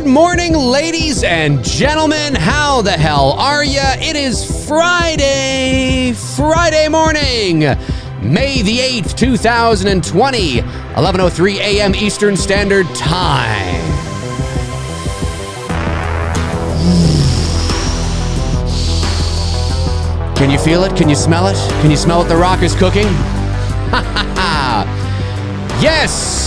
Good morning, ladies and gentlemen. How the hell are ya? It is Friday morning, May the 8th, 2020, 11:03 a.m. Eastern Standard Time. Can you feel it? Can you smell it? Can you smell what the rock is cooking? Yes!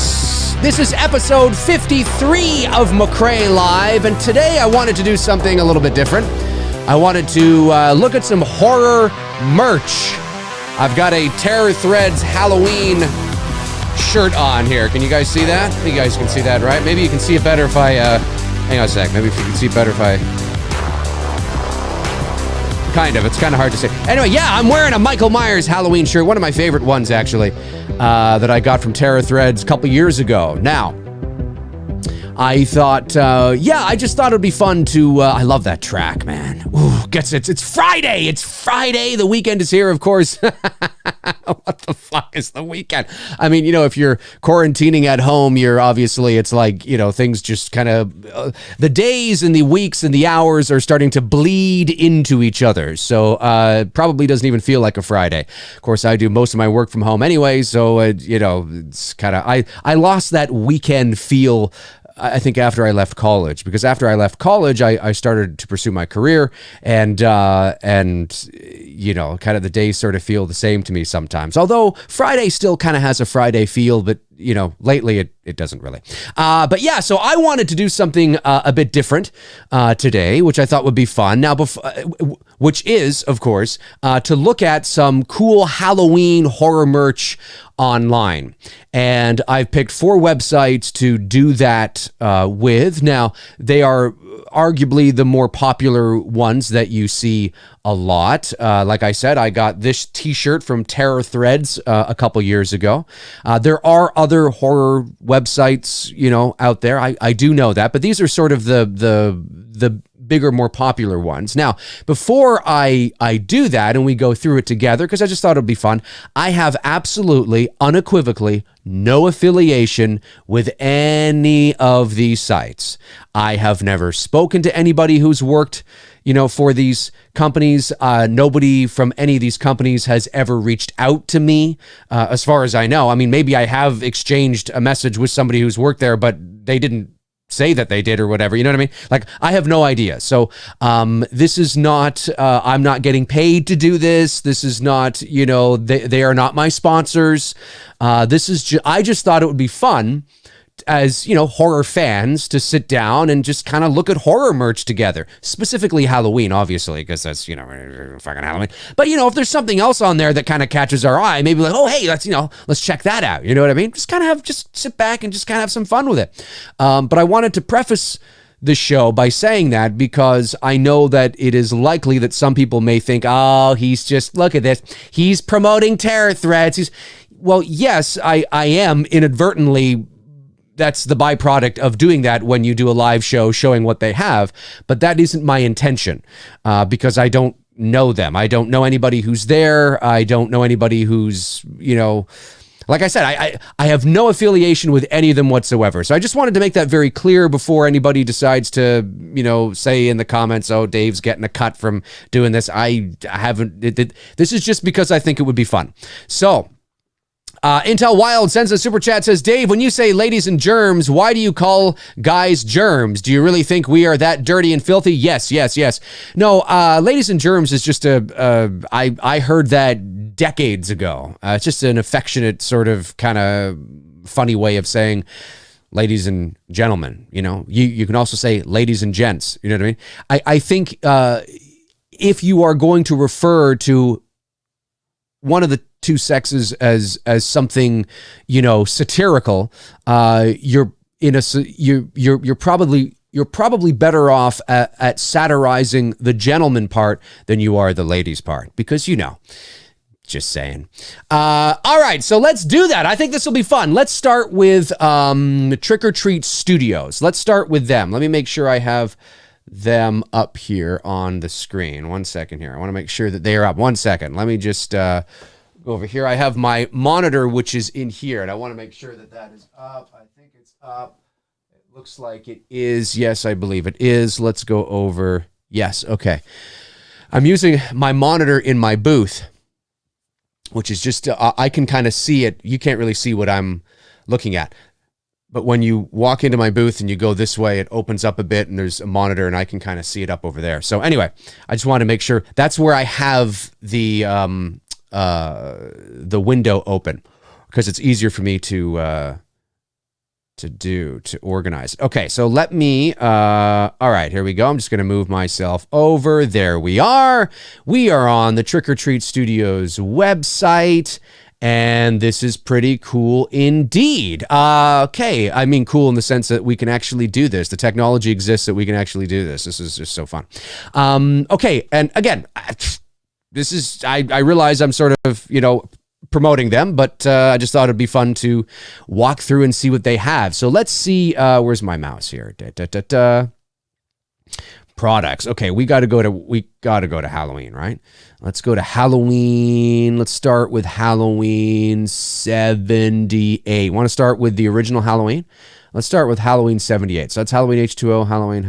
This is episode 53 of MCRAE Live, and today I wanted to do something a little bit different. I wanted to look at some horror merch. I've got a Terror Threads Halloween shirt on here. Can you guys see that? I think you guys can see that, right? Maybe you can see it better if I, hang on a sec. Maybe if you can see it better if I... Kind of. It's kind of hard to say. Anyway, yeah, I'm wearing a Michael Myers Halloween shirt. One of my favorite ones, actually, that I got from Terror Threads a couple years ago. Now, I thought, I just thought it would be fun to, I love that track, man. Ooh, gets it. It's Friday. It's Friday. The weekend is here, of course. What the fuck is the weekend? I mean, you know, if you're quarantining at home, it's like, you know, things just kind of, the days and the weeks and the hours are starting to bleed into each other. So probably doesn't even feel like a Friday. Of course, I do most of my work from home anyway. So, it's kind of, I lost that weekend feel, I think, after I left college, because after I left college, I started to pursue my career, and you know, kind of the days sort of feel the same to me sometimes. Although Friday still kind of has a Friday feel, but you know, lately it doesn't really. But yeah, so I wanted to do something a bit different today, which I thought would be fun. Now, which is, of course, to look at some cool Halloween horror merch online. And I've picked 4 websites to do that with. Now, they are arguably the more popular ones that you see a lot. Like I said, I got this t-shirt from Terror Threads a couple years ago. There are other horror websites, you know, out there. I do know that, but these are sort of the bigger, more popular ones. Now, before I do that and we go through it together, because I just thought it'd be fun, I have absolutely, unequivocally, no affiliation with any of these sites. I have never spoken to anybody who's worked, you know, for these companies. Nobody from any of these companies has ever reached out to me, as far as I know. I mean, maybe I have exchanged a message with somebody who's worked there, but they didn't say that they did or whatever, you know what I mean? Like, I have no idea. So this is not, I'm not getting paid to do this. This is not, you know, they are not my sponsors. This is I just thought it would be fun as, you know, horror fans to sit down and just kind of look at horror merch together, specifically Halloween, obviously, because that's, you know, fucking Halloween. But, you know, if there's something else on there that kind of catches our eye, maybe like, oh, hey, let's check that out. You know what I mean? Just sit back and just kind of have some fun with it. But I wanted to preface the show by saying that because I know that it is likely that some people may think, oh, he's just, look at this, he's promoting Terror Threads. Well, yes, I am inadvertently. That's the byproduct of doing that when you do a live show showing what they have. But that isn't my intention because I don't know them. I don't know anybody who's there. I don't know anybody who's, you know, like I said, I have no affiliation with any of them whatsoever. So I just wanted to make that very clear before anybody decides to, you know, say in the comments, oh, Dave's getting a cut from doing this. I haven't. This is just because I think it would be fun. So, Intel Wild sends a super chat, says, Dave, when you say ladies and germs, why do you call guys germs? Do you really think we are that dirty and filthy? Yes. No, ladies and germs is just I heard that decades ago. It's just an affectionate sort of kind of funny way of saying ladies and gentlemen. You know, you can also say ladies and gents. You know what I mean? I think if you are going to refer to one of the two sexes as something, you know, satirical, you're probably better off at satirizing the gentleman part than you are the ladies part, because, you know, just saying. All right, so let's do that. I think this will be fun. Let's start with Trick or Treat Studios. Let's start with them. Let me make sure I have them up here on the screen. 1 second here. I want to make sure that they are up. 1 second. Let me just go over here. I have my monitor, which is in here, and I want to make sure that that is up. I think it's up. It Looks like it is. Yes, I believe it is. Let's go over. Yes, okay. I'm using my monitor in my booth, which is just, I can kind of see it. You can't really see what I'm looking at. But when you walk into my booth and you go this way, it opens up a bit and there's a monitor and I can kind of see it up over there. So anyway, I just want to make sure that's where I have the window open because it's easier for me to organize. Okay, so let me, all right, here we go. I'm just going to move myself over. There we are. We are on the Trick or Treat Studios website. And this is pretty cool indeed. Okay, I mean cool in the sense that we can actually do this. The technology exists that we can actually do this. This is just so fun. Okay, and again, this is, I realize I'm sort of, promoting them, but I just thought it'd be fun to walk through and see what they have. So let's see, where's my mouse here? Products. Okay, we got to go to Halloween, right? Let's go to Halloween. Let's start with Halloween 78. Want to start with the original Halloween? Let's start with Halloween 78. So that's Halloween H2O, Halloween.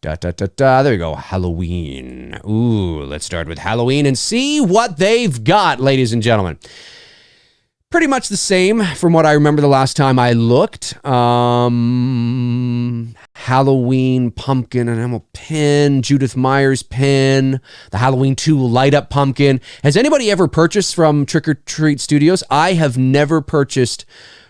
There we go. Halloween. Ooh, let's start with Halloween and see what they've got, ladies and gentlemen. Pretty much the same from what I remember the last time I looked. Halloween pumpkin enamel pin, Judith Myers pin, the Halloween 2 light up pumpkin. Has anybody ever purchased from Trick or Treat Studios? I have never purchased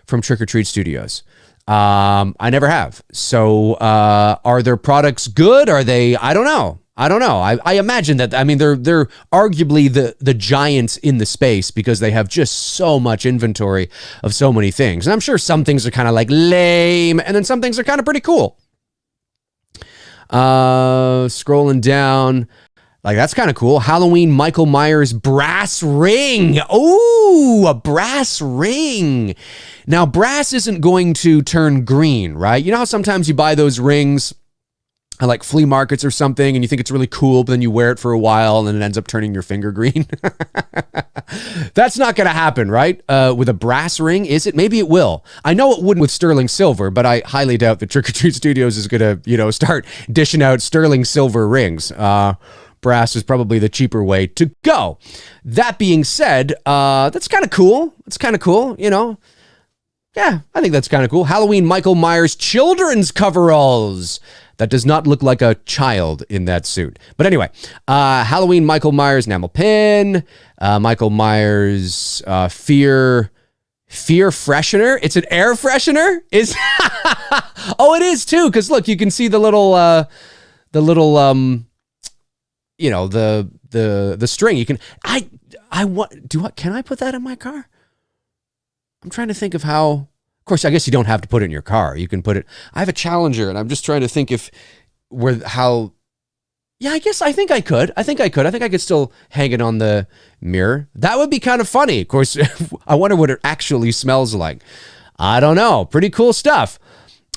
from Trick or Treat Studios. I never have. So are their products good? Are they? I don't know. I imagine that, I mean, they're arguably the giants in the space because they have just so much inventory of so many things. And I'm sure some things are kind of like lame and then some things are kind of pretty cool. Scrolling down, like that's kind of cool. Halloween Michael Myers brass ring. Oh, a brass ring. Now, brass isn't going to turn green, right? You know how sometimes you buy those rings at like flea markets or something and you think it's really cool, but then you wear it for a while and then it ends up turning your finger green? That's not going to happen, right? With a brass ring, is it? Maybe it will. I know it wouldn't with sterling silver, but I highly doubt that Trick or Treat Studios is going to, start dishing out sterling silver rings. Brass is probably the cheaper way to go. That being said, that's kind of cool. It's kind of cool, Yeah, I think that's kind of cool. Halloween Michael Myers children's coveralls. That does not look like a child in that suit. But anyway, Halloween Michael Myers enamel pin, Michael Myers fear freshener. It's an air freshener. Oh, it is too. Because look, you can see the little the string. You can can I put that in my car? I'm trying to think of how. Of course, I guess you don't have to put it in your car. You can put it. I have a Challenger, and I'm just trying to think Yeah, I think I could. I think I could still hang it on the mirror. That would be kind of funny. Of course, I wonder what it actually smells like. I don't know. Pretty cool stuff.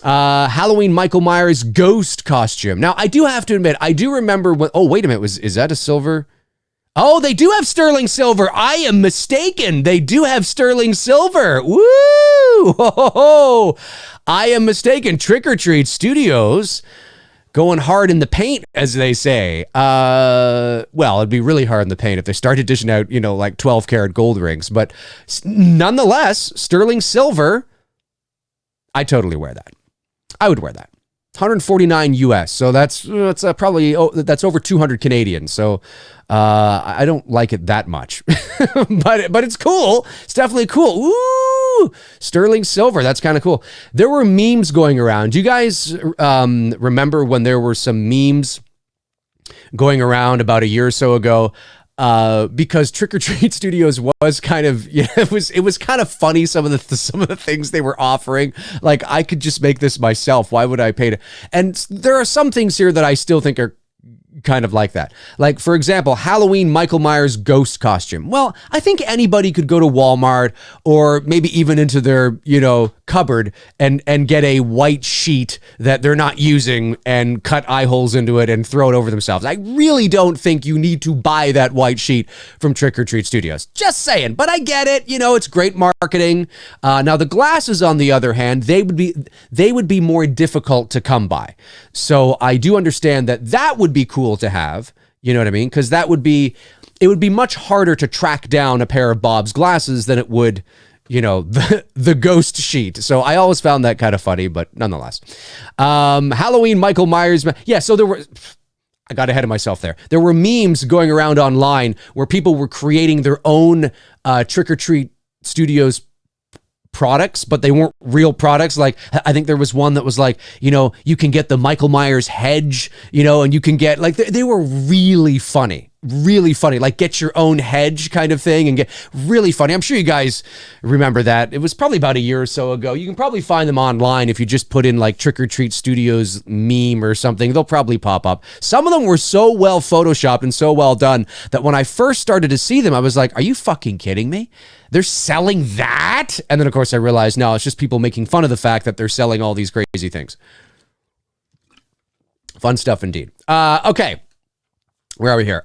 Halloween Michael Myers ghost costume. Now, I do have to admit, I do remember when. Oh, wait a minute. Is that a silver? Oh, they do have sterling silver. I am mistaken. They do have sterling silver. Woo! Ho-ho-ho. I am mistaken. Trick or Treat Studios going hard in the paint, as they say. Well, it'd be really hard in the paint if they started dishing out, like 12 karat gold rings. But nonetheless, sterling silver, I totally wear that. I would wear that. 149 US. So that's probably, that's over 200 Canadian. So I don't like it that much, but it's cool. It's definitely cool. Ooh, sterling silver. That's kind of cool. There were memes going around. Do you guys remember when there were some memes going around about a year or so ago? Because Trick or Treat Studios was kind of, it was kind of funny. Some of the things they were offering, like I could just make this myself. Why would I pay to? And there are some things here that I still think are kind of like that. Like, for example, Halloween Michael Myers ghost costume. Well, I think anybody could go to Walmart or maybe even into their, cupboard and get a white sheet that they're not using and cut eye holes into it and throw it over themselves. I really don't think you need to buy that white sheet from Trick or Treat Studios. Just saying, but I get it. It's great marketing. Now the glasses, on the other hand, they would be more difficult to come by. So I do understand that would be cool to have. You know what I mean? Because it would be much harder to track down a pair of Bob's glasses than it would, the ghost sheet. So I always found that kind of funny, but nonetheless. Halloween Michael Myers. Yeah, so I got ahead of myself there. There were memes going around online where people were creating their own Trick or Treat Studios products, but they weren't real products. Like, I think there was one that was like, you can get the Michael Myers hedge, and you can get, like, they were really funny, like get your own hedge kind of thing and get really funny. I'm sure you guys remember that. It was probably about a year or so ago. You can probably find them online if you just put in like Trick or Treat Studios meme or something. They'll probably pop up. Some of them were so well photoshopped and so well done that when I first started to see them, I was like, are you fucking kidding me? They're selling that? And then, of course, I realized, no, it's just people making fun of the fact that they're selling all these crazy things. Fun stuff indeed. Okay. Where are we here?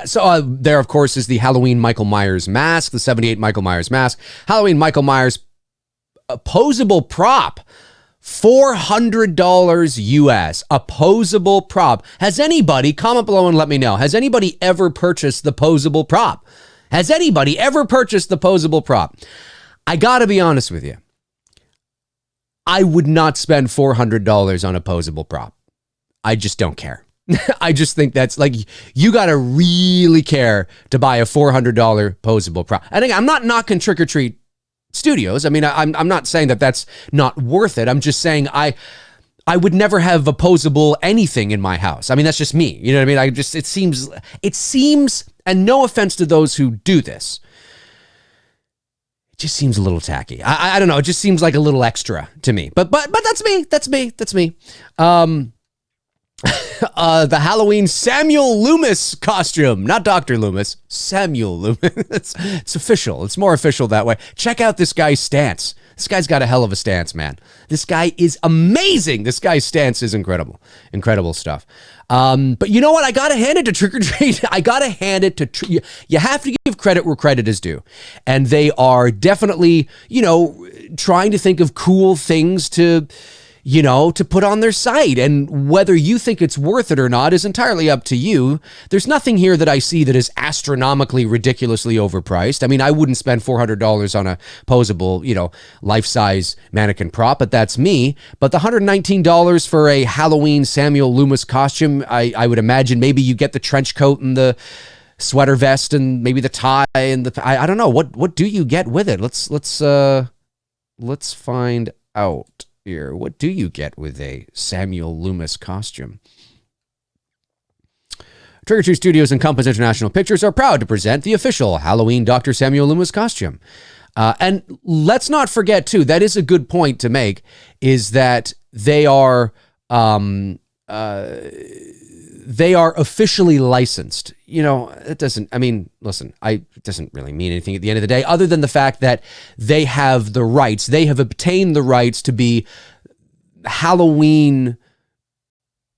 So there, of course, is the Halloween Michael Myers mask, the 78 Michael Myers mask. Halloween Michael Myers opposable prop. $400 US. Opposable prop. Has anybody, comment below and let me know, has anybody ever purchased the posable prop? Has anybody ever purchased the posable prop? I gotta be honest with you. I would not spend $400 on a posable prop. I just don't care. I just think that's like, you gotta really care to buy a $400 posable prop. I think I'm not knocking Trick or Treat Studios. I mean, I'm not saying that that's not worth it. I'm just saying I would never have a posable anything in my house. I mean, that's just me. You know what I mean? It seems, and no offense to those who do this, it just seems a little tacky. I don't know. It just seems like a little extra to me. But that's me. That's me. The Halloween Samuel Loomis costume, not Dr. Loomis, Samuel Loomis. It's official. It's more official that way. Check out this guy's stance. This guy's got a hell of a stance, man. This guy is amazing. This guy's stance is incredible. Incredible stuff. But you know what? I got to hand it to Trick or Treat. I got to hand it to, you have to give credit where credit is due. And they are definitely, trying to think of cool things to put on their site. And whether you think it's worth it or not is entirely up to you. There's nothing here that I see that is astronomically, ridiculously overpriced. I mean, I wouldn't spend $400 on a posable, life-size mannequin prop, but that's me. But the $119 for a Halloween Samuel Loomis costume, I would imagine maybe you get the trench coat and the sweater vest and maybe the tie and I don't know. What do you get with it? Let's find out. Here. What do you get with a Samuel Loomis costume? Trick or Treat Studios and Compass International Pictures are proud to present the official Halloween Dr. Samuel Loomis costume. And let's not forget, too, that is a good point to make, is that they are officially licensed. It doesn't really mean anything at the end of the day, other than the fact that they have the rights. They have obtained the rights to be Halloween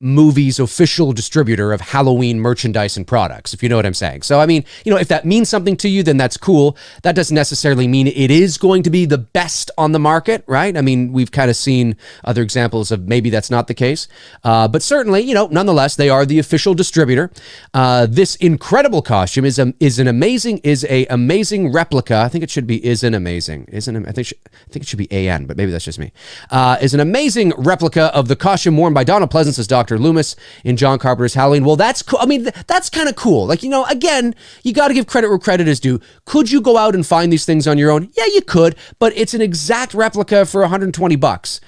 Movies' official distributor of Halloween merchandise and products, if you know what I'm saying. So, I mean, if that means something to you, then that's cool. That doesn't necessarily mean it is going to be the best on the market, right? I mean, we've kind of seen other examples of maybe that's not the case. But certainly, nonetheless, they are the official distributor. This incredible costume is an amazing replica. I think it should be I think it should be AN, but maybe that's just me. Is an amazing replica of the costume worn by Donald Pleasance as Dr. Loomis in John Carpenter's Halloween. Well, that's cool. I mean, that's kind of cool. Like, again, you got to give credit where credit is due. Could you go out and find these things on your own? Yeah, you could, but it's an exact replica for $120.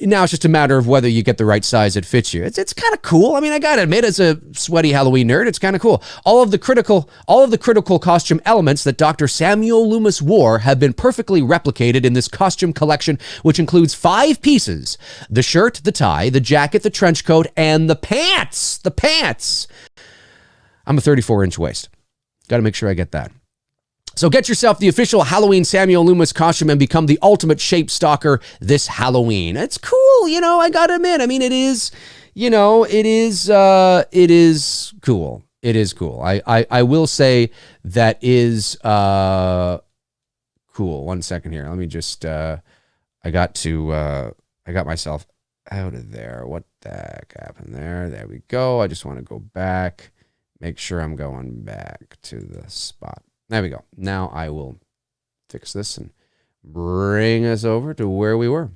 Now it's just a matter of whether you get the right size that fits you. It's kind of cool. I mean, I gotta admit, as a sweaty Halloween nerd, it's kind of cool. All of the critical costume elements that Dr. Samuel Loomis wore have been perfectly replicated in this costume collection, which includes 5 pieces: the shirt, the tie, the jacket, the trench coat, and the pants. The pants. I'm a 34-inch waist. Got to make sure I get that. So get yourself the official Halloween Samuel Loomis costume and become the ultimate shape stalker this Halloween. It's cool, you know, I gotta admit. I mean, it is, you know, it is cool. It is cool. I will say that is cool. 1 second here. Let me just, I got myself out of there. What the heck happened there? There we go. I just want to go back, make sure I'm going back to the spot. There we go. Now I will fix this and bring us over to where we were.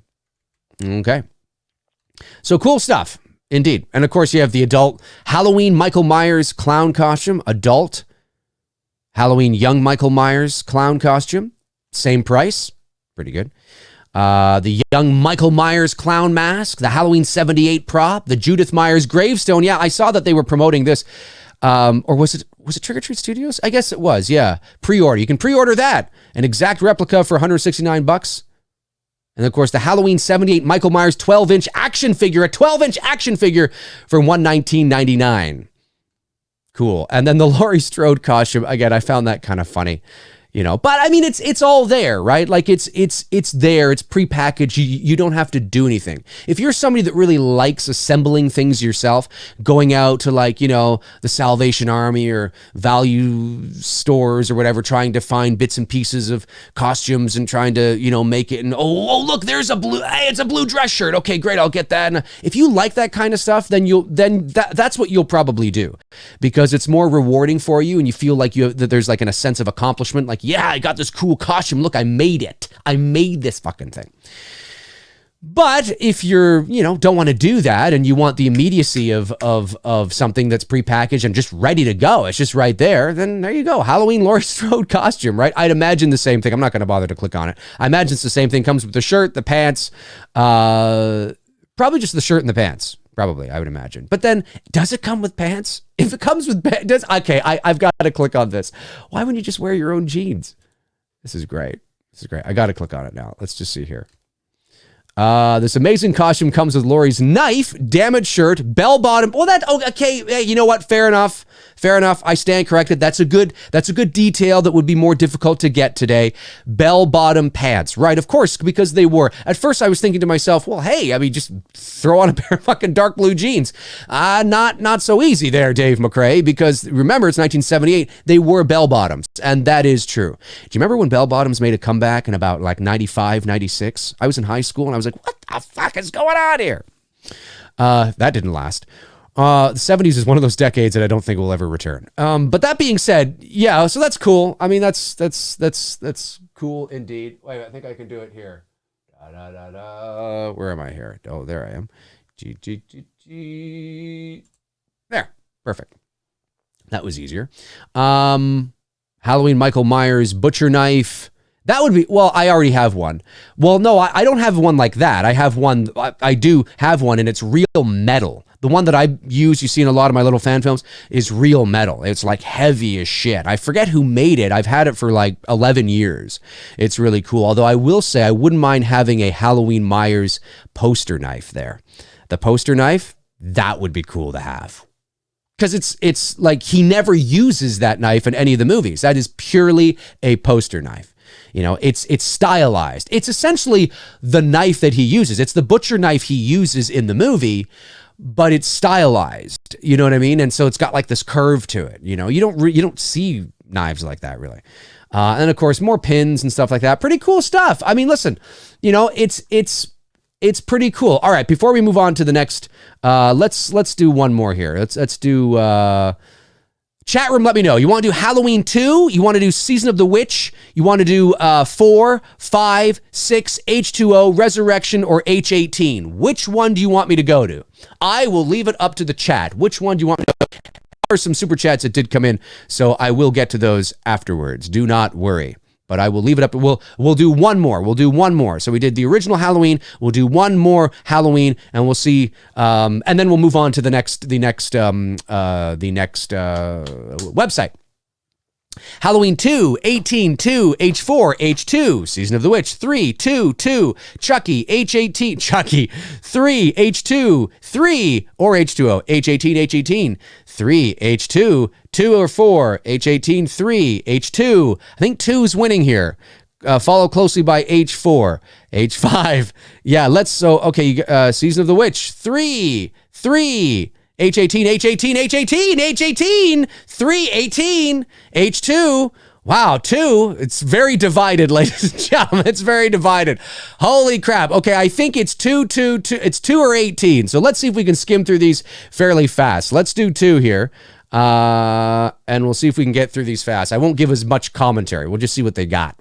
Okay. So cool stuff, indeed. And of course, you have the adult Halloween Michael Myers clown costume, adult Halloween young Michael Myers clown costume, same price, pretty good. The young Michael Myers clown mask, the Halloween 78 prop, the Judith Myers gravestone. Yeah, I saw that they were promoting this. Or was it Trick or Treat Studios? I guess it was, yeah. Pre-order. You can pre-order that. An exact replica for $169. And of course, the Halloween 78 Michael Myers 12-inch action figure, a 12-inch action figure for $119.99. Cool. And then the Laurie Strode costume, again, I found that kind of funny. You know, but I mean, it's all there, right? Like it's there. It's prepackaged. You don't have to do anything. If you're somebody that really likes assembling things yourself, going out to, like, you know, the Salvation Army or value stores or whatever, trying to find bits and pieces of costumes and trying to, you know, make it. And oh look, there's a blue. Hey, it's a blue dress shirt. Okay, great, I'll get that. And if you like that kind of stuff, then that's what you'll probably do, because it's more rewarding for you, and you feel like that there's like a sense of accomplishment, like, yeah, I got this cool costume. Look, I made it. I made this fucking thing. But if you're, you know, don't want to do that and you want the immediacy of something that's prepackaged and just ready to go, it's just right there, then there you go. Halloween Laurie Strode costume, right? I'd imagine the same thing. I'm not going to bother to click on it. I imagine it's the same thing. Comes with the shirt, the pants, probably just the shirt and the pants. Probably, I would imagine. But then, does it come with pants? If it comes with pants, okay, I've got to click on this. Why wouldn't you just wear your own jeans? This is great. This is great. I got to click on it now. Let's just see here. This amazing costume comes with Laurie's knife, damaged shirt, bell bottom. Well, okay. Hey, you know what? Fair enough. Fair enough. I stand corrected. That's a good detail that would be more difficult to get today. Bell bottom pants, right? Of course, because they were. At first, I was thinking to myself, well, hey, I mean, just throw on a pair of fucking dark blue jeans. Not so easy there, Dave McCrae, because remember, it's 1978. They were bell bottoms, and that is true. Do you remember when bell bottoms made a comeback in about like 95, 96? I was in high school, and I was like, what the fuck is going on here? That didn't last. The 70s is one of those decades that I don't think will ever return. But that being said, yeah, so that's cool. I mean, that's cool indeed. Wait, I think I can do it here. Where am I here? Oh, there I am. There. Perfect. That was easier. Halloween Michael Myers butcher knife. That would be, well, I already have one. Well, no, I don't have one like that. I have one, I do have one, and it's real metal. The one that I use, you see in a lot of my little fan films, is real metal. It's like heavy as shit. I forget who made it. I've had it for like 11 years. It's really cool. Although I will say I wouldn't mind having a Halloween Myers poster knife there. The poster knife, that would be cool to have. Because it's like he never uses that knife in any of the movies. That is purely a poster knife. You know, it's stylized. It's essentially the knife that he uses. It's the butcher knife he uses in the movie, but it's stylized. You know what I mean? And so it's got like this curve to it. You know, you don't see knives like that really. And of course, more pins and stuff like that. Pretty cool stuff. I mean, listen, you know, it's pretty cool. All right, before we move on to the next, let's do one more here. Let's do. Chat room, let me know. You want to do Halloween 2? You want to do Season of the Witch? You want to do 4, 5, 6, H2O, Resurrection, or H18? Which one do you want me to go to? I will leave it up to the chat. Which one do you want me to go to? There are some super chats that did come in, so I will get to those afterwards. Do not worry. but I will leave it up. We'll do one more. We'll do one more. So we did the original Halloween. We'll do one more Halloween, and we'll see. And then we'll move on to the next website. Halloween 2, 18, 2, H4, H2, Season of the Witch, 3, 2, 2, Chucky, H18, Chucky, 3, H2, 3, or H2O, H18, H18, 3, H2, 2 or 4, H18, 3, H2. I think 2 is winning here. Followed closely by H4, H5. Yeah, Season of the Witch, 3, H18, H18, H18, H18, 3, 18, H2. Wow, 2. It's very divided, ladies and gentlemen. It's very divided. Holy crap. Okay, I think it's 2, 2, 2. It's 2 or 18. So let's see if we can skim through these fairly fast. Let's do 2 here. And we'll see if we can get through these fast. I won't give as much commentary. We'll just see what they got.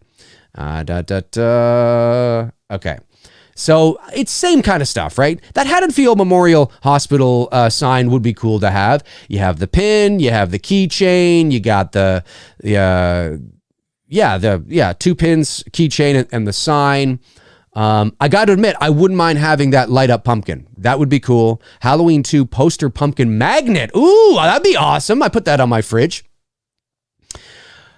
Okay. So it's same kind of stuff, right? That Haddonfield Memorial Hospital sign would be cool to have. You have the pin, you have the keychain, you got the 2 pins, keychain, and the sign. I got to admit, I wouldn't mind having that light up pumpkin. That would be cool. Halloween 2 poster pumpkin magnet. Ooh, that'd be awesome. I put that on my fridge.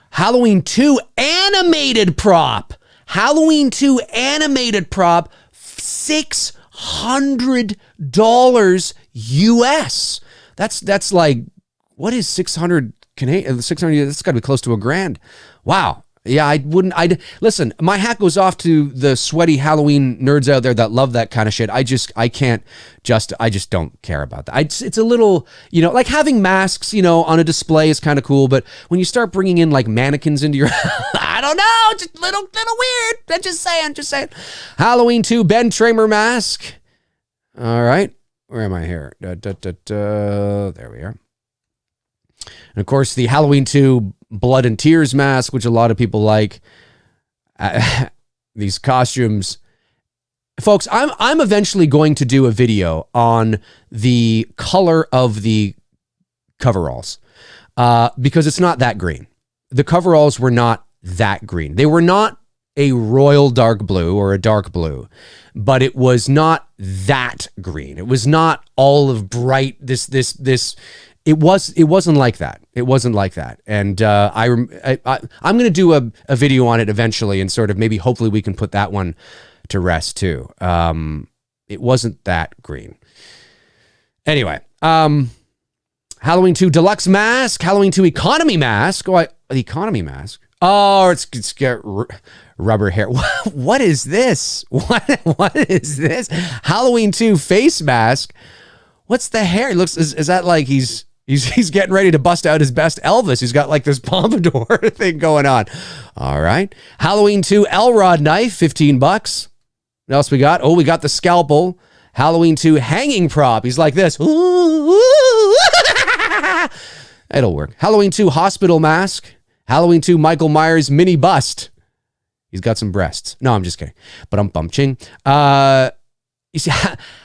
Halloween 2 animated prop. Halloween 2 animated prop. $600 US. That's like, what is 600 Canadian? 600. That's got to be close to $1,000. Wow. Yeah, listen, my hat goes off to the sweaty Halloween nerds out there that love that kind of shit. I just don't care about that. It's a little, like having masks, on a display is kind of cool. But when you start bringing in like mannequins into your, I don't know, just little weird. I'm just saying. Halloween 2 Ben Tramer mask. All right. Where am I here? There we are. And of course, the Halloween 2 Blood and Tears mask, which a lot of people like. These costumes. Folks, I'm eventually going to do a video on the color of the coveralls because it's not that green. The coveralls were not that green. They were not a royal dark blue or a dark blue, but it was not that green. It was not olive bright. It wasn't like that. It wasn't like that. And I'm going to do a video on it eventually and sort of maybe hopefully we can put that one to rest too. It wasn't that green. Anyway, Halloween 2 deluxe mask, Halloween 2 economy mask. The economy mask. Oh, it's got rubber hair. What is this? What is this? Halloween 2 face mask. What's the hair? It looks, is that like he's getting ready to bust out his best Elvis. He's got like this pompadour thing going on. All right. Halloween 2 Elrod knife, $15. What else we got? Oh, we got the scalpel. Halloween 2 hanging prop. He's like this. It'll work. Halloween 2 hospital mask. Halloween 2 Michael Myers mini bust. He's got some breasts. No, I'm just kidding. But I'm bum-ching. You see,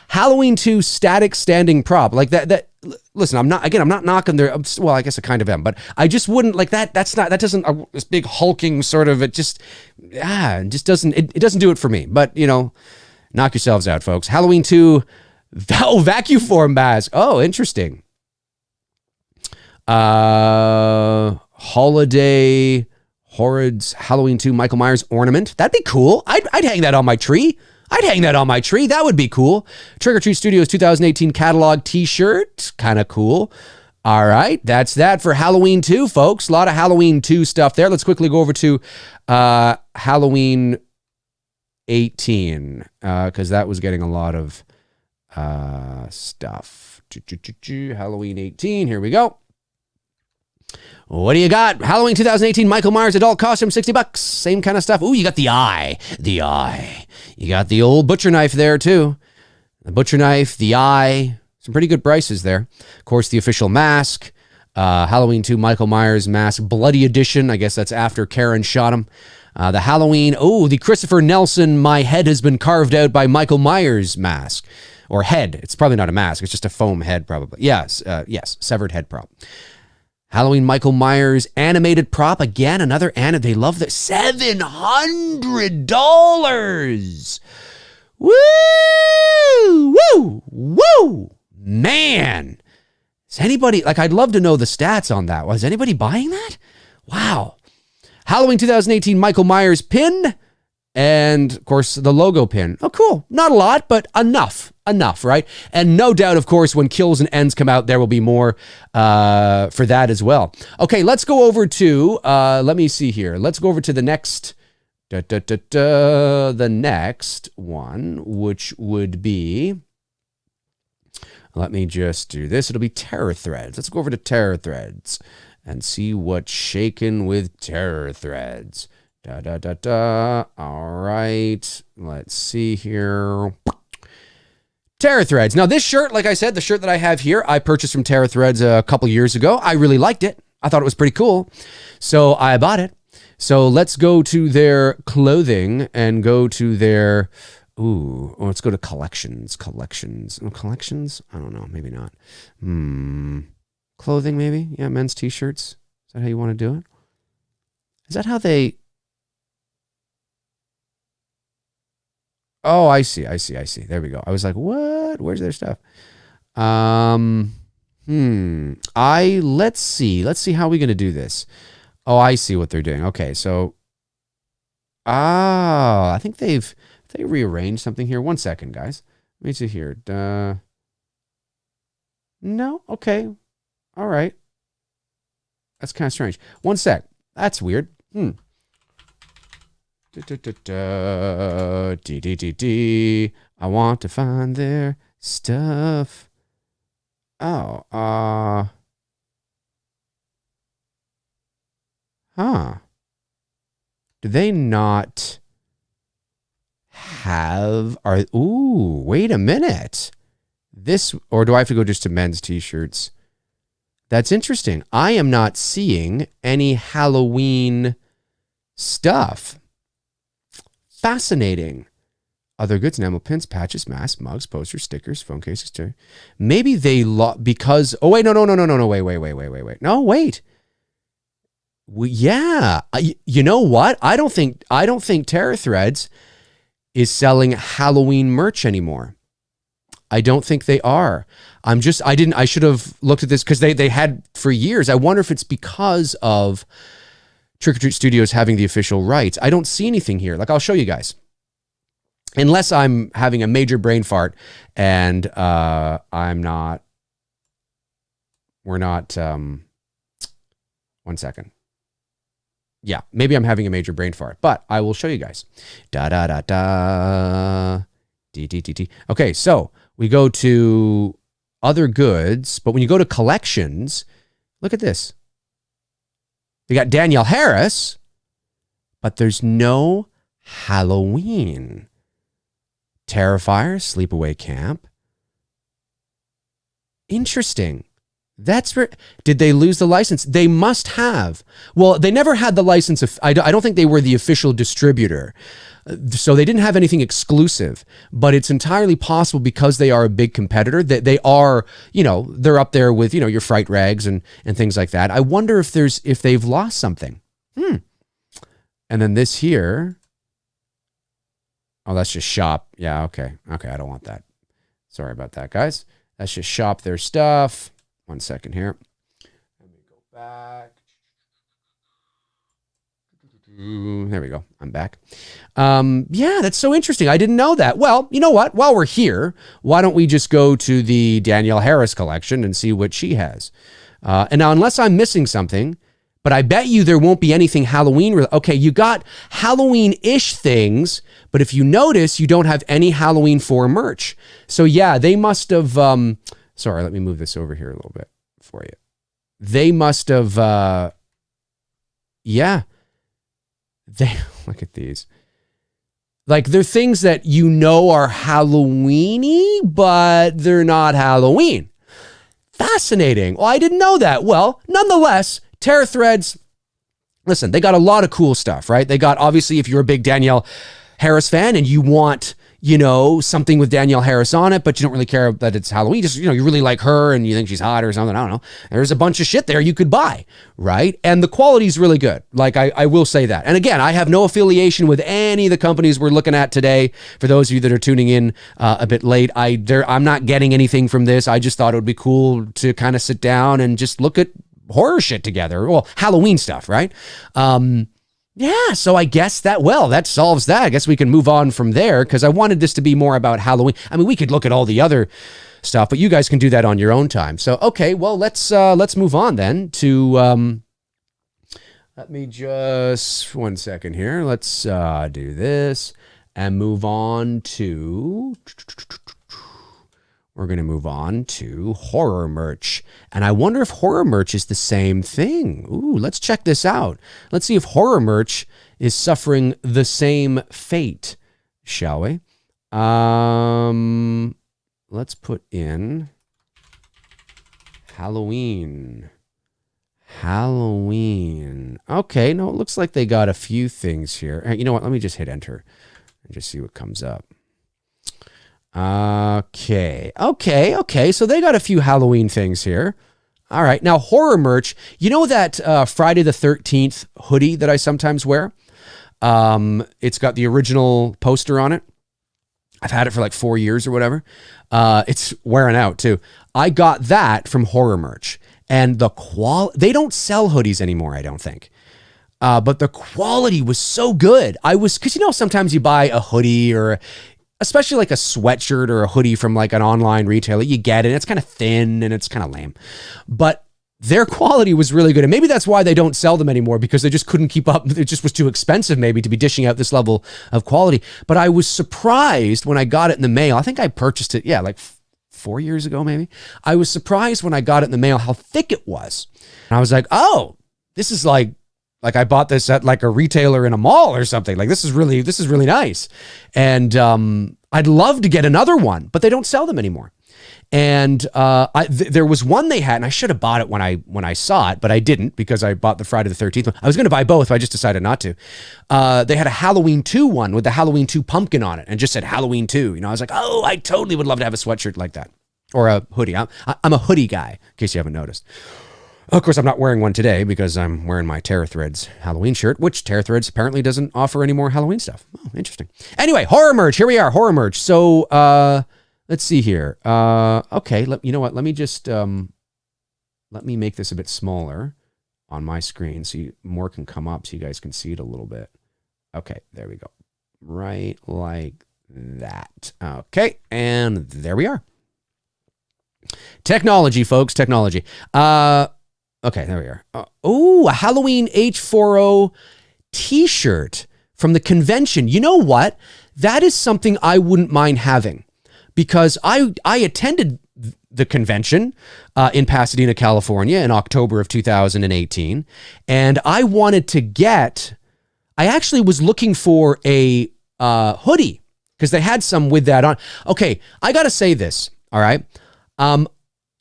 Halloween 2 static standing prop like that. Listen, I'm not knocking their. Well, I guess I kind of am, but I just wouldn't like that. That doesn't this big hulking sort of. It just doesn't. It doesn't do it for me. But knock yourselves out, folks. Halloween 2, vacuum form mask. Oh, interesting. Holiday Horrid's Halloween 2 Michael Myers ornament. That'd be cool. I'd hang that on my tree. That would be cool. Trick or Treat Studios 2018 catalog t-shirt. Kind of cool. All right. That's that for Halloween 2, folks. A lot of Halloween 2 stuff there. Let's quickly go over to Halloween 18 because that was getting a lot of stuff. Halloween 18. Here we go. What do you got? Halloween 2018 Michael Myers adult costume, $60. Same kind of stuff. Ooh, you got the eye. You got the old butcher knife there too. The butcher knife, the eye. Some pretty good prices there. Of course, the official mask. Halloween 2 Michael Myers mask, bloody edition. I guess that's after Karen shot him. The Halloween, the Christopher Nelson, my head has been carved out by Michael Myers mask. Or head. It's probably not a mask. It's just a foam head probably. Yes, severed head prop. Halloween Michael Myers animated prop. Again, another they love that. $700. Woo! Woo! Woo! Man. Is anybody, like, I'd love to know the stats on that. Was anybody buying that? Wow. Halloween 2018 Michael Myers pin. And, of course, the logo pin. Oh, cool. Not a lot, but enough. Enough, right? And no doubt, of course, when Kills and Ends come out, there will be more for that as well. Okay, let's go over to, let me see here. Let's go over to the next, the next one, which would be, let me just do this. It'll be Terror Threads. Let's go over to Terror Threads and see what's shaking with Terror Threads. All right. Let's see here. Terror Threads. Now, this shirt, like I said, the shirt that I have here, I purchased from Terror Threads a couple years ago. I really liked it. I thought it was pretty cool. So I bought it. So let's go to their clothing and go to their, let's go to collections. Collections. Collections? I don't know. Maybe not. Clothing, maybe? Yeah, men's t-shirts. Is that how you want to do it? Is that how they... Oh, I see. There we go. I was like, what? Where's their stuff? Let's see how we're going to do this. Oh, I see what they're doing. Okay, so, I think they rearranged something here. 1 second, guys. Let me see here. No? Okay. All right. That's kind of strange. 1 sec. That's weird. I want to find their stuff. Oh, do they not have, wait a minute. This, or do I have to go just to men's t-shirts? That's interesting. I am not seeing any Halloween stuff. Fascinating. Other goods, enamel pins, patches, masks, mugs, posters, stickers, phone cases. Maybe they because. Oh wait, no, wait. No, wait. Yeah, you know what? I don't think Terror Threads is selling Halloween merch anymore. I don't think they are. I should have looked at this because they had for years. I wonder if it's because of Trick or Treat Studios having the official rights. I don't see anything here. Like, I'll show you guys. Unless I'm having a major brain fart and we're not, 1 second. Yeah, maybe I'm having a major brain fart, but I will show you guys. Okay, so we go to other goods, but when you go to collections, look at this. They got Danielle Harris, but there's no Halloween. Terrifier, Sleepaway Camp. Interesting. That's where, did they lose the license? They must have. Well, they never had the license. I don't think they were the official distributor. So they didn't have anything exclusive, but it's entirely possible because they are a big competitor that they are, they're up there with, your Fright Rags and things like that. I wonder if they've lost something. And then this here. Oh, that's just shop. Yeah. Okay. I don't want that. Sorry about that, guys. That's just shop their stuff. 1 second here. Let me go back. There we go. I'm back. Yeah, that's so interesting. I didn't know that. Well, you know what? While we're here, why don't we just go to the Danielle Harris collection and see what she has? And now, unless I'm missing something, but I bet you there won't be anything Halloween. Okay, you got Halloween-ish things, but if you notice, you don't have any Halloween 4 merch. So yeah, they must have... sorry, let me move this over here a little bit for you. They must have... yeah. Look at these. Like, they're things that are Halloween-y, but they're not Halloween. Fascinating. Well, I didn't know that. Well, nonetheless, Terror Threads, listen, they got a lot of cool stuff, right? They got, obviously, if you're a big Danielle Harris fan and you want something with Danielle Harris on it, but you don't really care that it's Halloween. Just, you really like her and you think she's hot or something. I don't know. There's a bunch of shit there you could buy, right? And the quality is really good. Like, I will say that. And again, I have no affiliation with any of the companies we're looking at today. For those of you that are tuning in a bit late, I'm not getting anything from this. I just thought it would be cool to kind of sit down and just look at horror shit together. Well, Halloween stuff, right? Yeah, so I guess that solves that. I guess we can move on from there because I wanted this to be more about Halloween. I mean, we could look at all the other stuff, but you guys can do that on your own time. So, okay, well, let's move on then to, let me just, 1 second here. Let's do this and move on to... We're going to move on to horror merch. And I wonder if horror merch is the same thing. Ooh, let's check this out. Let's see if horror merch is suffering the same fate, shall we? Let's put in Halloween. Okay, no, it looks like they got a few things here. You know what? Let me just hit enter and just see what comes up. Okay. So they got a few Halloween things here. All right. Now, horror merch. You know that Friday the 13th hoodie that I sometimes wear? It's got the original poster on it. I've had it for like 4 years or whatever. It's wearing out too. I got that from horror merch. And they don't sell hoodies anymore, I don't think. But the quality was so good. Because sometimes you buy a hoodie or... especially like a sweatshirt or a hoodie from like an online retailer, you get it. It's kind of thin and it's kind of lame, but their quality was really good. And maybe that's why they don't sell them anymore, because they just couldn't keep up. It just was too expensive maybe to be dishing out this level of quality. But I was surprised when I got it in the mail. I think I purchased it, like 4 years ago, maybe. I was surprised when I got it in the mail, how thick it was. And I was like, oh, this is like I bought this at like a retailer in a mall or something. Like this is really nice. And I'd love to get another one, but they don't sell them anymore. And there was one they had, and I should have bought it when I saw it, but I didn't because I bought the Friday the 13th one. I was going to buy both, but I just decided not to. They had a Halloween 2 one with the Halloween 2 pumpkin on it and just said Halloween 2. I was like, oh, I totally would love to have a sweatshirt like that or a hoodie. I'm a hoodie guy, in case you haven't noticed. Of course, I'm not wearing one today because I'm wearing my Terror Threads Halloween shirt, which Terror Threads apparently doesn't offer any more Halloween stuff. Oh, interesting. Anyway, horror merch. Here we are, horror merch. So let's see here. Okay, you know what? Let me just let me make this a bit smaller on my screen so more can come up so you guys can see it a little bit. Okay, there we go. Right like that. Okay, and there we are. Technology, folks. Technology. Okay, there we are. A Halloween H40 t-shirt from the convention. You know what? That is something I wouldn't mind having because I attended the convention in Pasadena, California in October of 2018. And I actually was looking for a hoodie because they had some with that on. Okay, I got to say this, all right?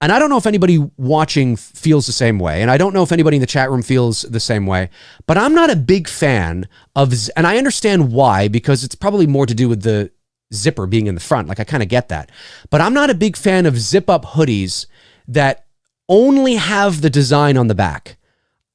And I don't know if anybody watching feels the same way, and I don't know if anybody in the chat room feels the same way, but I'm not a big fan of, and I understand why, because it's probably more to do with the zipper being in the front. Like, I kind of get that. But I'm not a big fan of zip-up hoodies that only have the design on the back.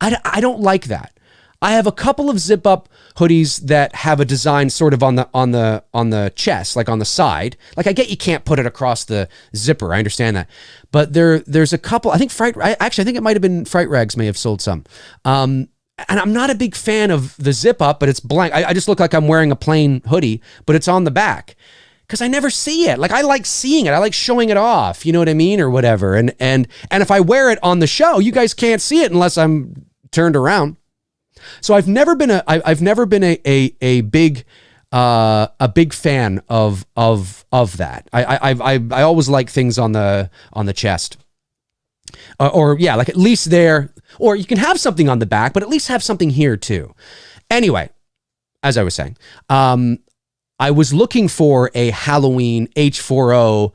I don't like that. I have a couple of zip-up hoodies that have a design sort of on the chest, like on the side. Like, I get you can't put it across the zipper. I understand that. But there's a couple. I think I think it might have been Fright Rags may have sold some. And I'm not a big fan of the zip-up, but it's blank. I just look like I'm wearing a plain hoodie, but it's on the back. Because I never see it. Like, I like seeing it. I like showing it off. You know what I mean? Or whatever. And if I wear it on the show, you guys can't see it unless I'm turned around. So I've never been a big fan of that. I always like things on the chest, or like at least there, or you can have something on the back, but at least have something here too. Anyway, as I was saying, I was looking for a Halloween H40,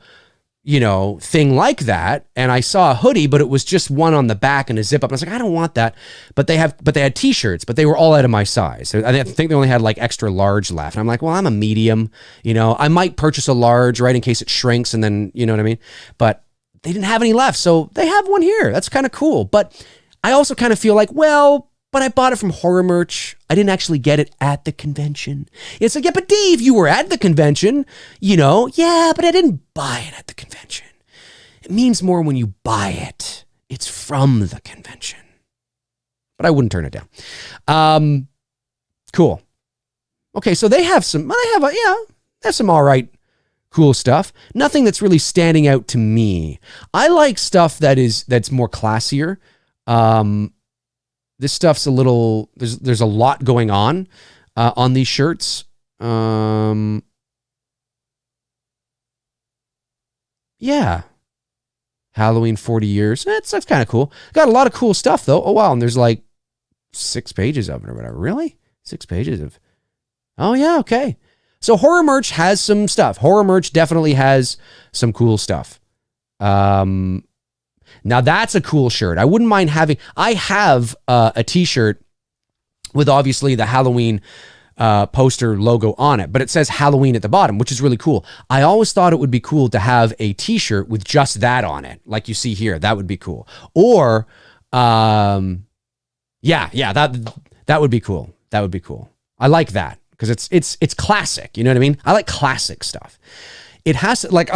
thing like that, and I saw a hoodie, but it was just one on the back and a zip up. And I was like, I don't want that. But they had t-shirts, but they were all out of my size. I think they only had like extra large left. And I'm like, well, I'm a medium, I might purchase a large, right, in case it shrinks, and then, you know what I mean? But they didn't have any left, so they have one here. That's kind of cool. But I also kind of feel like, well, but I bought it from Horror Merch. I didn't actually get it at the convention. It's like, yeah, but Dave, you were at the convention, Yeah, but I didn't buy it at the convention. It means more when you buy it. It's from the convention. But I wouldn't turn it down. Cool. Okay, so they have some all right, cool stuff. Nothing that's really standing out to me. I like stuff that's more classier. This stuff's a little, there's a lot going on these shirts. Yeah. Halloween 40 years. That's kind of cool. Got a lot of cool stuff though. Oh wow. And there's like 6 pages of it or whatever. Really? 6 pages of, oh yeah. Okay. So Horror Merch has some stuff. Horror Merch definitely has some cool stuff. Now that's a cool shirt. I wouldn't mind having, I have a t-shirt with obviously the Halloween poster logo on it, but it says Halloween at the bottom, which is really cool. I always thought it would be cool to have a t-shirt with just that on it. Like you see here, that would be cool. Or, that would be cool. That would be cool. I like that because it's classic. You know what I mean? I like classic stuff. It has to, like,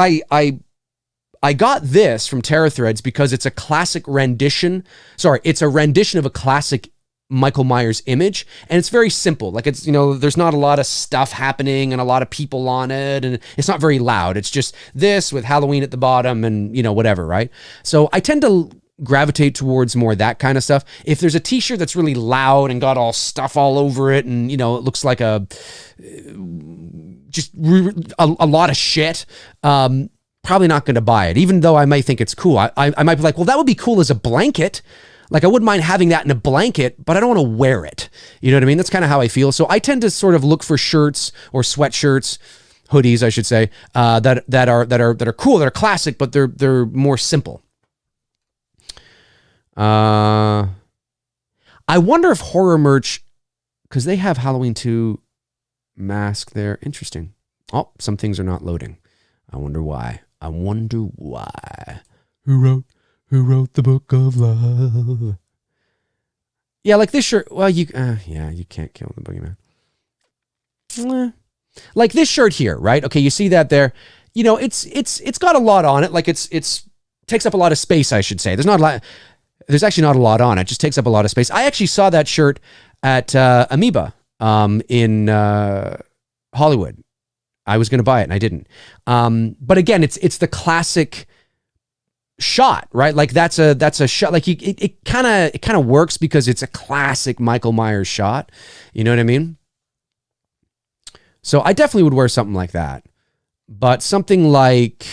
I got this from Terror Threads because it's a classic rendition. Sorry, it's a rendition of a classic Michael Myers image. And it's very simple. Like it's, there's not a lot of stuff happening and a lot of people on it. And it's not very loud. It's just this with Halloween at the bottom and, whatever, right? So I tend to gravitate towards more that kind of stuff. If there's a t-shirt that's really loud and got all stuff all over it and, it looks like a lot of shit, probably not going to buy it, even though I might think it's cool. I might be like, well, that would be cool as a blanket. Like I wouldn't mind having that in a blanket, but I don't want to wear it. You know what I mean? That's kind of how I feel. So I tend to sort of look for shirts or sweatshirts, hoodies, I should say, that are cool, that are classic, but they're more simple. I wonder if Horror Merch, because they have Halloween 2 mask there. Interesting. Oh, some things are not loading. I wonder why. Who wrote the book of love? Yeah, like this shirt. Well, you can't kill the boogeyman. Like this shirt here, right? Okay, you see that there. It's got a lot on it. Like it's takes up a lot of space, I should say. There's actually not a lot on it. It just takes up a lot of space. I actually saw that shirt at Amoeba in Hollywood. I was going to buy it and I didn't. But again, it's the classic shot, right? Like that's a shot. Like it kind of works because it's a classic Michael Myers shot. You know what I mean? So I definitely would wear something like that. But something like,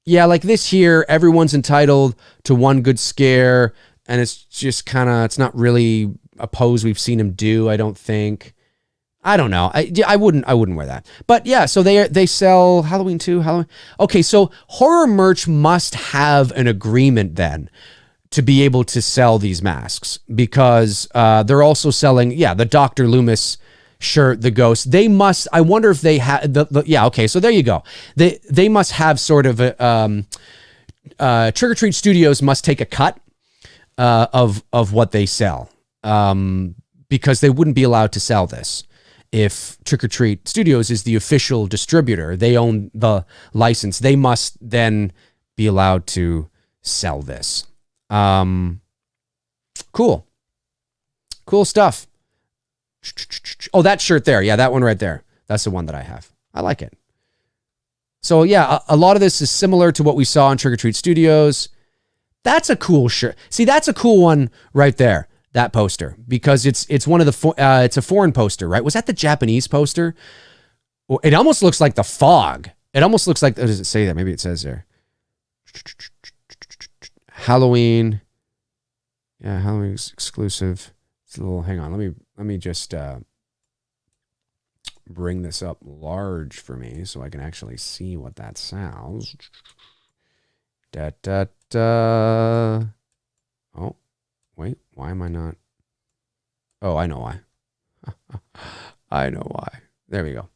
like this here, everyone's entitled to one good scare, and it's just it's not really a pose we've seen him do, I don't think. I don't know. I wouldn't wear that. But yeah, so they sell Halloween 2, Halloween. Okay, so Horror Merch must have an agreement then to be able to sell these masks, because they're also selling, the Dr. Loomis shirt, the ghost. They must, I wonder if they have okay, so there you go. They must have sort of a Trick or Treat Studios must take a cut of what they sell, because they wouldn't be allowed to sell this. If Trick or Treat Studios is the official distributor, they own the license, they must then be allowed to sell this. Cool stuff. Oh, that shirt there. Yeah, that one right there. That's the one that I have. I like it. So yeah, a lot of this is similar to what we saw in Trick or Treat Studios. That's a cool shirt. See, that's a cool one right there. That poster, because it's one of the it's a foreign poster, right? Was that the Japanese poster? It almost looks like the Fog. It almost looks like, does it say that? Maybe it says there. Halloween. Yeah, Halloween exclusive. It's a little, hang on, let me just bring this up large for me so I can actually see what that sounds. Da, da, da. Oh, wait, why am I not? Oh, I know why. I know why. There we go.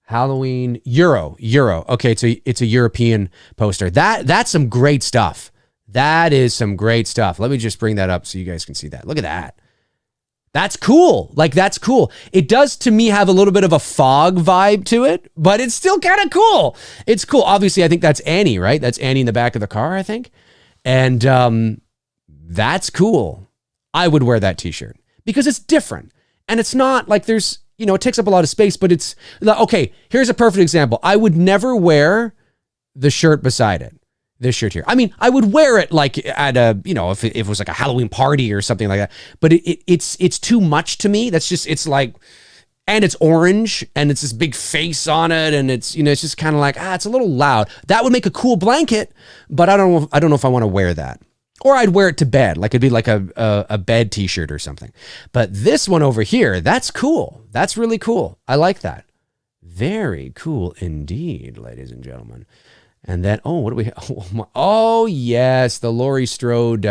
Halloween Euro. Okay, it's a European poster. That's some great stuff. That is some great stuff. Let me just bring that up so you guys can see that. Look at that. That's cool. Like, that's cool. It does, to me, have a little bit of a fog vibe to it, but it's still kind of cool. It's cool. Obviously, I think that's Annie, right? That's Annie in the back of the car, I think. And that's cool. I would wear that t-shirt because it's different. And it's not like there's, you know, it takes up a lot of space, but it's, okay, here's a perfect example. I would never wear the shirt beside it. This shirt here. I mean, I would wear it like at a, you know, if it was like a Halloween party or something like that, but it's too much to me. That's just, it's like, and it's orange and it's this big face on it. And it's, you know, it's just kind of like, it's a little loud. That would make a cool blanket, but I don't know if I want to wear that. Or I'd wear it to bed. Like it'd be like a bed t-shirt or something. But this one over here, that's cool. That's really cool. I like that. Very cool indeed, ladies and gentlemen. And then, what do we have? Oh, yes, the Laurie Strode,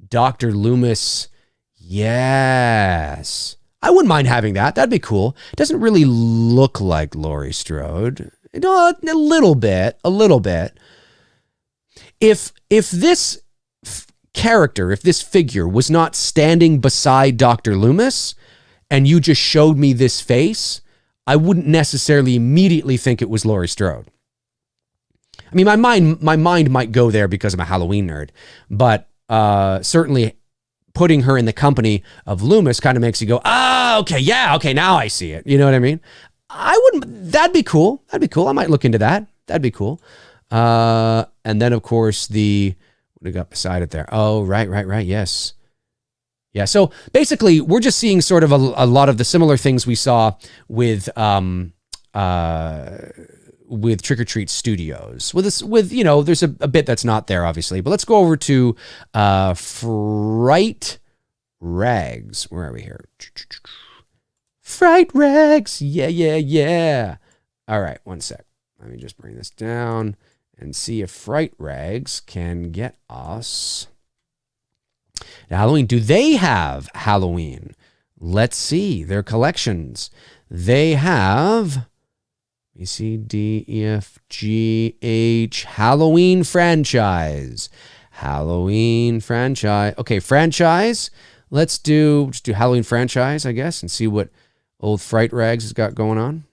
Dr. Loomis. Yes. I wouldn't mind having that. That'd be cool. It doesn't really look like Laurie Strode. No, a little bit. If this character, if this figure was not standing beside Dr. Loomis and you just showed me this face, I wouldn't necessarily immediately think it was Laurie Strode. I mean, my mind might go there because I'm a Halloween nerd, but certainly putting her in the company of Loomis kind of makes you go, okay, now I see it. You know what I mean? That'd be cool. I might look into that. That'd be cool. And then, of course, what do we got beside it there? Oh, right, yes. Yeah, so basically, we're just seeing sort of a lot of the similar things we saw with Trick or Treat Studios. With you know, there's a bit that's not there, obviously. But let's go over to Fright Rags. Where are we here? Fright Rags. Yeah. All right, one sec. Let me just bring this down and see if Fright Rags can get us Halloween. Do they have Halloween? Let's see their collections. They have B, C, D, E, F, G, H, Halloween franchise. Okay, franchise. Let's just do Halloween franchise, I guess, and see what old Fright Rags has got going on.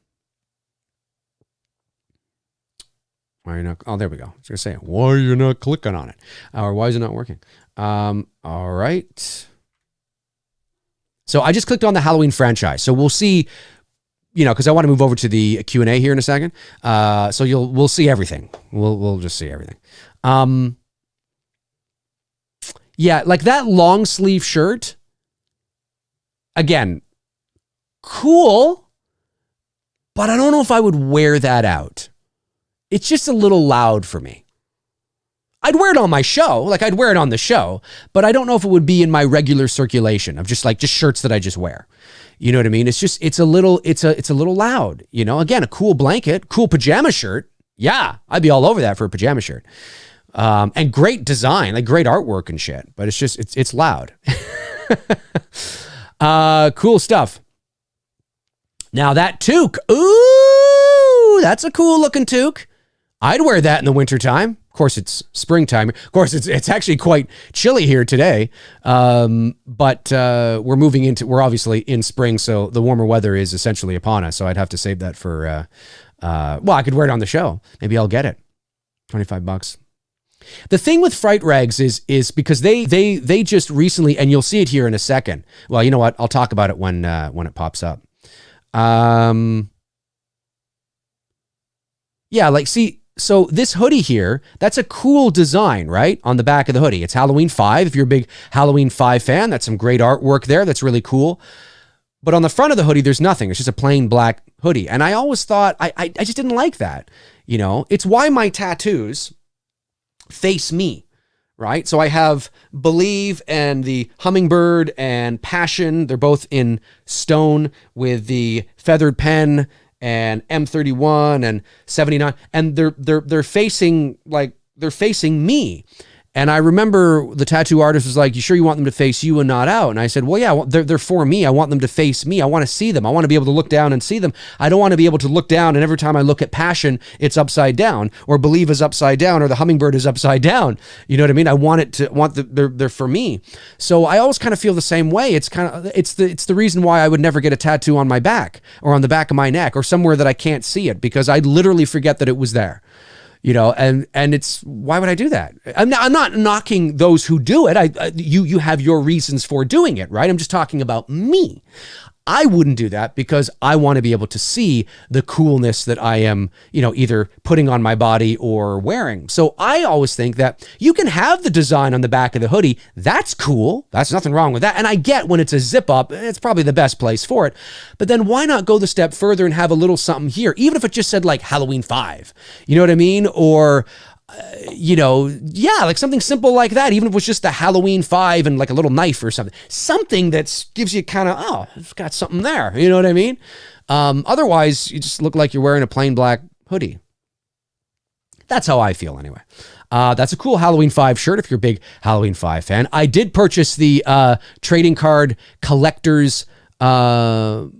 Why are you not? Oh, there we go. I was going to say, why are you not clicking on it? Or why is it not working? All right. So I just clicked on the Halloween franchise. So we'll see, you know, because I want to move over to the Q&A here in a second. So we'll see everything. We'll just see everything. Yeah, like that long sleeve shirt. Again, cool, but I don't know if I would wear that out. It's just a little loud for me. I'd wear it on my show, like I'd wear it on the show, but I don't know if it would be in my regular circulation of just shirts that I just wear. You know what I mean? It's a little loud, you know. Again, a cool blanket, cool pajama shirt. Yeah, I'd be all over that for a pajama shirt. And great design, like great artwork and shit, but it's loud. Cool stuff. Now that toque, ooh, that's a cool looking toque. I'd wear that in the wintertime. Of course, it's springtime. Of course, it's actually quite chilly here today. But we're obviously in spring, so the warmer weather is essentially upon us. So I'd have to save that for, I could wear it on the show. Maybe I'll get it. $25. The thing with Fright Rags is because they just recently, and you'll see it here in a second. Well, you know what? I'll talk about it when it pops up. Yeah, like, see, so this hoodie here, that's a cool design, right? On the back of the hoodie. It's Halloween 5. If you're a big Halloween 5 fan, that's some great artwork there. That's really cool. But on the front of the hoodie, there's nothing. It's just a plain black hoodie. And I always thought, I just didn't like that. You know, it's why my tattoos face me, right? So I have Believe and the Hummingbird and Passion. They're both in stone with the feathered pen and M31 and 79, and they're facing me. And I remember the tattoo artist was like, "You sure you want them to face you and not out?" And I said, "Well, yeah, they're for me. I want them to face me. I want to see them. I want to be able to look down and see them. I don't want to be able to look down and every time I look at Passion, it's upside down, or Believe is upside down, or the Hummingbird is upside down. You know what I mean? I want they're for me. So I always kind of feel the same way. It's the reason why I would never get a tattoo on my back or on the back of my neck or somewhere that I can't see it, because I'd literally forget that it was there. You know, and it's, why would I do that? I'm not knocking those who do it. You have your reasons for doing it, right? I'm just talking about me. I wouldn't do that because I want to be able to see the coolness that I am, you know, either putting on my body or wearing. So I always think that you can have the design on the back of the hoodie. That's cool. That's nothing wrong with that. And I get when it's a zip up, it's probably the best place for it. But then why not go the step further and have a little something here, even if it just said like Halloween 5, you know what I mean? Or, you know, yeah, like something simple like that, even if it was just the Halloween 5 and like a little knife or something that gives you kind of, oh, it's got something there, you know what I mean? Otherwise, you just look like you're wearing a plain black hoodie. That's how I feel anyway. That's a cool Halloween 5 shirt if you're a big Halloween 5 fan. I did purchase the trading card collector's, no,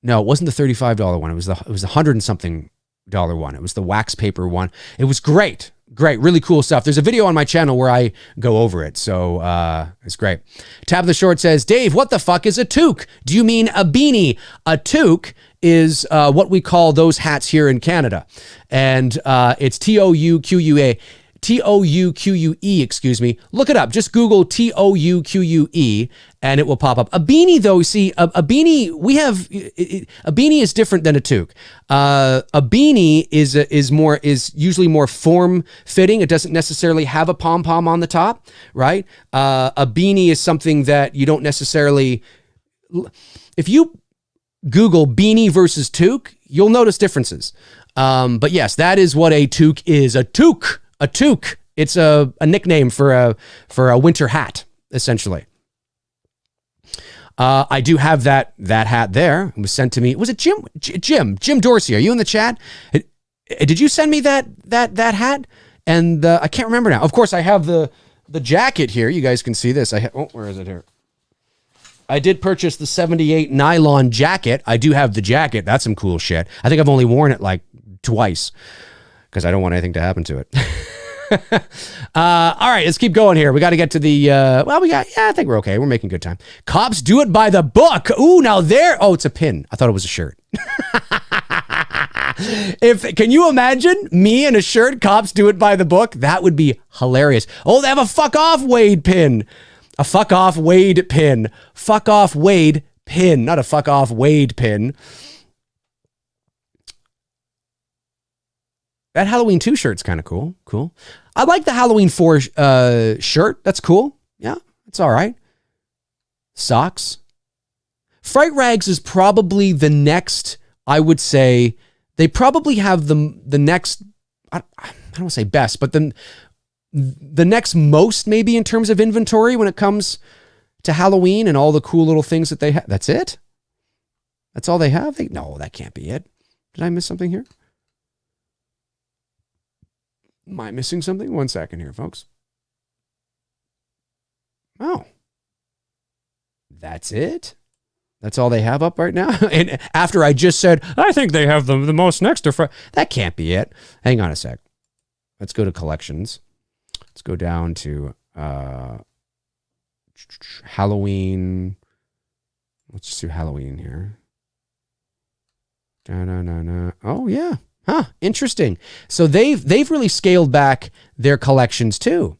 it wasn't the $35 one. It was the $100 and something one. It was the wax paper one. It was great. Great, really cool stuff. There's a video on my channel where I go over it, so it's great. Tab of the Short says, Dave, what the fuck is a toque? Do you mean a beanie? A toque is what we call those hats here in Canada, and it's Touquue. Touque, excuse me. Look it up. Just Google Touque and it will pop up. A beanie, though, see, a beanie, a beanie is different than a toque. A beanie is usually more form fitting. It doesn't necessarily have a pom-pom on the top, right? A beanie is something that you don't necessarily, if you Google beanie versus toque, you'll notice differences. But yes, that is what a toque is. A toque. It's a nickname for a winter hat, essentially. I do have that hat there. It was sent to me. Was it Jim Dorsey? Are you in the chat? Did you send me that hat? And I can't remember now. Of course, I have the jacket here. You guys can see this. Where is it here? I did purchase the 78 nylon jacket. I do have the jacket. That's some cool shit. I think I've only worn it like twice because I don't want anything to happen to it. All right, let's keep going here. We got to get to the, I think we're okay. We're making good time. Cops do it by the book. Ooh, now there. Oh, it's a pin. I thought it was a shirt. Can you imagine me in a shirt, cops do it by the book? That would be hilarious. Oh, they have a fuck off Wade pin. A fuck off Wade pin. Fuck off Wade pin, not a fuck off Wade pin. That Halloween 2 shirt's kind of cool. Cool. I like the Halloween 4 shirt. That's cool. Yeah, it's all right. Socks. Fright Rags is probably the next, I would say, they probably have the next, I don't want to say best, but then the next most maybe in terms of inventory when it comes to Halloween and all the cool little things that they have. That's it? That's all they have? No, that can't be it. Did I miss something here? Am I missing something? One second here, folks. Oh. That's it? That's all they have up right now? And after I just said, I think they have the most next to Friday. That can't be it. Hang on a sec. Let's go to collections. Let's go down to Halloween. Let's just do Halloween here. Oh, yeah. Huh, interesting. So they've really scaled back their collections too.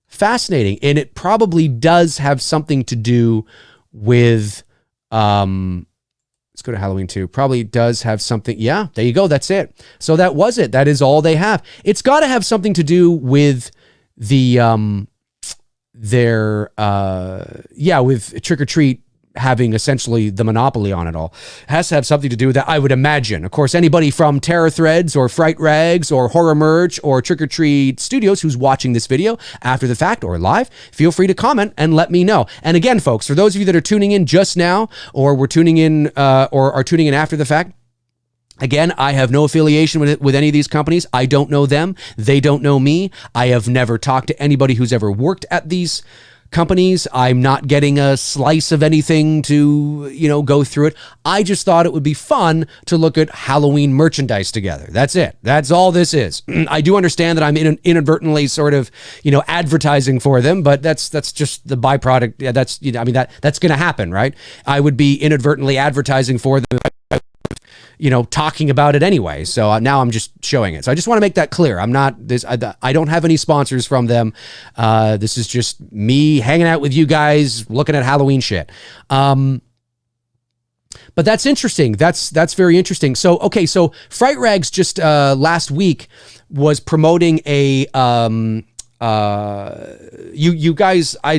Fascinating. And it probably does have something to do with let's go to Halloween 2. Probably does have something. Yeah, there you go. That's it. So that was it. That is all they have. It's got to have something to do with the with Trick or Treat having essentially the monopoly on it all. It has to have something to do with that, I would imagine. Of course, anybody from Terror Threads or Fright Rags or Horror Merch or Trick or Treat Studios who's watching this video after the fact or live, feel free to comment and let me know. And again, folks, for those of you that are tuning in just now or were tuning in or are tuning in after the fact, again, I have no affiliation with any of these companies. I don't know them. They don't know me. I have never talked to anybody who's ever worked at these companies. I'm not getting a slice of anything to, go through it. I just thought it would be fun to look at Halloween merchandise together. That's it. That's all this is. I do understand that I'm inadvertently sort of, advertising for them, but that's just the byproduct. Yeah, that's going to happen, right? I would be inadvertently advertising for them, talking about it anyway. So now I'm just showing it. So I just want to make that clear. I'm not this. I don't have any sponsors from them. This is just me hanging out with you guys, looking at Halloween shit. But that's interesting. That's very interesting. So, okay. So Fright Rags just last week was promoting a, you guys, I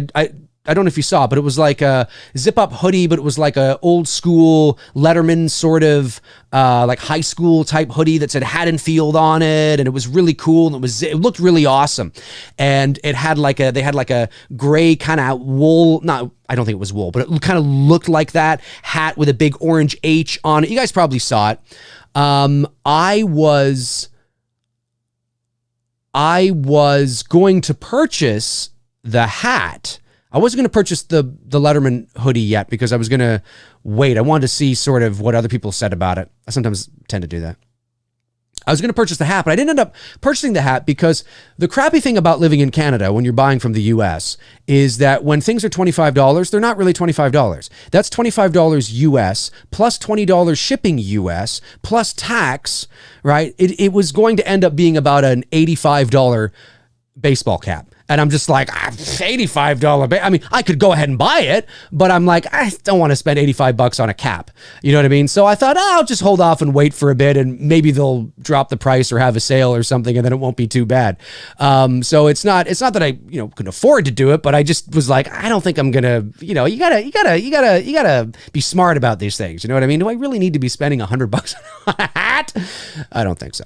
don't know if you saw, but it was like a zip-up hoodie, but it was like a old school Letterman sort of like high school type hoodie that said Haddonfield on it, and it was really cool, and it looked really awesome, and they had like a gray kind of wool, I don't think it was wool, but it kind of looked like that hat with a big orange H on it. You guys probably saw it. I was going to purchase the hat. I wasn't going to purchase the Letterman hoodie yet because I was going to wait. I wanted to see sort of what other people said about it. I sometimes tend to do that. I was going to purchase the hat, but I didn't end up purchasing the hat because the crappy thing about living in Canada when you're buying from the US is that when things are $25, they're not really $25. That's $25 US plus $20 shipping US plus tax, right? It was going to end up being about an $85 baseball cap. And I'm just like, $85. I mean, I could go ahead and buy it, but I'm like, I don't want to spend $85 on a cap. You know what I mean? So I thought, I'll just hold off and wait for a bit, and maybe they'll drop the price or have a sale or something, and then it won't be too bad. So it's not that I, can afford to do it, but I just was like, I don't think I'm gonna, you gotta be smart about these things. You know what I mean? Do I really need to be spending $100 on a hat? I don't think so.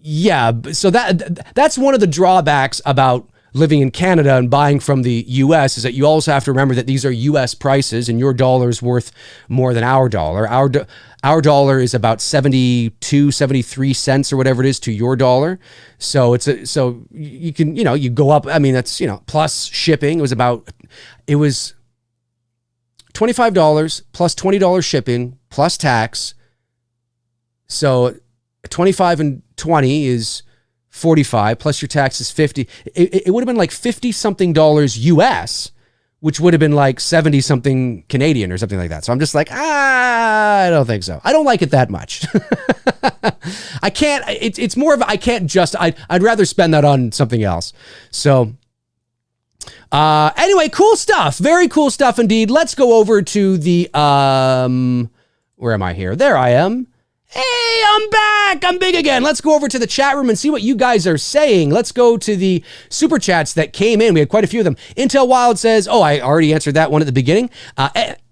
Yeah, so that's one of the drawbacks about living in Canada and buying from the US is that you also have to remember that these are US prices and your dollar's worth more than our dollar. Our dollar is about 72, 73 cents or whatever it is to your dollar. So so you can, you go up. I mean, that's, plus shipping. It was $25 plus $20 shipping plus tax. So 25 and 20 is 45 plus your tax is 50. It would have been like 50 something dollars US, which would have been like 70 something Canadian or something like that. So I'm just like, I don't think so. I don't like it that much. I can't, it's more of, I can't just, I'd rather spend that on something else. So anyway, cool stuff. Very cool stuff indeed. Let's go over to the, where am I here? There I am. Hey, I'm back. I'm big again. Let's go over to the chat room and see what you guys are saying. Let's go to the super chats that came in. We had quite a few of them. Intel Wild says, I already answered that one at the beginning.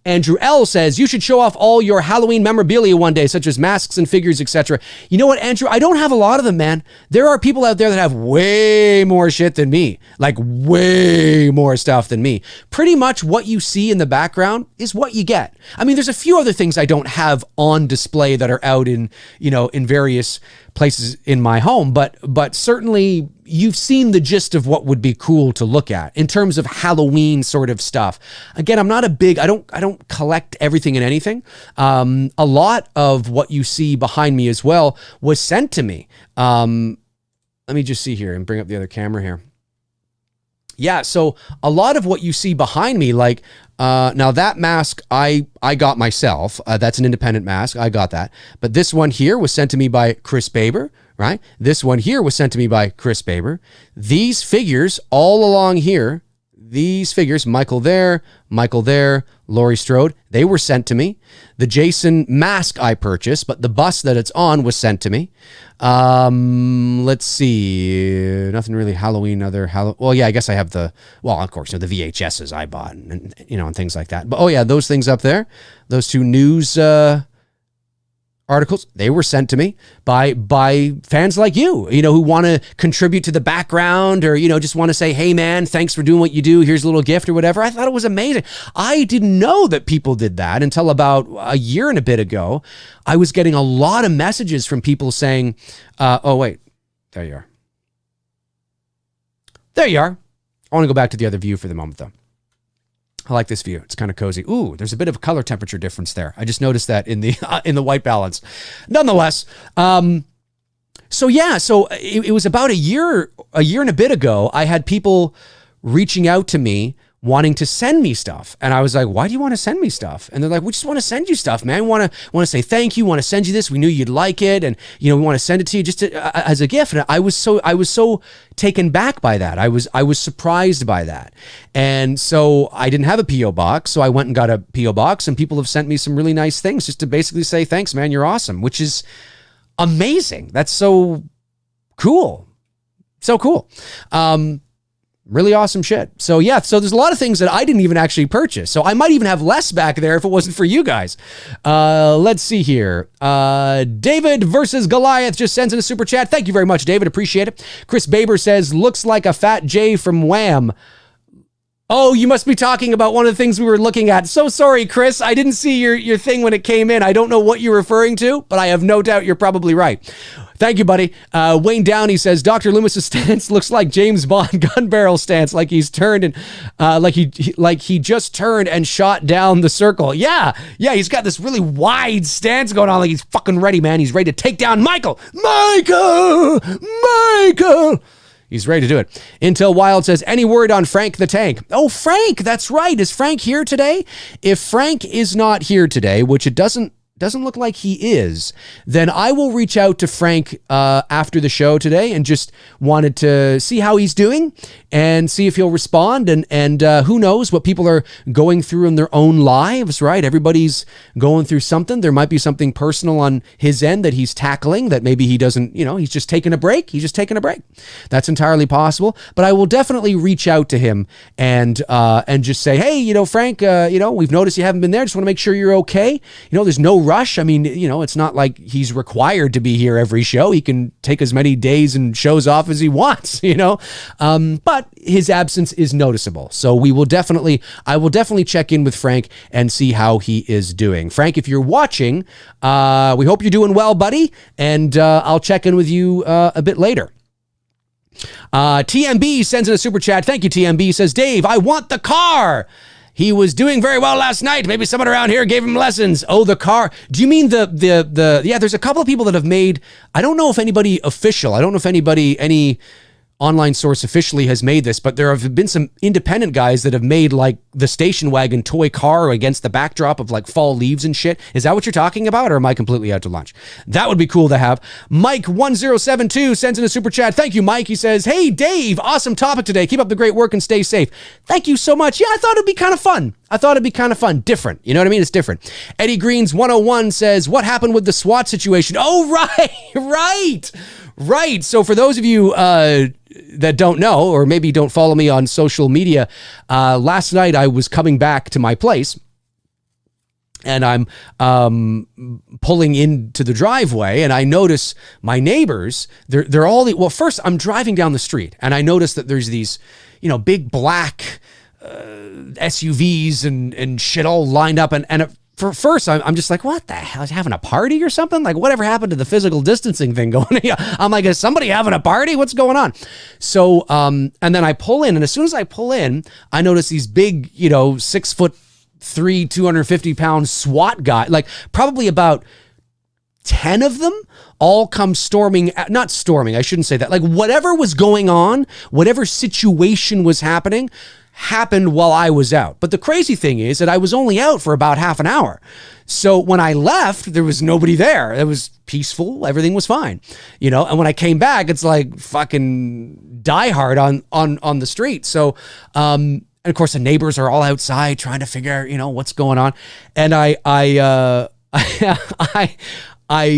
Andrew L says, you should show off all your Halloween memorabilia one day, such as masks and figures, etc. You know what, Andrew? I don't have a lot of them, man. There are people out there that have way more shit than me, like way more stuff than me. Pretty much what you see in the background is what you get. I mean, there's a few other things I don't have on display that are out in, in various places in my home, but certainly you've seen the gist of what would be cool to look at in terms of Halloween sort of stuff. Again, I'm not I don't collect everything and anything. A lot of what you see behind me as well was sent to me. Let me just see here and bring up the other camera here. Yeah, so a lot of what you see behind me, like, now that mask I got myself. That's an independent mask. I got that. But this one here was sent to me by Chris Baber, right? This one here was sent to me by Chris Baber. These figures all along here, these figures, Michael there, Laurie Strode, they were sent to me. The Jason mask I purchased, but the bus that it's on was sent to me. Let's see. Nothing really Halloween, well, yeah, I guess I have of course, the VHSs I bought and things like that. But, oh yeah, those things up there, those two news, articles, they were sent to me by fans like you, who want to contribute to the background or, just want to say, hey man, thanks for doing what you do. Here's a little gift or whatever. I thought it was amazing. I didn't know that people did that until about a year and a bit ago. I was getting a lot of messages from people saying, oh wait, there you are. There you are. I want to go back to the other view for the moment though. I like this view. It's kind of cozy. Ooh, there's a bit of a color temperature difference there. I just noticed that in the white balance. Nonetheless, so it was about a year and a bit ago. I had people reaching out to me wanting to send me stuff. And I was like, why do you want to send me stuff? And they're like, we just want to send you stuff, man. We want to say thank you, want to send you this. We knew you'd like it. And, we want to send it to you just as a gift. And I was so taken back by that. I was surprised by that. And so I didn't have a P.O. box. So I went and got a P.O. box and people have sent me some really nice things just to basically say, thanks, man, you're awesome, which is amazing. That's so cool. So cool. Really awesome shit. So yeah, so there's a lot of things that I didn't even actually purchase. So I might even have less back there if it wasn't for you guys. Let's see here. David versus Goliath just sends in a super chat. Thank you very much, David. Appreciate it. Chris Baber says, looks like a Fat J from Wham. Oh, you must be talking about one of the things we were looking at. So sorry, Chris. I didn't see your thing when it came in. I don't know what you're referring to, but I have no doubt you're probably right. Thank you, buddy. Wayne Downey says, Dr. Loomis's stance looks like James Bond gun barrel stance, like he's turned and like he just turned and shot down the circle. Yeah, he's got this really wide stance going on, like he's fucking ready, man. He's ready to take down Michael. He's ready to do it. Intel Wild says, any word on Frank the Tank? Oh, Frank, that's right. Is Frank here today? If Frank is not here today, which it doesn't look like he is, then I will reach out to Frank after the show today and just wanted to see how he's doing and see if he'll respond. And who knows what people are going through in their own lives, right? Everybody's going through something. There might be something personal on his end that he's tackling that maybe he doesn't, he's just taking a break. He's just taking a break. That's entirely possible. But I will definitely reach out to him and just say, hey, Frank, we've noticed you haven't been there. Just want to make sure you're okay. There's no rush. I mean, it's not like he's required to be here every show. He can take as many days and shows off as he wants, but his absence is noticeable. So I will definitely check in with Frank and see how he is doing. Frank, if you're watching, we hope you're doing well, buddy. And I'll check in with you a bit later. TMB sends in a super chat. Thank you, TMB. Says, Dave, I want the car. He was doing very well last night. Maybe someone around here gave him lessons. Oh, the car. Do you mean yeah, there's a couple of people that have made, I don't know if anybody official, I don't know if any online source officially has made this, but there have been some independent guys that have made like the station wagon toy car against the backdrop of like fall leaves and shit. Is that what you're talking about, or am I completely out to lunch? That would be cool to have. Mike1072 sends in a super chat. Thank you, Mike. He says, hey, Dave, awesome topic today. Keep up the great work and stay safe. Thank you so much. Yeah, I thought it'd be kind of fun. Different. You know what I mean? It's different. Eddie Greens 101 says, what happened with the SWAT situation? Oh, right. So for those of you that don't know, or maybe don't follow me on social media, last night I was coming back to my place and I'm pulling into the driveway and I notice my neighbors, they're all, first I'm driving down the street and I notice that there's these, big black SUVs and shit all lined up. And for first, I'm just like, what the hell? Is he having a party or something? Like, whatever happened to the physical distancing thing going on? I'm like, is somebody having a party? What's going on? So, and then I pull in, and as soon as I pull in, I notice these big, 6'3", 250-pound SWAT guy, like probably about 10 of them all come storming, not storming, I shouldn't say that. Like whatever was going on, whatever situation was happened while I was out. But the crazy thing is that I was only out for about half an hour. So when I left, there was nobody there. It was peaceful. Everything was fine. And when I came back, it's like fucking Die Hard on the street. So, and And of course, the neighbors are all outside trying to figure out, what's going on. And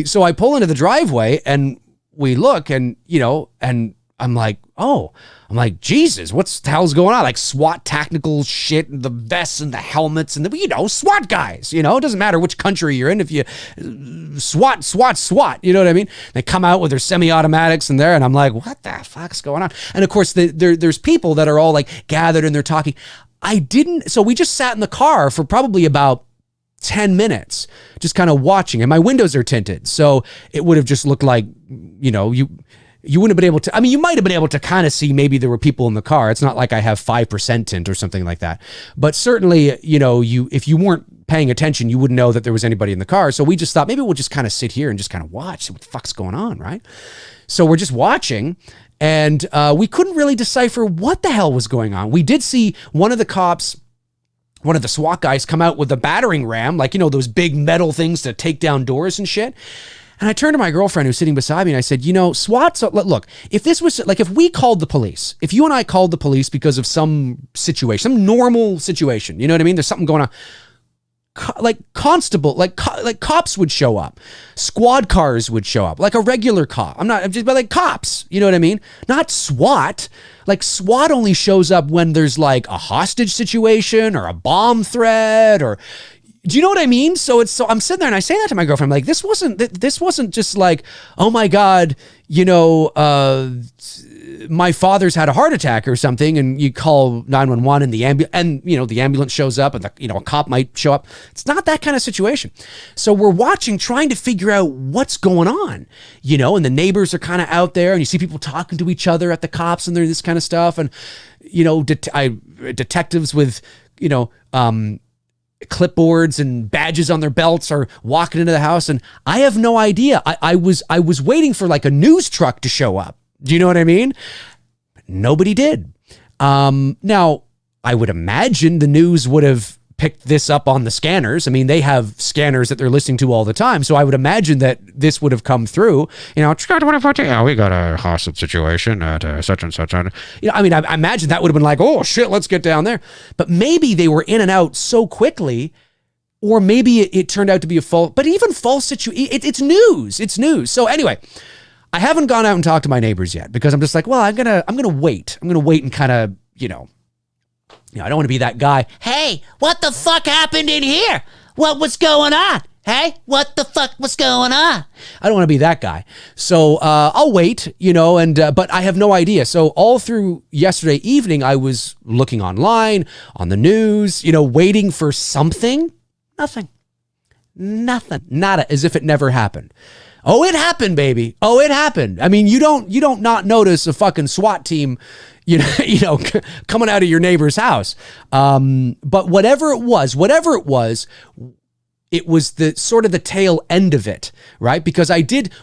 so I pull into the driveway and we look and, and I'm like, Jesus, what the hell's going on? Like SWAT tactical shit, and the vests and the helmets and the, SWAT guys, it doesn't matter which country you're in. If you SWAT, you know what I mean? They come out with their semi-automatics and there, and I'm like, what the fuck's going on? And of course, there's people that are all like gathered and they're talking. So we just sat in the car for probably about 10 minutes, just kind of watching, and my windows are tinted. So it would have just looked like, you wouldn't have been able to, you might have been able to kind of see maybe there were people in the car. It's not like I have 5% tint or something like that. But certainly, if you weren't paying attention, you wouldn't know that there was anybody in the car. So we just thought maybe we'll just kind of sit here and just kind of watch what the fuck's going on, right? So we're just watching, and we couldn't really decipher what the hell was going on. We did see one of the cops, one of the SWAT guys, come out with a battering ram, like, those big metal things to take down doors and shit. And I turned to my girlfriend who's sitting beside me and I said, SWAT's, look, if this was like, if we called the police, if you and I called the police because of some situation, some normal situation, you know what I mean? There's something going on. Like constable, like cops would show up, squad cars would show up, like a regular cop. But like cops, you know what I mean? Not SWAT. Like SWAT only shows up when there's like a hostage situation or a bomb threat, or, do you know what I mean? So I'm sitting there and I say that to my girlfriend. I'm like, this wasn't just like, oh my God, my father's had a heart attack or something, and you call 911 and the ambulance shows up, and a cop might show up. It's not that kind of situation. So we're watching, trying to figure out what's going on, and the neighbors are kind of out there, and you see people talking to each other at the cops and this kind of stuff. And, detectives with, clipboards and badges on their belts are walking into the house, and I have no idea. I was waiting for like a news truck to show up. Do you know what I mean? But nobody did. Now, I would imagine the news would have picked this up on the scanners. They have scanners that they're listening to all the time. So I would imagine that this would have come through, we got a hostage situation at such and such. I imagine that would have been like, oh shit, let's get down there. But maybe they were in and out so quickly, or maybe it turned out to be a false, but even false situation. It's news. So anyway, I haven't gone out and talked to my neighbors yet because I'm just like, well, I'm going to wait. I'm going to wait and kind of, I don't want to be that guy. Hey, what the fuck happened in here? What was going on? Hey, what the fuck was going on? I don't want to be that guy. So I'll wait, but I have no idea. So all through yesterday evening, I was looking online, on the news, waiting for something. Nothing. Nada, as if it never happened. Oh, it happened, baby. Oh, it happened. You don't not notice a fucking SWAT team, coming out of your neighbor's house. But whatever it was, it was the sort of the tail end of it, right? Because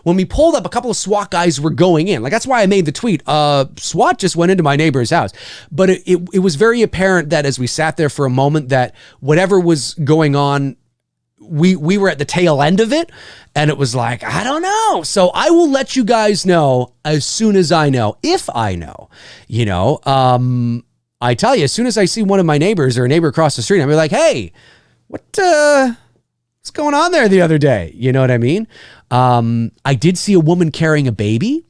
when we pulled up, a couple of SWAT guys were going in. Like, that's why I made the tweet. SWAT just went into my neighbor's house. But it was very apparent that as we sat there for a moment, that whatever was going on, we were at the tail end of it, and it was like, I don't know. So I will let you guys know as soon as I know, if I know, I tell you, as soon as I see one of my neighbors or a neighbor across the street, I'll be like, hey, what's going on there the other day? You know what I mean? I did see a woman carrying a baby.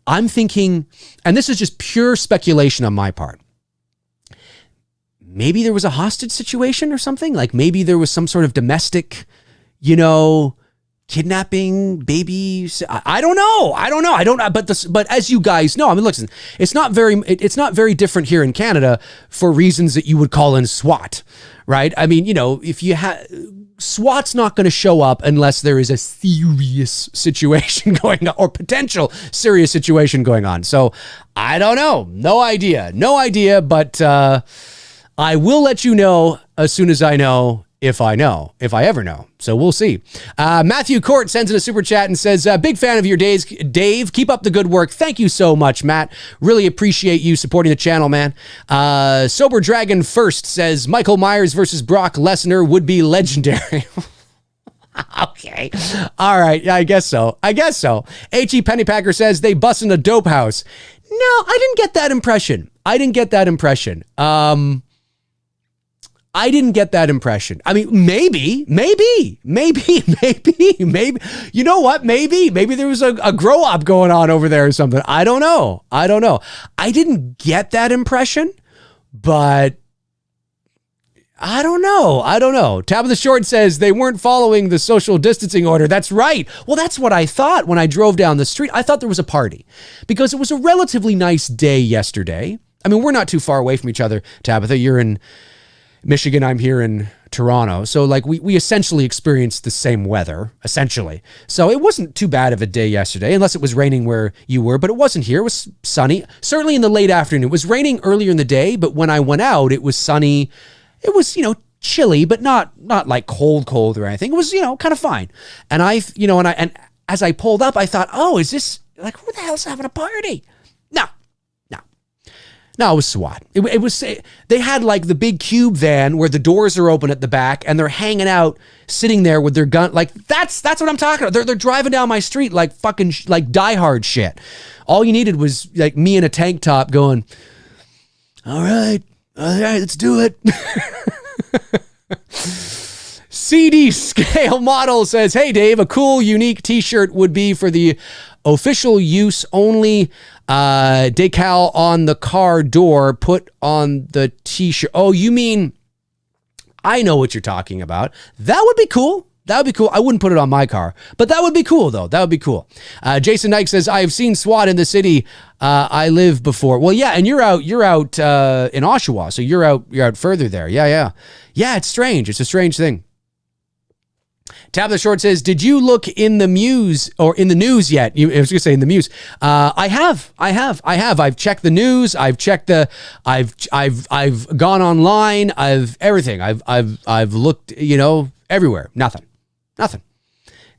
I'm thinking, and this is just pure speculation on my part, maybe there was a hostage situation or something. Like maybe there was some sort of domestic, kidnapping, babies. I don't know. But as you guys know, listen, it's not very different here in Canada for reasons that you would call in SWAT, right? If you SWAT's not going to show up unless there is a serious situation going on, or potential serious situation going on. So I don't know. No idea. But, I will let you know as soon as I know, if I ever know. So we'll see. Matthew Court sends in a super chat and says, big fan of your days, Dave. Keep up the good work. Thank you so much, Matt. Really appreciate you supporting the channel, man. Sober Dragon First says, Michael Myers versus Brock Lesnar would be legendary. Okay. All right. Yeah, I guess so. H.E. Pennypacker says, they bust in a dope house. No, I didn't get that impression. I didn't get that impression. I mean, maybe. You know what? Maybe there was a grow up going on over there or something. I don't know. I didn't get that impression, but I don't know. Tabitha Short says they weren't following the social distancing order. That's right. Well, that's what I thought when I drove down the street. I thought there was a party because it was a relatively nice day yesterday. I mean, we're not too far away from each other, Tabitha. You're in Michigan, I'm here in Toronto. So like we essentially experienced the same weather, essentially. So it wasn't too bad of a day yesterday, unless it was raining where you were, but it wasn't here. It was sunny. Certainly in the late afternoon. It was raining earlier in the day, but when I went out, it was sunny. It was, chilly, but not like cold or anything. It was, kind of fine. And and as I pulled up, I thought, oh, is this like, who the hell's having a party? No, it was SWAT. It was, they had like the big cube van where the doors are open at the back and they're hanging out, sitting there with their gun. Like that's what I'm talking about. They're driving down my street like fucking like Die Hard shit. All you needed was like me in a tank top going, all right, let's do it. CD Scale Model says, hey Dave, a cool, unique t-shirt would be for the official use only decal on the car door, put on the t-shirt. Oh, you mean, I know what you're talking about. That would be cool. I wouldn't put it on my car, but that would be cool though. That would be cool. Jason Knight says, I've seen SWAT in the city I live before. Well, yeah, and you're out in Oshawa, so you're out further there. Yeah, it's strange. It's a strange thing. Tabitha Short says, did you look in the news yet? I was going to say in the Muse. I have. I've checked the news. I've gone online. Everything. I've looked, everywhere. Nothing.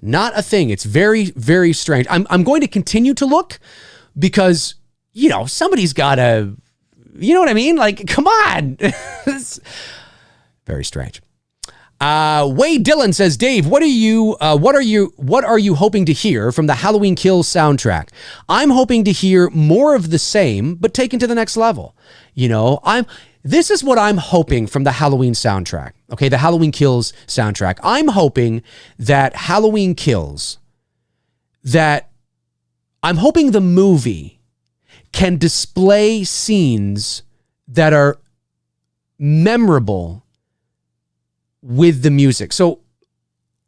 Not a thing. It's very, very strange. I'm going to continue to look because, somebody's got to, you know what I mean? Like, come on. It's very strange. Wade Dillon says, Dave, what are you hoping to hear from the Halloween Kills soundtrack? I'm hoping to hear more of the same, but taken to the next level. This is what I'm hoping from the Halloween soundtrack. Okay. The Halloween Kills soundtrack. I'm hoping that Halloween Kills, I'm hoping the movie can display scenes that are memorable with the music. So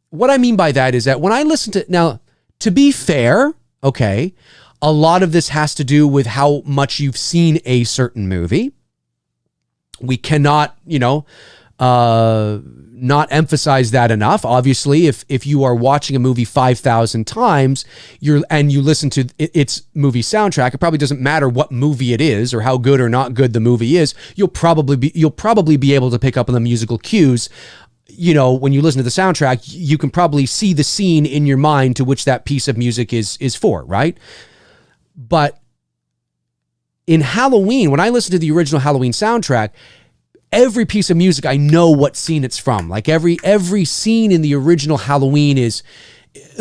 what I mean by that is that when I listen to be fair, okay, a lot of this has to do with how much you've seen a certain movie. We cannot, not emphasize that enough. Obviously, if you are watching a movie 5,000 times, you listen to its movie soundtrack, it probably doesn't matter what movie it is or how good or not good the movie is. You'll probably be able to pick up on the musical cues. When you listen to the soundtrack, you can probably see the scene in your mind to which that piece of music is for, right? But in Halloween, when I listen to the original Halloween soundtrack, every piece of music, I know what scene it's from. Like every scene in the original Halloween is,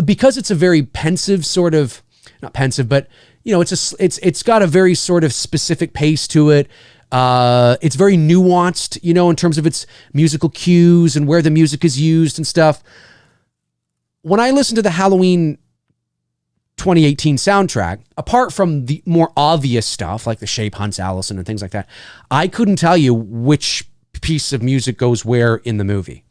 because it's a very pensive sort of, not pensive, but it's got a very sort of specific pace to it. It's very nuanced, in terms of its musical cues and where the music is used and stuff. When I listen to the Halloween 2018 soundtrack, apart from the more obvious stuff like The Shape Hunts Allison and things like that, I couldn't tell you which piece of music goes where in the movie.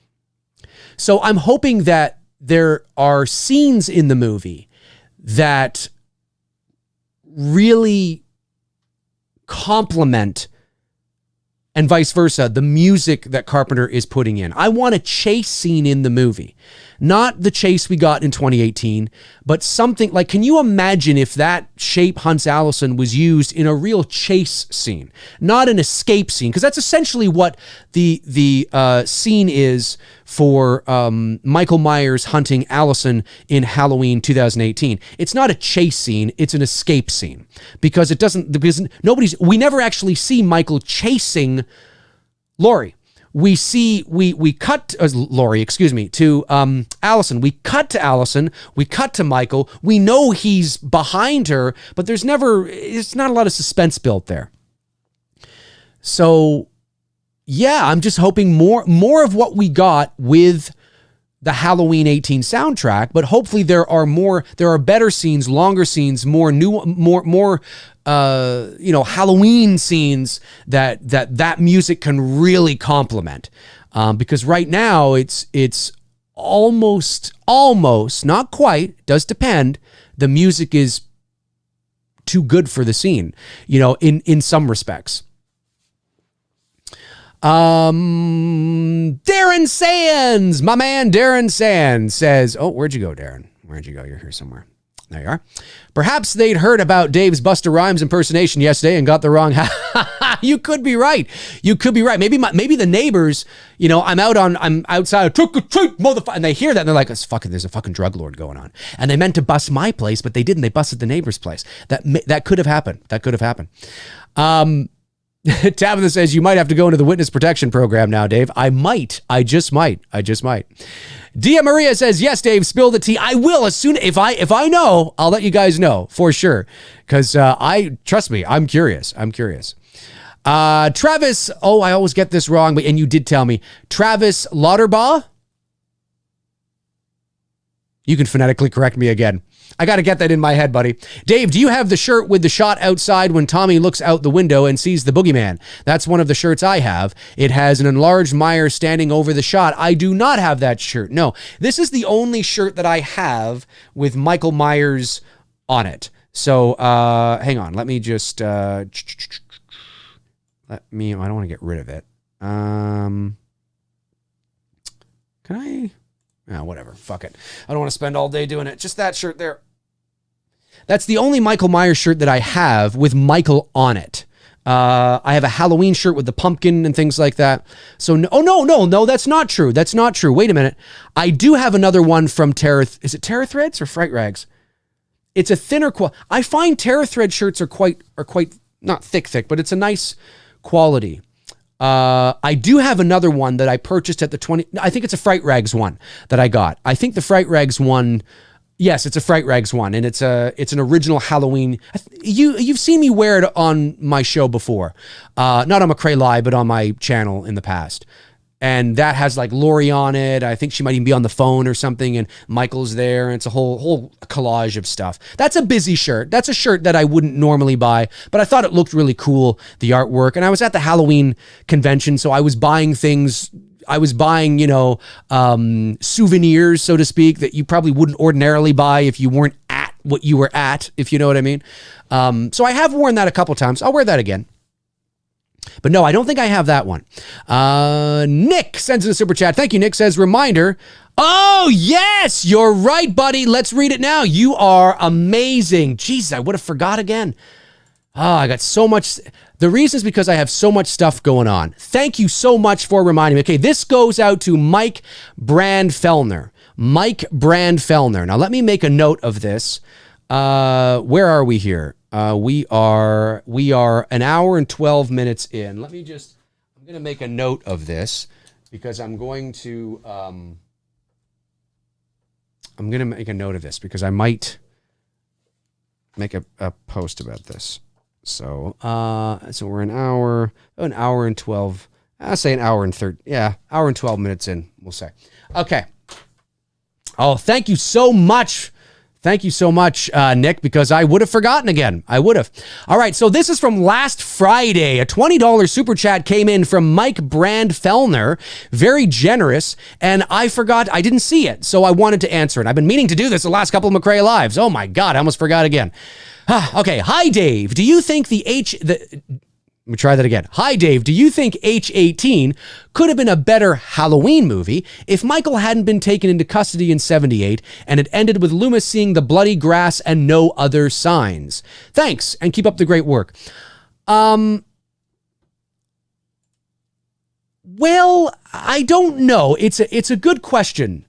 So I'm hoping that there are scenes in the movie that really complement, and vice versa, the music that Carpenter is putting in. I want a chase scene in the movie. Not the chase we got in 2018, but something like, can you imagine if that Shape Hunts Allison was used in a real chase scene, not an escape scene? Because that's essentially what the scene is for Michael Myers hunting Allison in Halloween 2018. It's not a chase scene, it's an escape scene. Because we never actually see Michael chasing Laurie. We cut Laurie, to Allison. We cut to Allison. We cut to Michael. We know he's behind her, but it's not a lot of suspense built there. So yeah, I'm just hoping more of what we got with the Halloween 18 soundtrack, but hopefully there are better scenes, longer scenes, more Halloween scenes that music can really complement. Because right now it's almost, not quite, does depend. The music is too good for the scene, in some respects. Darren Sands, my man Darren Sands says, oh, where'd you go, Darren? Where'd you go? You're here somewhere. There you are. Perhaps they'd heard about Dave's Busta Rhymes impersonation yesterday and got the wrong. You could be right. Maybe the neighbors, I'm outside, trick or treat, motherfucker, and they hear that and they're like, there's a fucking drug lord going on. And they meant to bust my place, but they didn't. They busted the neighbor's place. That could have happened. Tabitha says, you might have to go into the witness protection program now, Dave. I just might. Dia Maria says, yes, Dave, spill the tea. I will as soon, if I know, I'll let you guys know for sure. Cause, trust me, I'm curious. Travis, I always get this wrong, and you did tell me. Travis Lauterbaugh? You can phonetically correct me again. I got to get that in my head, buddy. Dave, do you have the shirt with the shot outside when Tommy looks out the window and sees the boogeyman? That's one of the shirts I have. It has an enlarged Myers standing over the shot. I do not have that shirt. No, this is the only shirt that I have with Michael Myers on it. So, hang on. Let me just, I don't want to get rid of it. Can I? Whatever. Fuck it. I don't want to spend all day doing it. Just that shirt there. That's the only Michael Myers shirt that I have with Michael on it. I have a Halloween shirt with the pumpkin and things like that. So, no, that's not true. Wait a minute. I do have another one from is it Terror Threads or Fright Rags? It's a thinner I find Terror Thread shirts are quite not thick, but it's a nice quality. I do have another one that I purchased at I think it's a Fright Rags one that I got. I think the Fright Rags one, yes, it's a Fright Rags one, and it's an original Halloween. You've seen me wear it on my show before. Not on MCRAE Live, but on my channel in the past. And that has like Lori on it. I think she might even be on the phone or something, and Michael's there, and it's a whole collage of stuff. That's a busy shirt. That's a shirt that I wouldn't normally buy, but I thought it looked really cool, the artwork. And I was at the Halloween convention, so I was buying things. I was buying, souvenirs, so to speak, that you probably wouldn't ordinarily buy if you weren't at what you were at, if you know what I mean. So I have worn that a couple times. I'll wear that again. But no, I don't think I have that one. Nick sends in a super chat. Thank you, Nick. Says, reminder. Oh, yes, you're right, buddy. Let's read it now. You are amazing. Jeez, I would have forgot again. I got so much. The reason is because I have so much stuff going on. Thank you so much for reminding me. Okay, this goes out to Mike Brand-Fellner. Now, let me make a note of this. Where are we here? We are an hour and 12 minutes in. I'm going to make a note of this because I'm going to make a note of this because I might make a post about this. So we're an hour and 12, I say an hour and 30. Yeah. Hour and 12 minutes in, we'll say. Okay. Oh, thank you so much. Nick, because I would have forgotten again. I would have. All right, so this is from last Friday. A $20 super chat came in from Mike Brand-Fellner. Very generous, and I forgot. I didn't see it, so I wanted to answer it. I've been meaning to do this the last couple of MCRAE Lives. Oh, my God, I almost forgot again. Okay, hi, Dave. Do you think let me try that again. Hi, Dave. Do you think H-18 could have been a better Halloween movie if Michael hadn't been taken into custody in 78 and it ended with Loomis seeing the bloody grass and no other signs? Thanks, and keep up the great work. Well, I don't know. It's a good question.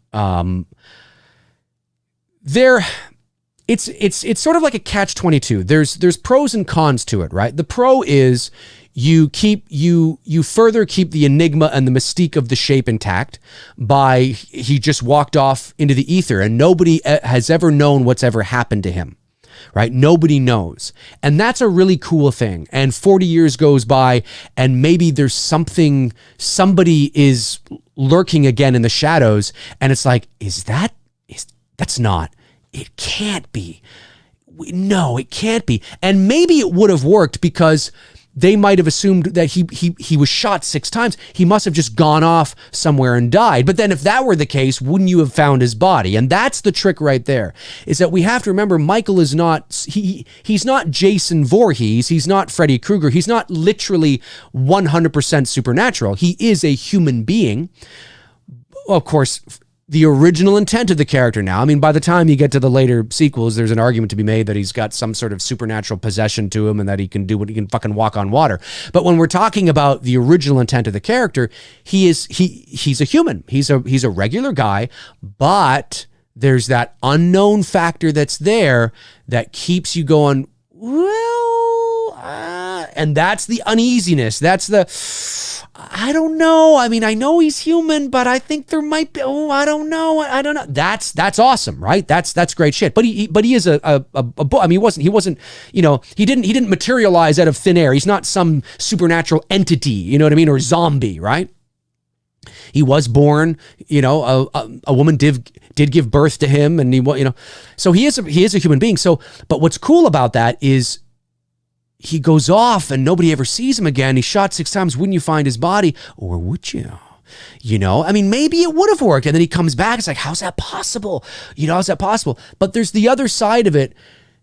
It's sort of like a catch-22. There's pros and cons to it, right? The pro is you further keep the enigma and the mystique of the shape intact by he just walked off into the ether and nobody has ever known what's ever happened to him. right? Nobody knows. And that's a really cool thing. And 40 years goes by and maybe there's somebody is lurking again in the shadows. And it's like, that's not, it can't be. No, it can't be. And maybe it would have worked because they might have assumed that he was shot 6 times. He must have just gone off somewhere and died. But then if that were the case, wouldn't you have found his body? And that's the trick right there, is that we have to remember Michael is not, he's not Jason Voorhees. He's not Freddy Krueger. He's not literally 100% supernatural. He is a human being. Of course, the original intent of the character now. I mean, by the time you get to the later sequels, there's an argument to be made that he's got some sort of supernatural possession to him and that he can fucking walk on water. But when we're talking about the original intent of the character, he's a human. He's a regular guy, but there's that unknown factor that's there that keeps you going, and that's the uneasiness. That's the, I don't know. I mean, I know he's human, but I think there might be, I don't know. That's awesome, right? That's great shit. But he is I mean, he wasn't, he didn't materialize out of thin air. He's not some supernatural entity, you know what I mean? Or zombie, right? He was born, a woman did give birth to him, and so he is a human being. So, but what's cool about that is he goes off and nobody ever sees him again. He's shot 6 times. Wouldn't you find his body? Or would you? I mean, maybe it would have worked. And then he comes back. It's like, how's that possible? How's that possible? But there's the other side of it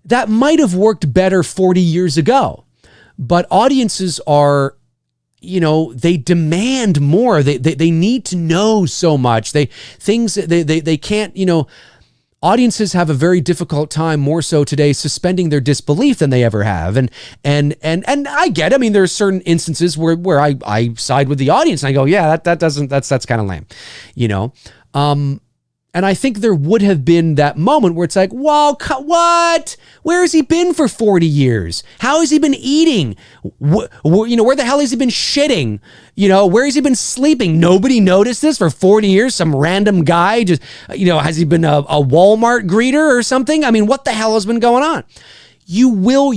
that might have worked better 40 years ago. But audiences are, they demand more. They need to know so much. They can't, audiences have a very difficult time, more so today, suspending their disbelief than they ever have. And I get, I mean, there are certain instances where I side with the audience and I go, yeah, that's kind of lame, and I think there would have been that moment where it's like, whoa, what? Where has he been for 40 years? How has he been eating? Where the hell has he been shitting? Where has he been sleeping? Nobody noticed this for 40 years? Some random guy just, has he been a Walmart greeter or something? I mean, what the hell has been going on? You will,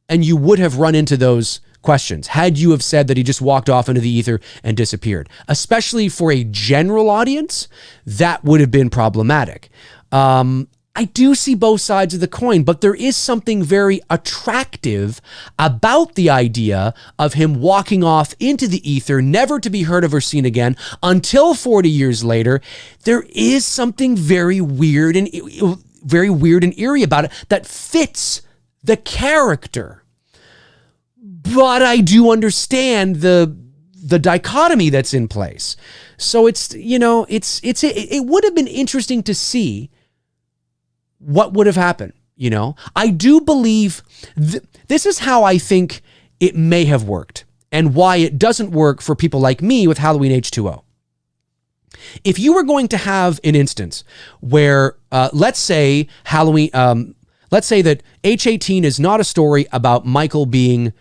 and you would have run into those questions had you have said that he just walked off into the ether and disappeared. Especially for a general audience, that would have been problematic. I do see both sides of the coin, but there is something very attractive about the idea of him walking off into the ether, never to be heard of or seen again until 40 years later. There is something very weird and eerie about it that fits the character. But I do understand the dichotomy that's in place. So it would have been interesting to see what would have happened. I do believe this is how I think it may have worked and why it doesn't work for people like me with Halloween H2O. If you were going to have an instance where, let's say that H18 is not a story about Michael being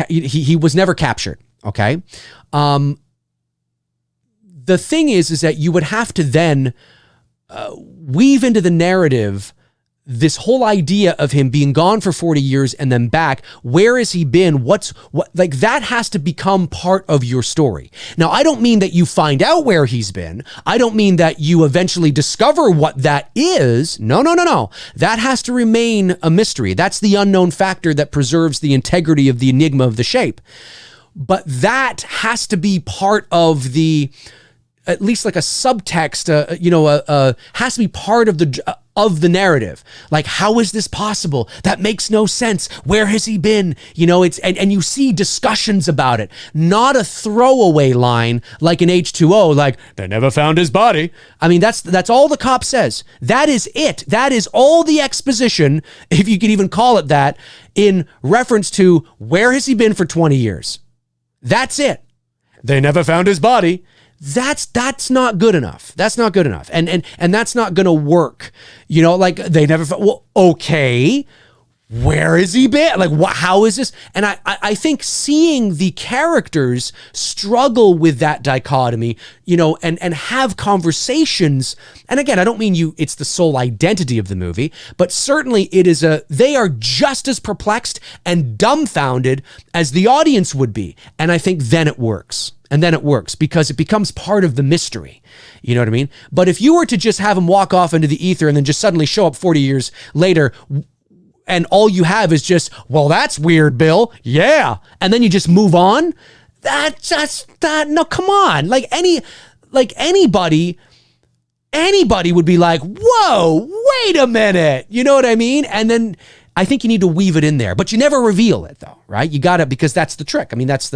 he was never captured, okay? The thing is that you would have to then weave into the narrative this whole idea of him being gone for 40 years and then back. Where has he been? That has to become part of your story. Now, I don't mean that you find out where he's been. I don't mean that you eventually discover what that is. No. That has to remain a mystery. That's the unknown factor that preserves the integrity of the enigma of the shape. But that has to be part of the, at least like a subtext, has to be part of the narrative. Like, how is this possible? That makes no sense. Where has he been? And you see discussions about it, not a throwaway line like an H2O, like, they never found his body. I mean, that's all the cop says. That is it. That is all the exposition, if you could even call it that, in reference to where has he been for 20 years? That's it. They never found his body. That's not good enough. That's not good enough. And that's not going to work. They never, well, okay. where has he been? Like, how is this? And I think seeing the characters struggle with that dichotomy, and have conversations. And again, I don't mean it's the sole identity of the movie, but certainly they are just as perplexed and dumbfounded as the audience would be. And I think then it works. And then it works because it becomes part of the mystery. You know what I mean? But if you were to just have him walk off into the ether and then just suddenly show up 40 years later, and all you have is just, well, that's weird, Bill. Yeah. And then you just move on. No, come on. Anybody would be like, whoa, wait a minute. You know what I mean? And then I think you need to weave it in there, but you never reveal it though, right? You got to, because that's the trick. I mean, that's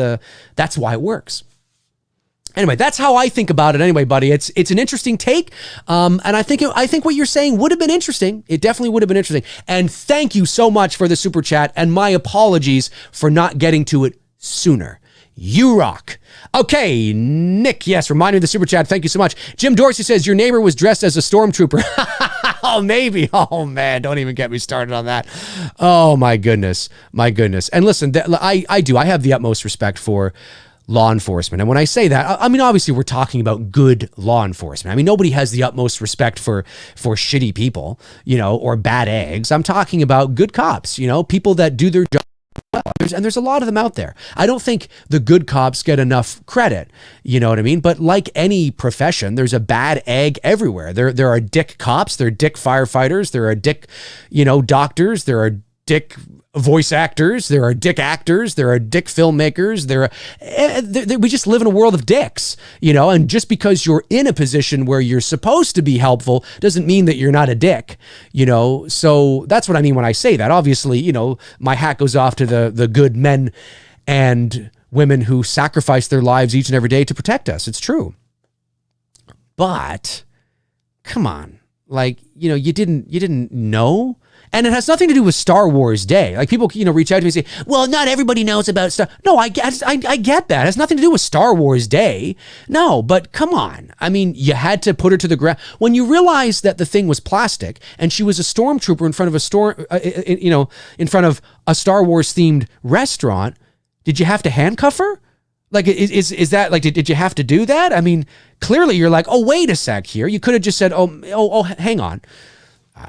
why it works. Anyway, that's how I think about it anyway, buddy. It's an interesting take. And I think what you're saying would have been interesting. It definitely would have been interesting. And thank you so much for the super chat, and my apologies for not getting to it sooner. You rock. Okay, Nick, yes, remind me of the super chat. Thank you so much. Jim Dorsey says, your neighbor was dressed as a stormtrooper. Oh, maybe. Oh, man, don't even get me started on that. Oh, my goodness. And listen, I have the utmost respect for law enforcement. And when I say that, I mean, obviously we're talking about good law enforcement. I mean, nobody has the utmost respect for shitty people, or bad eggs. I'm talking about good cops, people that do their job well. There's a lot of them out there. I don't think the good cops get enough credit. You know what I mean? But like any profession, there's a bad egg everywhere. There are dick cops, there are dick firefighters, there are dick, doctors, there are dick voice actors, there are dick actors, there are dick filmmakers, we just live in a world of dicks, and just because you're in a position where you're supposed to be helpful doesn't mean that you're not a dick, so that's what I mean when I say that. Obviously, my hat goes off to the good men and women who sacrifice their lives each and every day to protect us. It's true. But come on, you didn't know. And it has nothing to do with Star Wars Day. Like people, reach out to me and say, well, not everybody knows about Star. No, I get that. It has nothing to do with Star Wars Day. No, but come on. I mean, you had to put her to the ground. When you realized that the thing was plastic and she was a stormtrooper in front of in front of a Star Wars themed restaurant, did you have to handcuff her? Like, is that like, did you have to do that? I mean, clearly you're like, oh, wait a sec here. You could have just said, oh, hang on.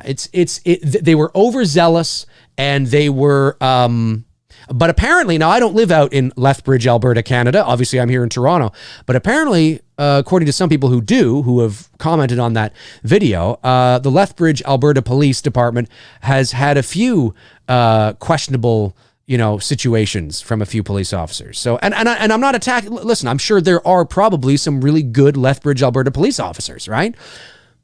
They were overzealous, and they were, but apparently, now I don't live out in Lethbridge, Alberta, Canada. Obviously, I'm here in Toronto, but apparently, according to some people who have commented on that video, the Lethbridge, Alberta Police Department has had a few questionable situations from a few police officers. So, and I'm not attacking, listen, I'm sure there are probably some really good Lethbridge, Alberta police officers, right?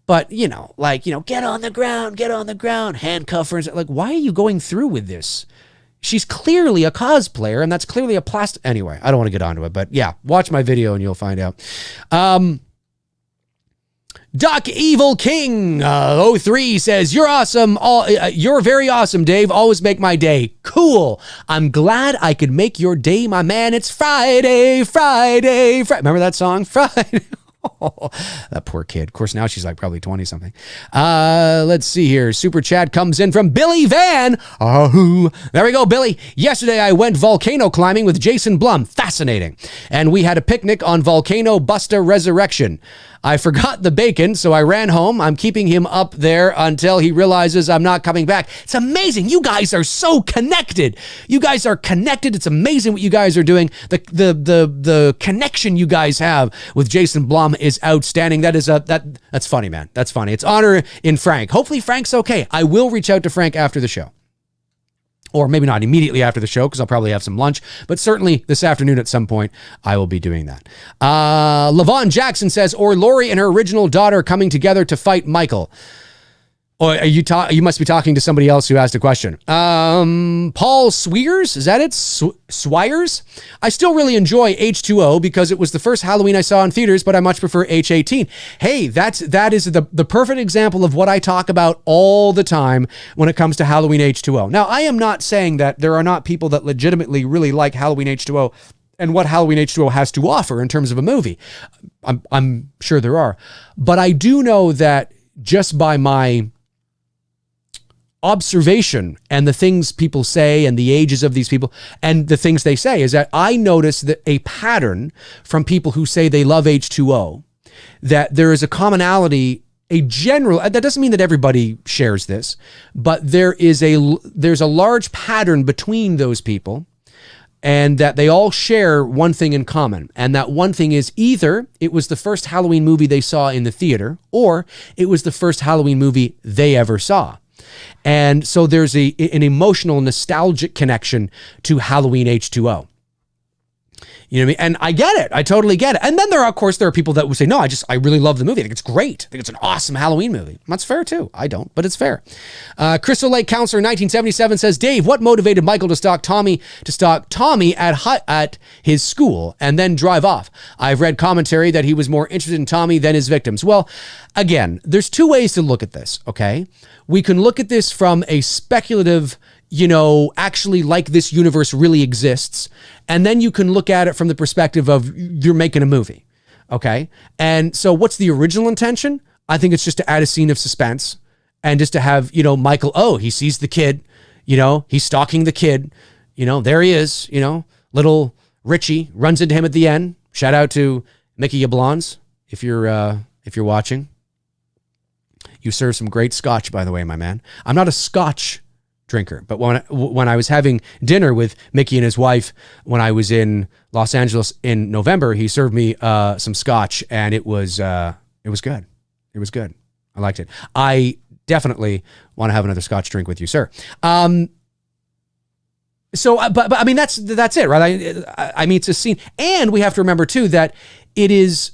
But, get on the ground, handcuff her. Like, why are you going through with this? She's clearly a cosplayer, and that's clearly a plastic. Anyway, I don't want to get onto it, but yeah, watch my video and you'll find out. Duck Evil King 03 says, you're awesome. You're very awesome, Dave. Always make my day. Cool. I'm glad I could make your day, my man. It's Friday. Remember that song? Friday. Oh, that poor kid. Of course, now she's like probably 20 something. Let's see here. Super chat comes in from Billy Van. Oh, there we go, Billy. Yesterday, I went volcano climbing with Jason Blum. Fascinating. And we had a picnic on Volcano Busta Resurrection. I forgot the bacon, so I ran home. I'm keeping him up there until he realizes I'm not coming back. It's amazing. You guys are so connected. You guys are connected. It's amazing what you guys are doing. The connection you guys have with Jason Blum is outstanding. That's funny, man. That's funny. It's honor in Frank. Hopefully Frank's okay. I will reach out to Frank after the show. Or maybe not immediately after the show, because I'll probably have some lunch. But certainly this afternoon at some point, I will be doing that. Lavon Jackson says, or Lori and her original daughter coming together to fight Michael. Or you must be talking to somebody else who asked a question. Paul Swears, is that it? Swires? I still really enjoy H2O because it was the first Halloween I saw in theaters, but I much prefer H18. Hey, that is the perfect example of what I talk about all the time when it comes to Halloween H2O. Now, I am not saying that there are not people that legitimately really like Halloween H2O and what Halloween H2O has to offer in terms of a movie. I'm sure there are. But I do know that just by my observation and the things people say and the ages of these people and the things they say is that I notice that a pattern from people who say they love H2O, that there is a commonality, a general, that doesn't mean that everybody shares this, but there's a large pattern between those people, and that they all share one thing in common. And that one thing is either it was the first Halloween movie they saw in the theater, or it was the first Halloween movie they ever saw. And so there's an emotional, nostalgic connection to Halloween H2O. You know what I mean? And I get it. I totally get it. And then there are people that would say, no, I really love the movie. I think it's great. I think it's an awesome Halloween movie. That's fair too. I don't, but it's fair. Crystal Lake Counselor 1977 says, Dave, what motivated Michael to stalk Tommy at his school and then drive off? I've read commentary that he was more interested in Tommy than his victims. Well, again, there's two ways to look at this, okay? We can look at this from a speculative, actually like this universe really exists. And then you can look at it from the perspective of you're making a movie. Okay. And so what's the original intention? I think it's just to add a scene of suspense and just to have, Michael, he sees the kid, he's stalking the kid, there he is, little Richie runs into him at the end. Shout out to Mickey Yablons. If you're watching, you serve some great scotch, by the way, my man. I'm not a scotch drinker, but when I was having dinner with Mickey and his wife when I was in Los Angeles in November, he served me some scotch, and it was good. It was good. I liked it. I definitely want to have another scotch drink with you, sir. So, but I mean that's it, right? I mean it's a scene, and we have to remember too that it is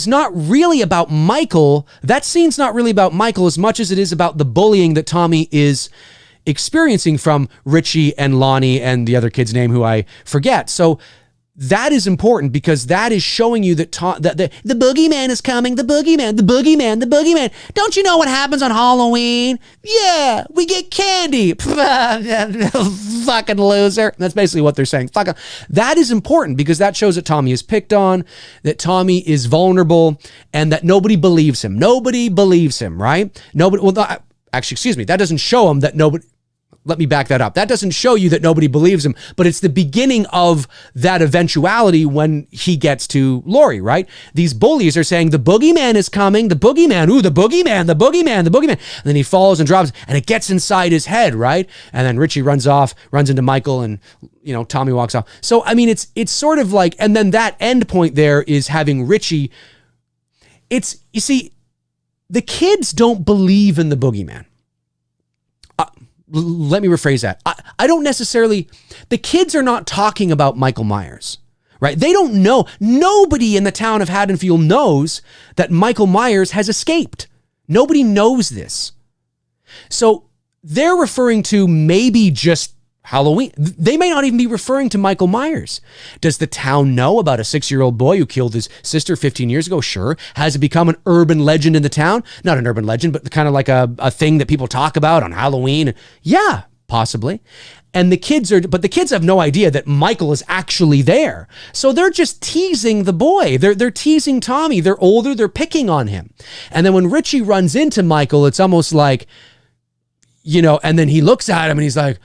not really about Michael. That scene's not really about Michael as much as it is about the bullying that Tommy is experiencing from Richie and Lonnie and the other kid's name who I forget. So that is important because that is showing you that the boogeyman is coming. The boogeyman. Don't you know what happens on Halloween? Yeah, we get candy. Fucking loser. That's basically what they're saying. Fuck. That is important because that shows that Tommy is picked on, that Tommy is vulnerable, and that nobody believes him. Nobody believes him, right? Nobody. Well, actually, excuse me. That doesn't show him that nobody. Let me back that up. That doesn't show you that nobody believes him, but it's the beginning of that eventuality when he gets to Laurie, right? These bullies are saying the boogeyman is coming, the boogeyman, the boogeyman. And then he falls and drops, and it gets inside his head, right? And then Richie runs into Michael, and Tommy walks off. So, I mean, it's sort of like, and then that end point there is having Richie. You see, the kids don't believe in the boogeyman. Let me rephrase that. I don't necessarily, the kids are not talking about Michael Myers, right? They don't know. Nobody in the town of Haddonfield knows that Michael Myers has escaped. Nobody knows this. So they're referring to maybe just Halloween. They may not even be referring to Michael Myers. Does the town know about a 6-year-old boy who killed his sister 15 years ago? Sure. Has it become an urban legend in the town? Not an urban legend, but kind of like a thing that people talk about on Halloween. Yeah, possibly. And the kids have no idea that Michael is actually there. So they're just teasing the boy. They're teasing Tommy. They're older. They're picking on him. And then when Richie runs into Michael, it's almost like, and then he looks at him and he's like,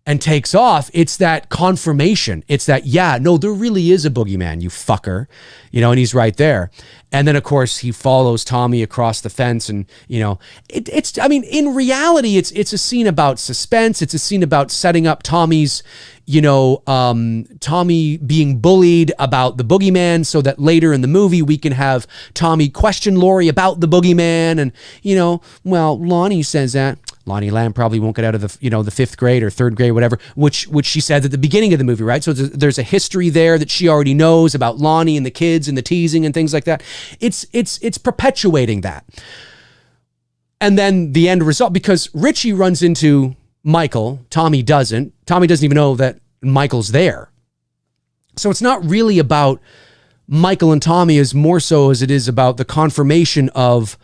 and takes off. It's that confirmation. It's that, yeah, no, there really is a boogeyman, you fucker, and he's right there. And then of course he follows Tommy across the fence, and I mean, in reality, it's a scene about suspense. It's a scene about setting up Tommy's, Tommy being bullied about the boogeyman, so that later in the movie we can have Tommy question Laurie about the boogeyman, and well, Lonnie says that. Lonnie Lamb probably won't get out of the 5th grade or 3rd grade, whatever, which she said at the beginning of the movie, right? So there's a history there that she already knows about Lonnie and the kids and the teasing and things like that. It's perpetuating that. And then the end result, because Richie runs into Michael, Tommy doesn't even know that Michael's there. So it's not really about Michael and Tommy as more so as it is about the confirmation of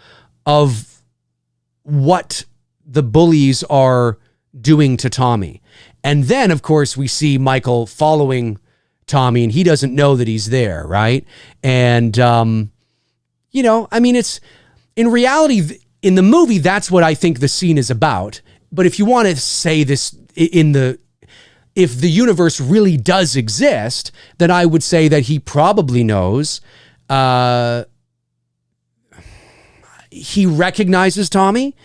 what the bullies are doing to Tommy. And then, of course, we see Michael following Tommy, and he doesn't know that he's there, right? And, I mean, it's, in reality, in the movie, that's what I think the scene is about. but if you want to say this if the universe really does exist, then I would say that he probably knows. He recognizes Tommy,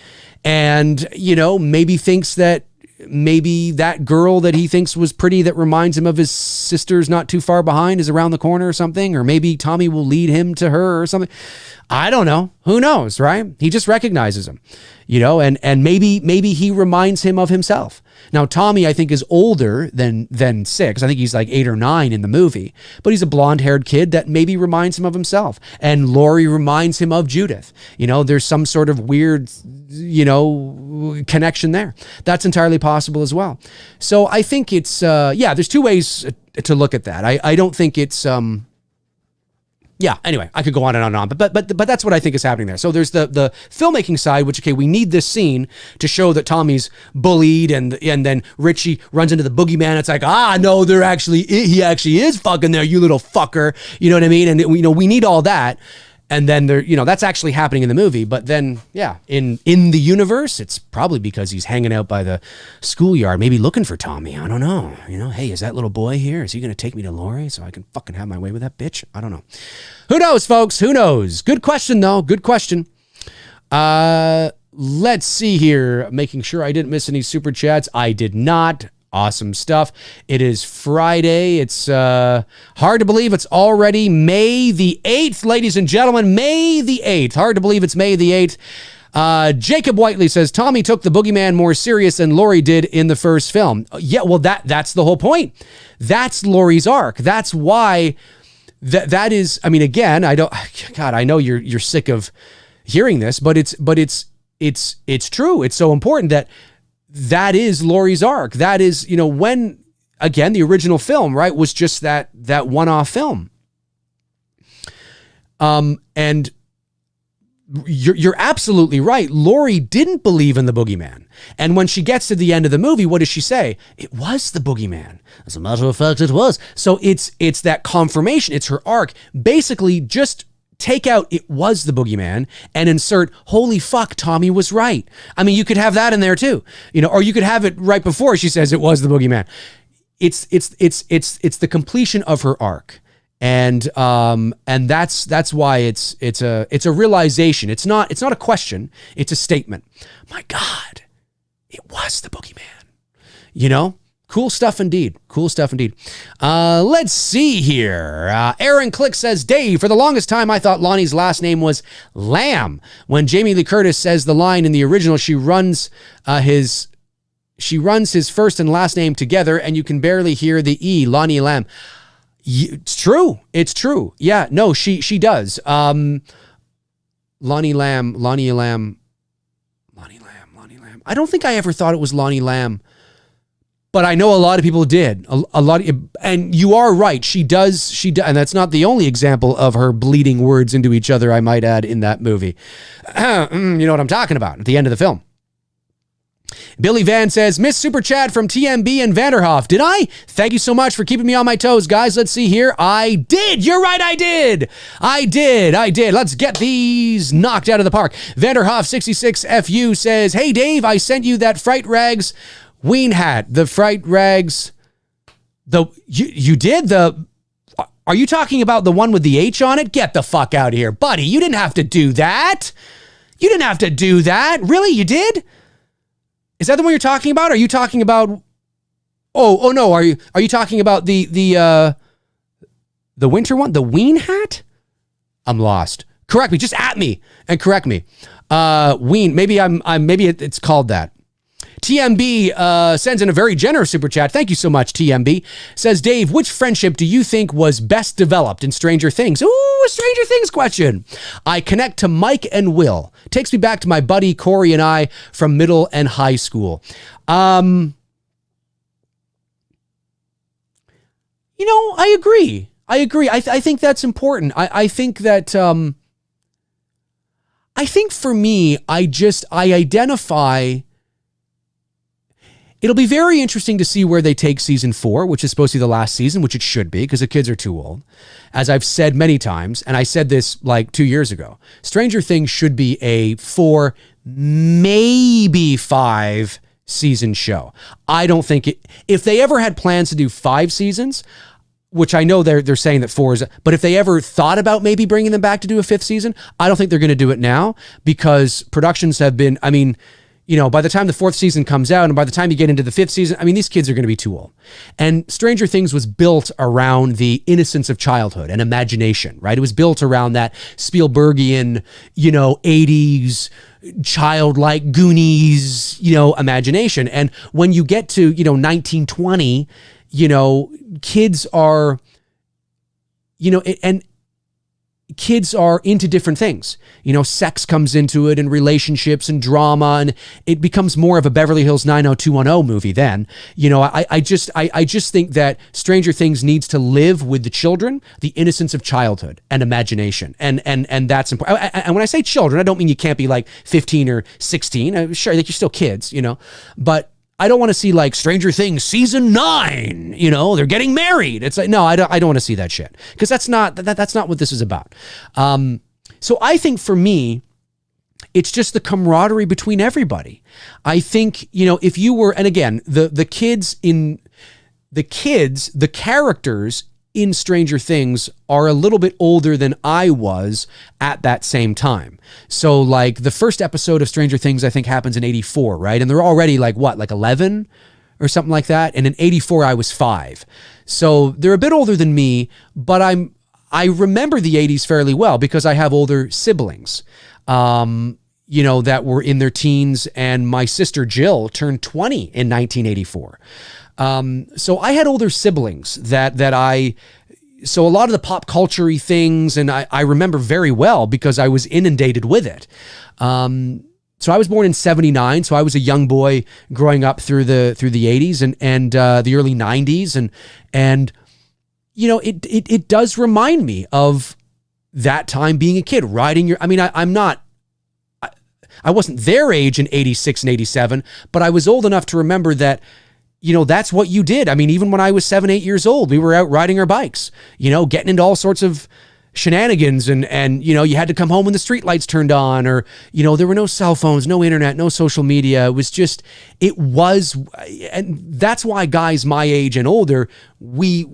and maybe thinks that maybe that girl that he thinks was pretty that reminds him of his sister's not too far behind is around the corner or something, or maybe Tommy will lead him to her or something. I don't know. Who knows, right? He just recognizes him, and maybe he reminds him of himself. Now, Tommy, I think, is older than 6. I think he's like 8 or 9 in the movie, but he's a blonde-haired kid that maybe reminds him of himself. And Laurie reminds him of Judith. There's some sort of weird, connection there. That's entirely possible as well. So I think it's, there's 2 ways to look at that. I don't think it's, anyway, I could go on and on, but that's what I think is happening there. So there's the filmmaking side, which, okay, we need this scene to show that Tommy's bullied, and then Richie runs into the boogeyman. It's like, no, he actually is fucking there, you little fucker. You know what I mean? And we need all that. And then that's actually happening in the movie. But then, in the universe, it's probably because he's hanging out by the schoolyard, maybe looking for Tommy. I don't know. Hey, is that little boy here? Is he going to take me to Laurie so I can fucking have my way with that bitch? I don't know. Who knows, folks? Who knows? Good question, though. Good question. Let's see here. Making sure I didn't miss any super chats. I did not. Awesome stuff. It is Friday. It's hard to believe it's already May the 8th, ladies and gentlemen. May the 8th. Hard to believe it's May the 8th. Jacob Whiteley says, Tommy took the boogeyman more serious than Laurie did in the first film. Yeah, well, that's the whole point. That's Laurie's arc. That's why that is, I mean, again, I know you're sick of hearing this, but it's true. It's so important that is Laurie's arc. That is, when, again, the original film, right, was just that one-off film. And you're absolutely right. Laurie didn't believe in the boogeyman. And when she gets to the end of the movie, what does she say? It was the boogeyman. As a matter of fact, it was. So it's that confirmation. It's her arc. Basically, just take out "it was the boogeyman" and insert "holy fuck, Tommy was right." I mean, you could have that in there too, or you could have it right before she says "it was the boogeyman." It's the completion of her arc, and that's why it's a realization. It's not a question. It's a statement. My God, it was the boogeyman. Cool stuff indeed. Cool stuff indeed. Let's see here. Aaron Click says, Dave, for the longest time, I thought Lonnie's last name was Lamb. When Jamie Lee Curtis says the line in the original, she runs his first and last name together, and you can barely hear the E, Lonnie Lamb. It's true. It's true. Yeah, no, she does. Lonnie Lamb. I don't think I ever thought it was Lonnie Lamb. But I know a lot of people did. A lot, and you are right. She does, and that's not the only example of her bleeding words into each other, I might add, in that movie. You know what I'm talking about at the end of the film. Billy Van says, Miss Super Chat from TMB and Vanderhoff. Did I? Thank you so much for keeping me on my toes, guys. Let's see here. I did. You're right. I did. Let's get these knocked out of the park. Vanderhoff 66FU says, hey, Dave, I sent you that Fright Rags Ween hat, the Fright Rags. You did? Are you talking about the one with the H on it? Get the fuck out of here, buddy. You didn't have to do that. Really? You did? Is that the one you're talking about? Are you talking about? Oh no. Are you talking about the winter one, the Ween hat? I'm lost. Correct me. Just at me and correct me. Ween. Maybe maybe it's called that. TMB sends in a very generous super chat. Thank you so much, TMB. Says, Dave, which friendship do you think was best developed in Stranger Things? Ooh, a Stranger Things question. I connect to Mike and Will. Takes me back to my buddy Corey and I from middle and high school. I agree. I think that's important. I think that, I think for me, I identify. It'll be very interesting to see where they take season 4, which is supposed to be the last season, which it should be because the kids are too old. As I've said many times, and I said this like 2 years ago, Stranger Things should be a 4, maybe 5 season show. I don't think if they ever had plans to do 5 seasons, which I know they're saying that 4 is, but if they ever thought about maybe bringing them back to do a 5th season, I don't think they're going to do it now, because productions have been, I mean, you know, by the time the 4th season comes out and by the time you get into the 5th season, I mean, these kids are going to be too old. And Stranger Things was built around the innocence of childhood and imagination, right? It was built around that Spielbergian, you know, 80s childlike Goonies, you know, imagination. And when you get to, you know, 1920, you know, kids are, you know, and kids are into different things. You know, sex comes into it and relationships and drama, and it becomes more of a Beverly Hills 90210 movie then. You know, I just think that Stranger Things needs to live with the children, the innocence of childhood and imagination. And that's important. And when I say children, I don't mean you can't be like 15 or 16. Sure, like you're still kids, you know, but I don't want to see like Stranger Things season 9, you know, they're getting married. It's like, no, I don't want to see that shit, because that's not what this is about. So I think for me, it's just the camaraderie between everybody. I think, you know, if you were, and again, the characters in Stranger Things are a little bit older than I was at that same time. So like the first episode of Stranger Things, I think, happens in 84, right? And they're already like what, like 11 or something like that. And in 84, I was 5. So they're a bit older than me, but I remember the 80s fairly well because I have older siblings, you know, that were in their teens, and my sister Jill turned 20 in 1984. So I had older siblings so a lot of the pop culture-y things, and I remember very well because I was inundated with it. So I was born in 79, so I was a young boy growing up through the 80s and the early 90s, and you know, it does remind me of that time being a kid, riding I wasn't their age in 86 and 87, but I was old enough to remember that, you know, that's what you did. I mean, even when I was 7, 8 years old, we were out riding our bikes, you know, getting into all sorts of shenanigans, and you know, you had to come home when the street lights turned on, or, you know, there were no cell phones, no internet, no social media. And that's why guys my age and older, we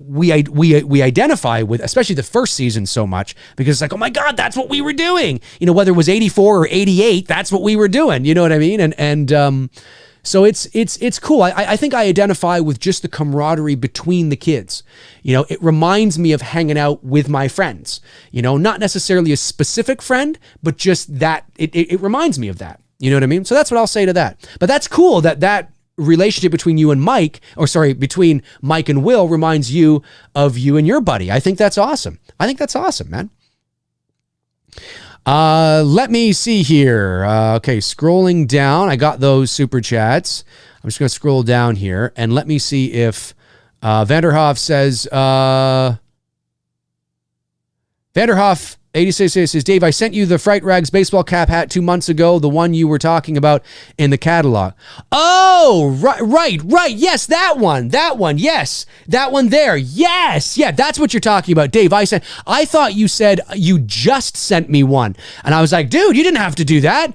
identify with, especially the first season, so much, because it's like, oh my God, that's what we were doing. You know, whether it was 84 or 88, that's what we were doing. You know what I mean? And so it's cool. I think I identify with just the camaraderie between the kids. You know, it reminds me of hanging out with my friends. You know, not necessarily a specific friend, but just that it reminds me of that. You know what I mean? So that's what I'll say to that. But that's cool that relationship between you and between Mike and Will reminds you of you and your buddy. I think that's awesome. Man. Let me see here. Okay, scrolling down. I got those super chats. I'm just going to scroll down here and let me see if Vanderhoff says, Vanderhoff 86 says, Dave, I sent you the Fright Rags baseball cap hat 2 months ago, the one you were talking about in the catalog. Oh, right. Yes, that one. Yes, that one there. Yes. Yeah, that's what you're talking about, Dave. I thought you said you just sent me one. And I was like, dude, you didn't have to do that.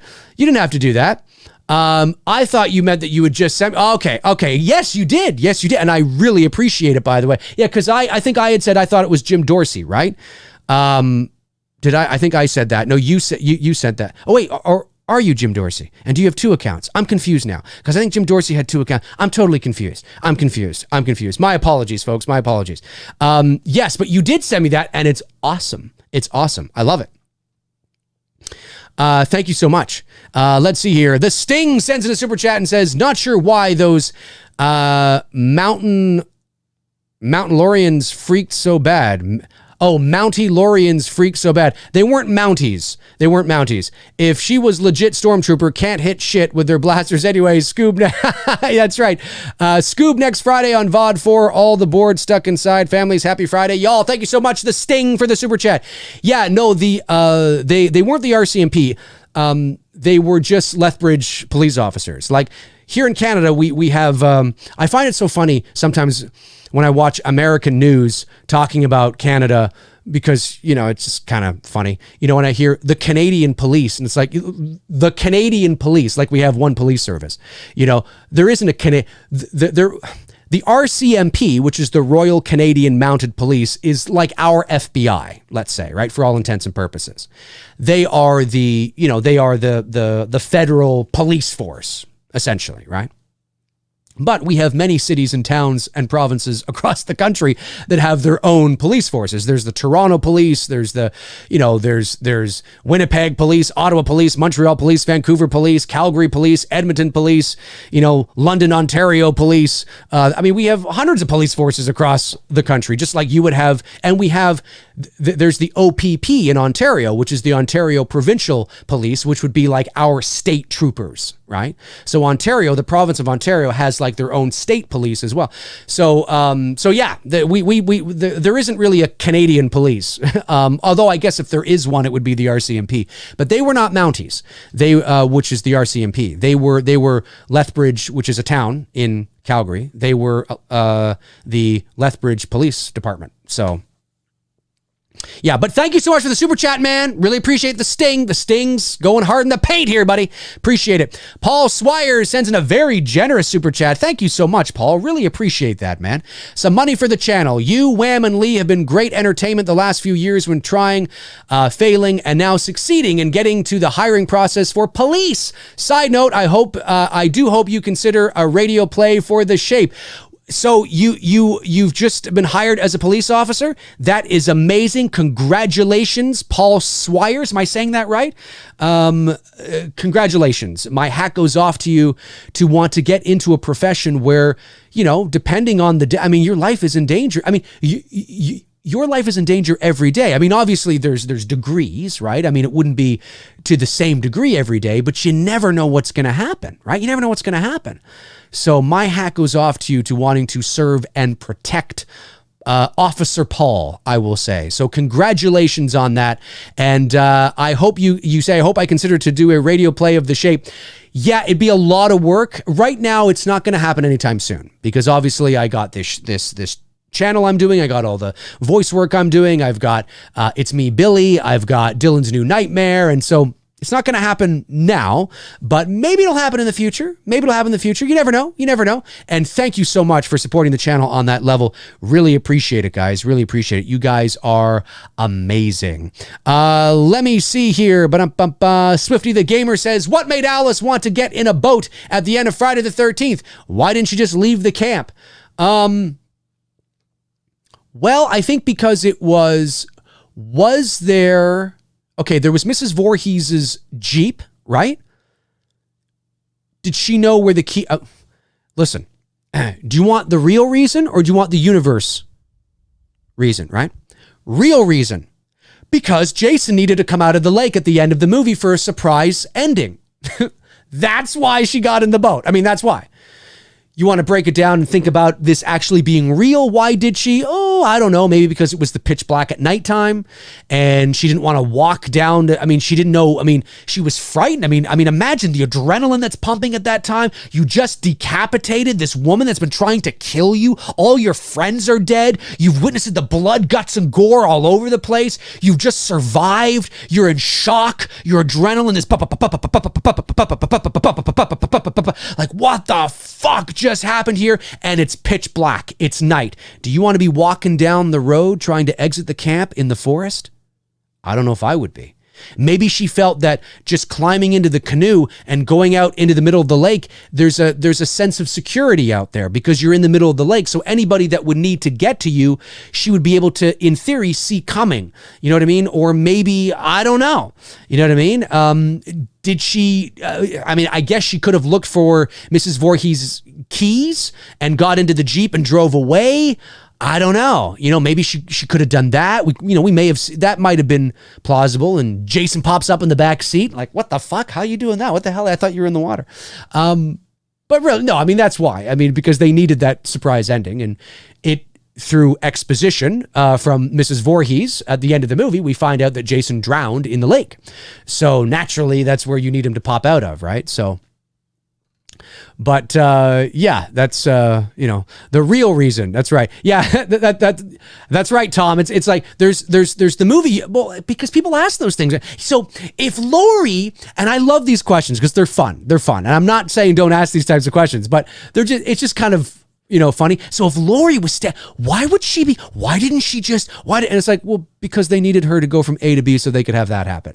I thought you meant that you would just send me. Okay. Yes, you did. And I really appreciate it, by the way. Yeah, because I think I had said I thought it was Jim Dorsey, right? Did I think I said that. No, you said you sent that. Oh wait, or are you Jim Dorsey? And do you have 2 accounts? I'm confused now because I think Jim Dorsey had 2 accounts. I'm totally confused. I'm confused. My apologies, folks. My apologies. Yes, but you did send me that, and it's awesome. I love it. Thank you so much. Let's see here. The Sting sends in a super chat and says, not sure why those Mountain Lorians freaked so bad. Oh, Mountie Lorians freaked so bad. They weren't Mounties. If she was legit Stormtrooper, can't hit shit with their blasters anyway. Scoob, that's right. Scoob next Friday on VOD 4. All the board stuck inside. Families, happy Friday. Y'all, thank you so much. The Sting for the super chat. Yeah, no, they weren't the RCMP. They were just Lethbridge police officers. Like here in Canada, we have, I find it so funny sometimes when I watch American news talking about Canada, because, you know, it's just kind of funny. You know, when I hear the Canadian police, and it's like the Canadian police, like we have one police service, you know, there isn't a the RCMP, which is the Royal Canadian Mounted Police, is like our FBI, let's say, right? For all intents and purposes. They are the federal police force, essentially, right? But we have many cities and towns and provinces across the country that have their own police forces. There's the Toronto Police, there's there's Winnipeg Police, Ottawa Police, Montreal Police, Vancouver Police, Calgary Police, Edmonton Police, London, Ontario Police. We have hundreds of police forces across the country, just like you would have. And we have, there's the OPP in Ontario, which is the Ontario Provincial Police, which would be like our state troopers, right? So Ontario, the province of Ontario, has like their own state police as well. So there isn't really a Canadian police. Although I guess if there is one, it would be the RCMP. But they were not Mounties. Which is the RCMP. They were Lethbridge, which is a town in Calgary. They were the Lethbridge Police Department. So. Yeah, but thank you so much for the super chat, man. Really appreciate the sting. The sting's going hard in the paint here, buddy. Appreciate it. Paul Swires sends in a very generous super chat. Thank you so much, Paul. Really appreciate that, man. Some money for the channel. You, Wham, and Lee have been great entertainment the last few years when trying, failing, and now succeeding in getting to the hiring process for police. Side note, I do hope you consider a radio play for The Shape. So you've just been hired as a police officer? That is amazing. Congratulations, Paul Swires. Am I saying that right? Congratulations. My hat goes off to you to want to get into a profession where, depending on your life is in danger. Your life is in danger every day. Obviously there's degrees, right? It wouldn't be to the same degree every day, but you never know what's going to happen, right? You never know what's going to happen. So my hat goes off to you to wanting to serve and protect Officer Paul, I will say. So congratulations on that. And I hope you say, I hope I consider to do a radio play of The Shape. Yeah, it'd be a lot of work. Right now, it's not going to happen anytime soon because obviously I got this channel I'm doing. I got all the voice work I'm doing. I've got It's Me, Billy. I've got Dylan's New Nightmare. And so it's not going to happen now, but maybe it'll happen in the future. Maybe it'll happen in the future. You never know. You never know. And thank you so much for supporting the channel on that level. Really appreciate it, guys. Really appreciate it. You guys are amazing. Let me see here. Swifty the Gamer says, what made Alice want to get in a boat at the end of Friday the 13th? Why didn't she just leave the camp? Well, I think because it was there... Okay, there was Mrs. Voorhees' Jeep, right? Did she know where the key... listen, do you want the real reason or do you want the universe reason, right? Real reason. Because Jason needed to come out of the lake at the end of the movie for a surprise ending. That's why she got in the boat. That's why. You want to break it down and think about this actually being real. Why did she? Oh, I don't know. Maybe because it was the pitch black at nighttime and she didn't want to walk down to, she didn't know. She was frightened. Imagine the adrenaline that's pumping at that time. You just decapitated this woman that's been trying to kill you. All your friends are dead. You've witnessed the blood, guts, and gore all over the place. You've just survived. You're in shock. Your adrenaline is like, what the fuck just happened here? And it's pitch black. It's night. Do you want to be walking down the road trying to exit the camp in the forest? I don't know if I would be. Maybe she felt that just climbing into the canoe and going out into the middle of the lake, there's a sense of security out there because you're in the middle of the lake. So anybody that would need to get to you, she would be able to, in theory, see coming. You know what I mean? Or maybe, I don't know. You know what I mean? Did she, I guess she could have looked for Mrs. Voorhees' keys and got into the Jeep and drove away. I don't know. Maybe she could have done that. We may have, that might have been plausible. And Jason pops up in the back seat. Like, what the fuck? How you doing that? What the hell? I thought you were in the water. But really, no, that's why. Because they needed that surprise ending. And it, through exposition from Mrs. Voorhees at the end of the movie, we find out that Jason drowned in the lake. So naturally, that's where you need him to pop out of, right? So But yeah, that's the real reason. That's right. Yeah, that's right, Tom. It's like there's the movie. Well, because people ask those things. So if Lori, and I love these questions because they're fun. They're fun, and I'm not saying don't ask these types of questions, but it's just kind of funny. So if Lori was why didn't she just, and it's like, well, because they needed her to go from A to B so they could have that happen.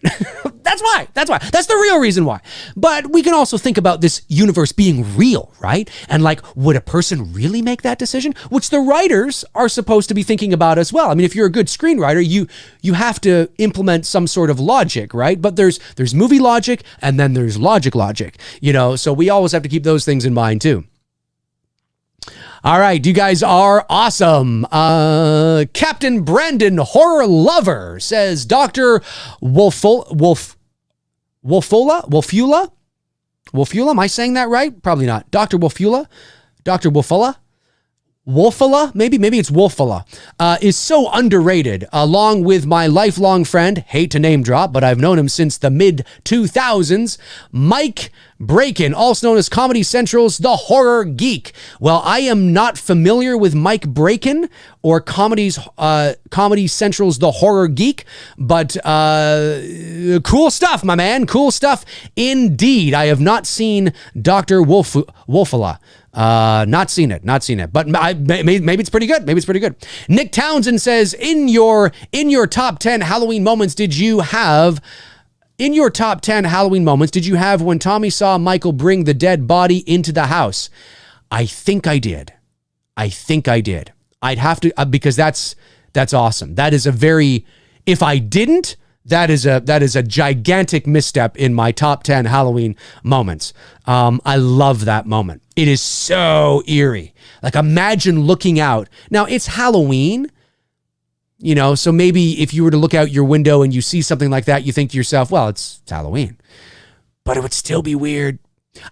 That's why. That's the real reason why. But we can also think about this universe being real, right? And like, would a person really make that decision? Which the writers are supposed to be thinking about as well. I mean, if you're a good screenwriter, you have to implement some sort of logic, right? But there's movie logic and then there's logic, so we always have to keep those things in mind too. All right, you guys are awesome. Captain Brandon Horror Lover says Dr. Wolfula? Am I saying that right? Probably not. Dr. Wolfula? Dr. Wolfula? Wolfula, maybe it's Wolfula, is so underrated, along with my lifelong friend, hate to name drop, but I've known him since the mid-2000s, Mike Braken, also known as Comedy Central's The Horror Geek. Well, I am not familiar with Mike Braken or Comedy Central's The Horror Geek, but cool stuff, my man, cool stuff indeed. I have not seen Dr. Wolfula. Not seen it, but maybe it's pretty good. Nick Townsend says, in your top 10 Halloween moments, did you have when Tommy saw Michael bring the dead body into the house? I think I did. I'd have to, because that's awesome. That is if I didn't, that is a gigantic misstep in my top 10 Halloween moments. I love that moment. It is so eerie. Like, imagine looking out. Now, it's Halloween, so maybe if you were to look out your window and you see something like that, you think to yourself, well, it's Halloween. But it would still be weird,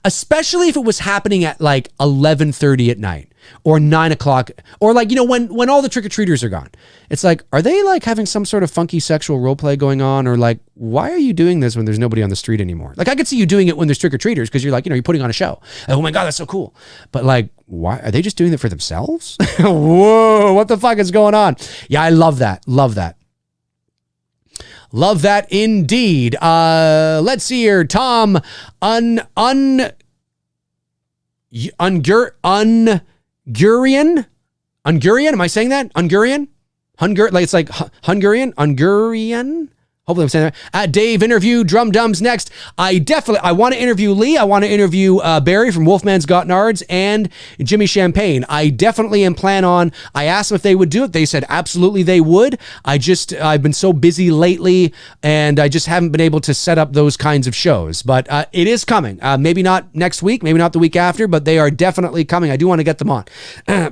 especially if it was happening at like 11:30 at night or 9 o'clock, or like, when all the trick-or-treaters are gone. It's like, are they like having some sort of funky sexual role play going on? Or like, why are you doing this when there's nobody on the street anymore? Like, I could see you doing it when there's trick-or-treaters because you're like, you're putting on a show. Like, oh my God, that's so cool. But like, why are they just doing it for themselves? Whoa, what the fuck is going on? Yeah, I love that. Love that indeed. Let's see here. Tom Ungurian? Am I saying that? Ungurian? Like it's like Hungarian? Hopefully I'm saying that. Dave, interview Drum Dums next. I want to interview Lee. I want to interview Barry from Wolfman's Got Nards and Jimmy Champagne. I definitely am I asked them if they would do it. They said absolutely they would. I've been so busy lately and I just haven't been able to set up those kinds of shows. But it is coming. Maybe not next week, maybe not the week after, but they are definitely coming. I do want to get them on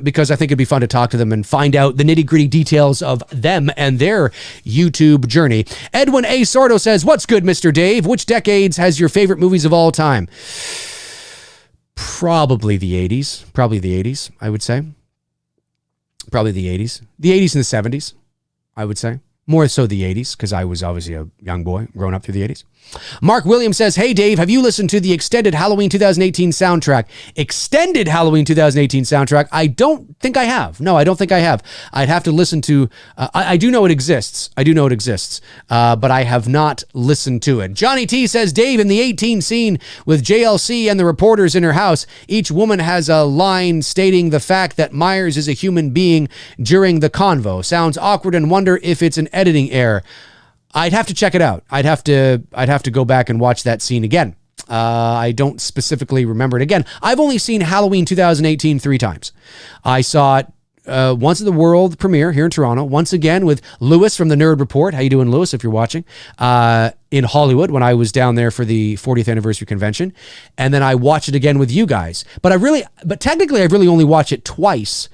because I think it'd be fun to talk to them and find out the nitty-gritty details of them and their YouTube journey. Edwin A. Sordo says, what's good, Mr. Dave? Which decades has your favorite movies of all time? Probably the 80s, I would say. Probably the 80s. The 80s and the 70s, I would say. More so the 80s, because I was obviously a young boy growing up through the 80s. Mark Williams says, hey, Dave, have you listened to the extended Halloween 2018 soundtrack? Extended Halloween 2018 soundtrack? I don't think I have. No, I don't think I have. I'd have to listen to, I do know it exists. But I have not listened to it. Johnny T says, Dave, in the 18 scene with JLC and the reporters in her house, each woman has a line stating the fact that Myers is a human being during the convo. Sounds awkward and wonder if it's an editing error. I'd have to check it out. I'd have to go back and watch that scene again. I don't specifically remember it again. I've only seen Halloween 2018 3 times. I saw it once at the world premiere here in Toronto, once again with Lewis from the Nerd Report. How you doing, Lewis, if you're watching? In Hollywood when I was down there for the 40th anniversary convention. And then I watched it again with you guys. But technically I've really only watched it twice,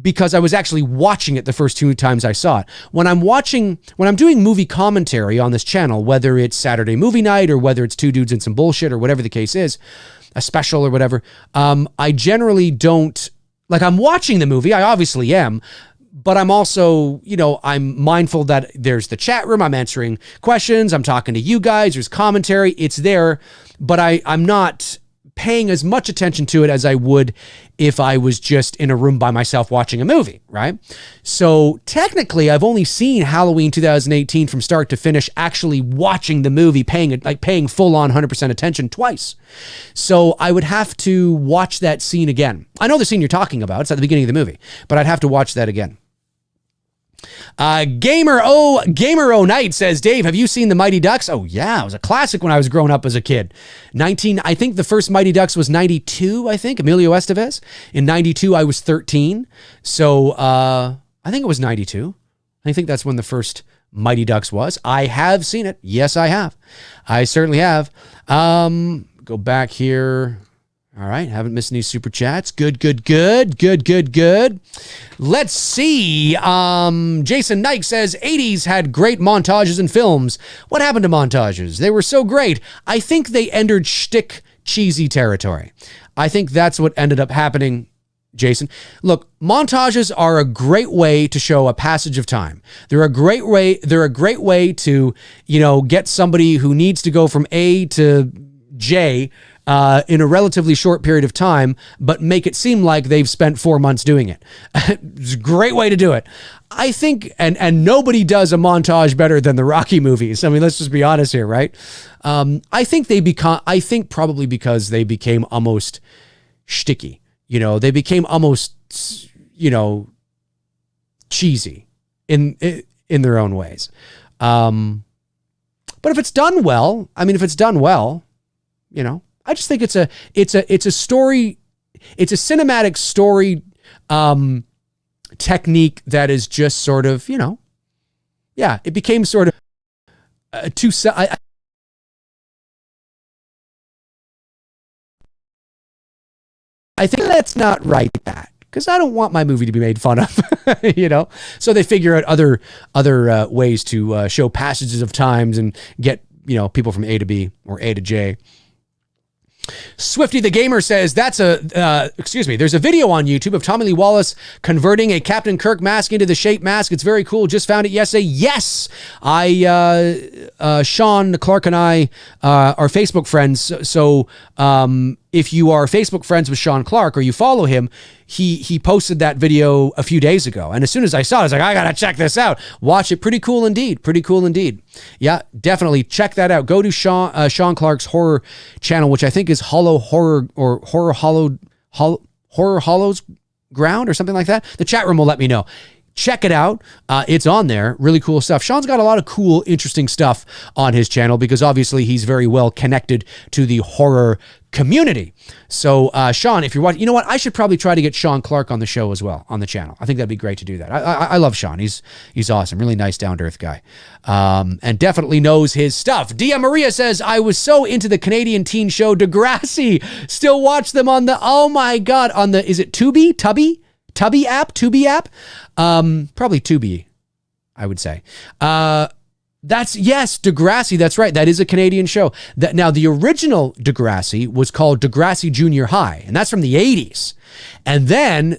because I was actually watching it the first 2 times I saw it. When I'm doing movie commentary on this channel, whether it's Saturday movie night or whether it's Two Dudes and Some Bullshit or whatever the case is, a special or whatever, I generally don't, like, I'm watching the movie, I obviously am, but I'm also, I'm mindful that there's the chat room, I'm answering questions, I'm talking to you guys, there's commentary, it's there, but I'm not paying as much attention to it as I would if I was just in a room by myself watching a movie, right? So technically, I've only seen Halloween 2018 from start to finish, actually watching the movie, paying full on 100% attention twice. So I would have to watch that scene again. I know the scene you're talking about. It's at the beginning of the movie, but I'd have to watch that again. Gamer O Night says, Dave, have you seen the Mighty Ducks? Oh yeah, it was a classic when I was growing up as a kid. I think the first Mighty Ducks was 92, I think, Emilio Estevez. In 92, I was 13. So I think it was 92. I think that's when the first Mighty Ducks was. I have seen it. Yes, I have. I certainly have. Go back here. All right, haven't missed any super chats. Good. Let's see. Jason Nike says, 80s had great montages and films. What happened to montages? They were so great. I think they entered shtick cheesy territory. I think that's what ended up happening, Jason. Look, montages are a great way to show a passage of time. They're a great way to, get somebody who needs to go from A to J in a relatively short period of time, but make it seem like they've spent 4 months doing it. It's a great way to do it. I think, and nobody does a montage better than the Rocky movies. I mean, let's just be honest here, right? I think probably because they became almost shticky. They became almost, cheesy in their own ways. But if it's done well, I just think it's a story, it's a cinematic story technique that is just sort of, it became sort of too. I think that's not right, Pat, because I don't want my movie to be made fun of, So they figure out other ways to show passages of times and get people from A to B or A to J. Swifty the Gamer says, there's a video on YouTube of Tommy Lee Wallace converting a Captain Kirk mask into the shape mask. It's very cool. Just found it yesterday. Yes, Sean Clark and I are Facebook friends. So if you are Facebook friends with Sean Clark or you follow him, he posted that video a few days ago. And as soon as I saw it, I was like, I got to check this out. Watch it. Pretty cool indeed. Yeah, definitely check that out. Go to Sean Clark's horror channel, which I think is Hollow Horror or Horror Hollow's Ground or something like that. The chat room will let me know. Check it out. It's on there. Really cool stuff. Sean's got a lot of cool, interesting stuff on his channel because obviously he's very well connected to the horror community. So, Sean, if you're watching, you know what? I should probably try to get Sean Clark on the show as well, on the channel. I think that'd be great to do that. I love Sean. He's awesome. Really nice, down-to-earth guy. And definitely knows his stuff. Dia Maria says, I was so into the Canadian teen show Degrassi. Still watch them on the, oh my God, on the, is it Tubi app? Probably Tubi, I would say. Yes, Degrassi. That's right. That is a Canadian show. Now, the original Degrassi was called Degrassi Junior High, and that's from the 80s. And then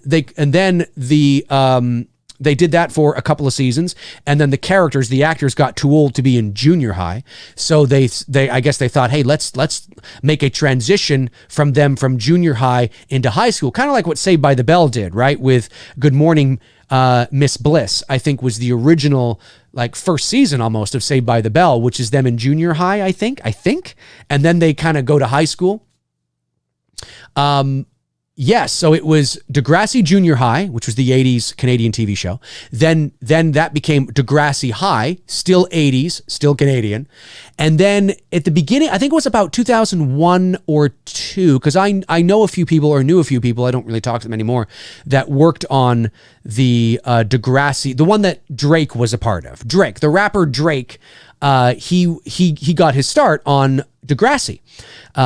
they did that for a couple of seasons, and then the actors got too old to be in junior high. So I guess they thought, hey, let's make a transition from junior high into high school, kind of like what Saved by the Bell did, right? With Good Morning, Miss Bliss, I think was the original first season almost of Saved by the Bell, which is them in junior high, I think. And then they kind of go to high school. Yes, so it was Degrassi Junior High, which was the 80s Canadian TV show. Then that became Degrassi High, still 80s, still Canadian. And then at the beginning, I think it was about 2001 or 2, because I know a few people, or knew a few people, I don't really talk to them anymore, that worked on the Degrassi, the one that Drake was a part of. Drake, the rapper Drake, he got his start on Degrassi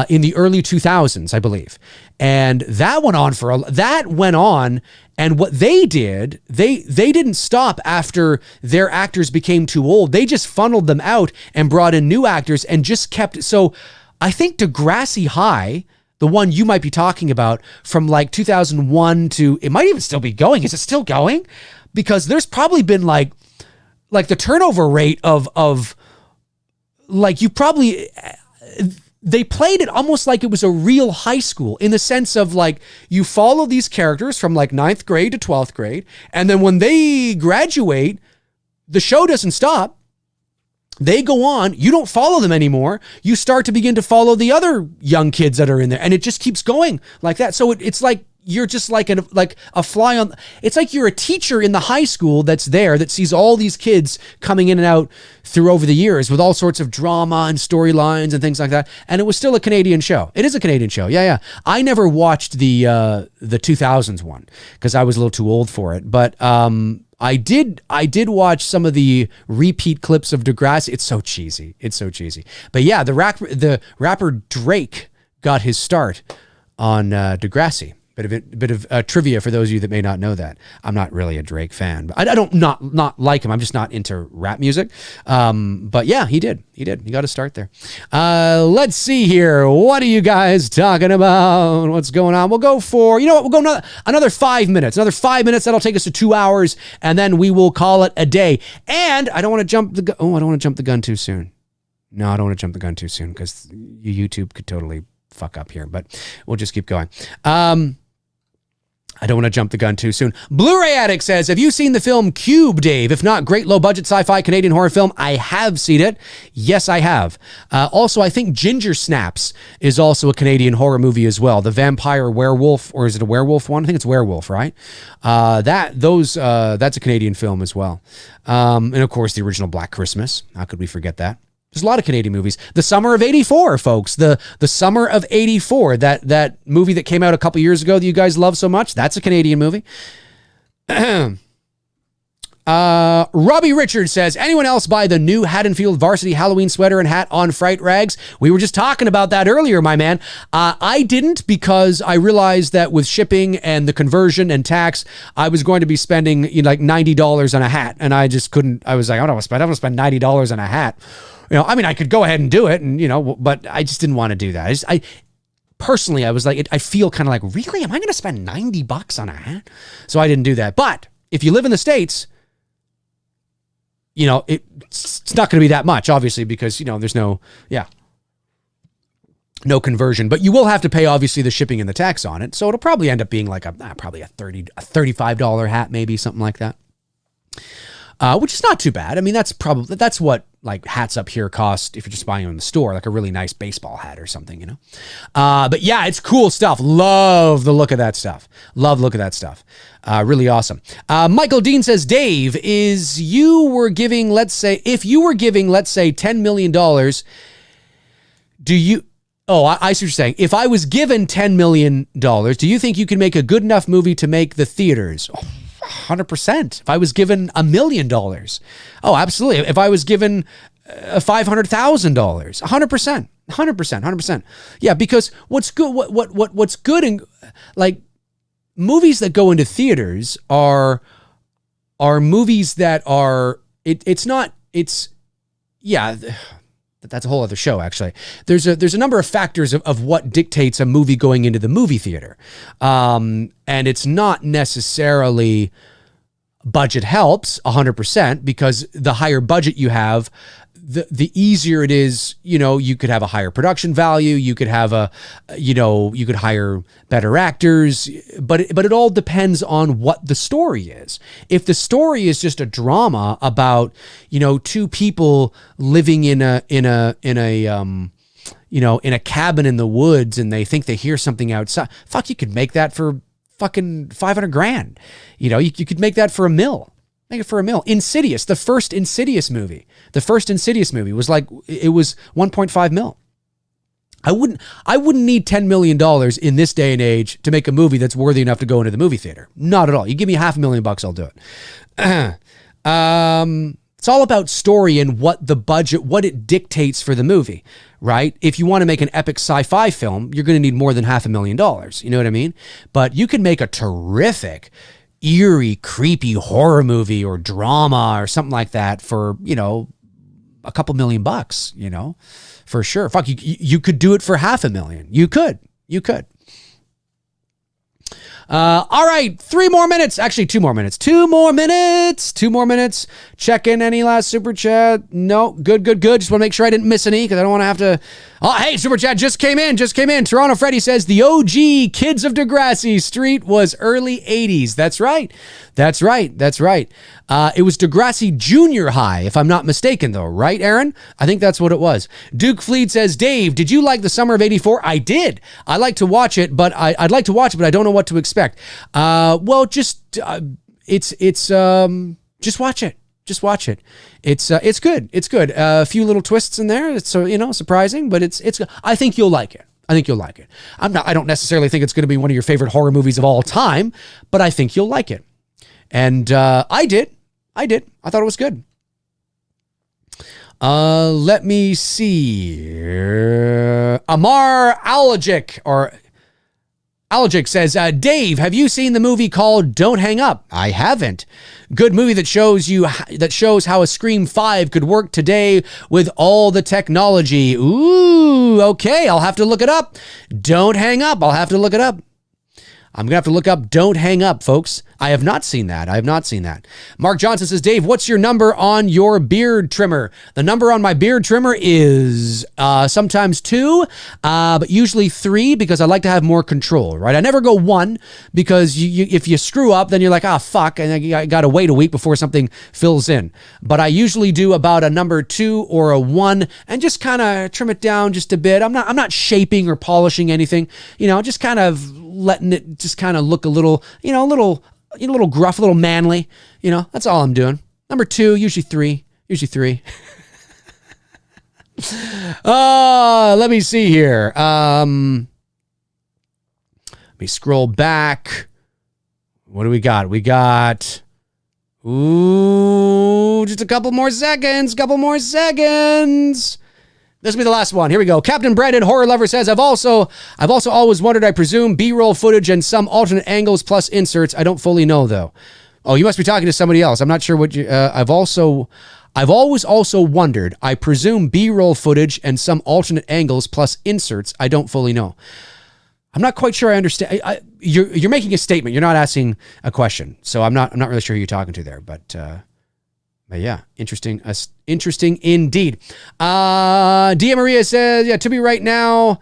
in the early 2000s, I believe. And that went on and what they did, they didn't stop after their actors became too old. They just funneled them out and brought in new actors and just kept. So I think Degrassi High, the one you might be talking about, from 2001 to, it might even still be going. Is it still going? Because there's probably been like the turnover rate of you probably, they played it almost like it was a real high school, in the sense of like, you follow these characters from like 9th grade to 12th grade. And then when they graduate, the show doesn't stop. They go on. You don't follow them anymore. You start to begin to follow the other young kids that are in there. And it just keeps going like that. So it's like, you're just like a fly on. It's like you're a teacher in the high school that's there, that sees all these kids coming in and out through over the years with all sorts of drama and storylines and things like that. And it was still a Canadian show. It is a Canadian show. Yeah. I never watched the 2000s one because I was a little too old for it. But I did watch some of the repeat clips of Degrassi. It's so cheesy. But yeah, the rapper Drake got his start on Degrassi. Bit of trivia for those of you that may not know that. I'm not really a Drake fan, but I don't not like him. I'm just not into rap music. But yeah, he did. He got to start there. Let's see here. What are you guys talking about? What's going on? We'll go for, you know what? We'll go another 5 minutes. Another 5 minutes. That'll take us to 2 hours, and then we will call it a day. And I don't want to jump the gun. Oh, I don't want to jump the gun too soon. No, I don't want to jump the gun too soon because YouTube could totally fuck up here, but we'll just keep going. I don't want to jump the gun too soon. Blu-ray Addict says, have you seen the film Cube, Dave? If not, great low-budget sci-fi Canadian horror film. I have seen it. Yes, I have. Also, I think Ginger Snaps is also a Canadian horror movie as well. The vampire werewolf, or is it a werewolf one? I think it's werewolf, right? That's a Canadian film as well. And of course, the original Black Christmas. How could we forget that? There's a lot of Canadian movies. The Summer of '84, folks. The Summer of '84, that movie that came out a couple years ago that you guys love so much, that's a Canadian movie. Robbie Richards says, anyone else buy the new Haddonfield varsity Halloween sweater and hat on Fright Rags? We were just talking about that earlier, my man. I didn't, because I realized that with shipping and the conversion and tax, I was going to be spending like $90 on a hat, and I just couldn't. I was like, I don't want to spend $90 on a hat. You know, I mean, I could go ahead and do it, and but I just didn't want to do that. Personally, I was like, I feel kind of like, really? Am I going to spend $90 on a hat? So I didn't do that. But if you live in the States, it's not going to be that much, obviously, because, there's no conversion, but you will have to pay, obviously, the shipping and the tax on it. So it'll probably end up being like probably a $35 hat, maybe something like that. Which is not too bad. I mean, that's what like hats up here cost if you're just buying them in the store, like a really nice baseball hat or something, But yeah, it's cool stuff. Love the look of that stuff. Really awesome. Michael Dean says, Dave, if you were giving, let's say $10 million, do you... Oh, I see what you're saying. If I was given $10 million, do you think you can make a good enough movie to make the theaters? 100%. If I was given $1 million, oh, absolutely. If I was given $500,000, 100%. Yeah, because what's good in like movies that go into theaters are movies that are that's a whole other show, actually. There's a number of factors of what dictates a movie going into the movie theater. And it's not necessarily budget helps 100%, because the higher budget you have, the easier it is. You could have a higher production value. You could have you could hire better actors, but it all depends on what the story is. If the story is just a drama about, two people living in a cabin in the woods, and they think they hear something outside, you could make that for fucking $500,000. You could make that for $1 million. Make it for $1 million. Insidious, the first Insidious movie was like, it was 1.5 mil. I wouldn't need $10 million in this day and age to make a movie that's worthy enough to go into the movie theater. Not at all. You give me $500,000, I'll do it. It's all about story and what the budget, what it dictates for the movie, right? If you want to make an epic sci-fi film, you're going to need more than $500,000. You know what I mean? But you can make a terrific, eerie, creepy horror movie or drama or something like that for, a couple $1,000,000, for sure. You could do it for $500,000. You could. All right, 3 more minutes. Actually, 2 more minutes. 2 more minutes. 2 more minutes. Check in any last super chat. No, good. Just want to make sure I didn't miss any because I don't want to have to. Oh, hey, super chat just came in. Toronto Freddy says the OG Kids of Degrassi Street was early 80s. That's right. It was Degrassi Junior High, if I'm not mistaken, though. Right, Aaron? I think that's what it was. Duke Fleet says, Dave, did you like the summer of 84? I did. I like to watch it, but I'd like to watch it, but I don't know what to expect. Well, just watch it. Just watch it. It's good. It's good. A few little twists in there. It's surprising, but it's. I think you'll like it. I don't necessarily think it's going to be one of your favorite horror movies of all time, but I think you'll like it. And I did. I thought it was good. Let me see. Amar Allergic says, Dave, have you seen the movie called Don't Hang Up? I haven't. Good movie that shows how a Scream 5 could work today with all the technology. Ooh, okay, I'll have to look it up. Don't Hang Up. I'll have to look it up. I'm going to have to look up Don't Hang Up, folks. I have not seen that. Mark Johnson says, Dave, what's your number on your beard trimmer? The number on my beard trimmer is sometimes 2, but usually 3 because I like to have more control, right? I never go 1 because if you screw up, then you're like, fuck, and I got to wait a week before something fills in. But I usually do about a number 2 or a 1 and just kind of trim it down just a bit. I'm not shaping or polishing anything, just kind of letting it just kind of look a little, a little gruff, a little manly, that's all I'm doing. Number 2, usually 3. Let me see here. Let me scroll back. What do we got? Just a couple more seconds. This will be the last one. Here we go. Captain Brandon, horror lover, says, I've also always wondered, I presume, B-roll footage and some alternate angles plus inserts. I don't fully know, though. Oh, you must be talking to somebody else. I'm not sure what you... I've always also wondered, I presume B-roll footage and some alternate angles plus inserts. I don't fully know. I'm not quite sure I understand. You're making a statement. You're not asking a question. So I'm not really sure who you're talking to there, but yeah, interesting indeed. Dia Maria says, to be right now,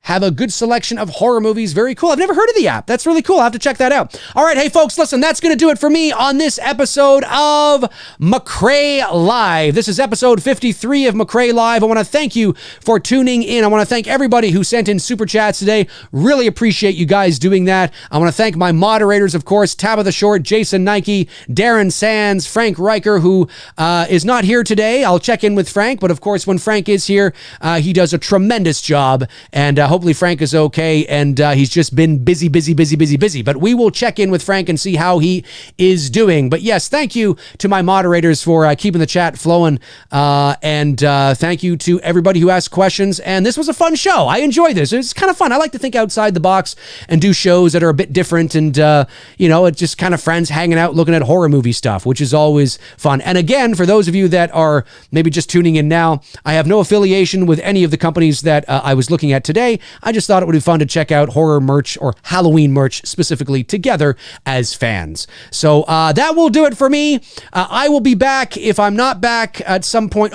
have a good selection of horror movies. Very cool. I've never heard of the app. That's really cool. I'll have to check that out. All right. Hey, folks, listen, that's going to do it for me on this episode of MCRAE Live. This is episode 53 of MCRAE Live. I want to thank you for tuning in. I want to thank everybody who sent in super chats today. Really appreciate you guys doing that. I want to thank my moderators, of course, Tabitha Short, Jason Nike, Darren Sands, Frank Riker, who is not here today. I'll check in with Frank, but of course, when Frank is here, he does a tremendous job, and hopefully Frank is okay, and he's just been busy. But we will check in with Frank and see how he is doing. But yes, thank you to my moderators for keeping the chat flowing, and thank you to everybody who asked questions. And this was a fun show. I enjoy this. It's kind of fun. I like to think outside the box and do shows that are a bit different, and it's just kind of friends hanging out looking at horror movie stuff, which is always fun. And again, for those of you that are maybe just tuning in now, I have no affiliation with any of the companies that I was looking at today. I just thought it would be fun to check out horror merch or Halloween merch specifically together as fans. So that will do it for me. I will be back if I'm not back at some point.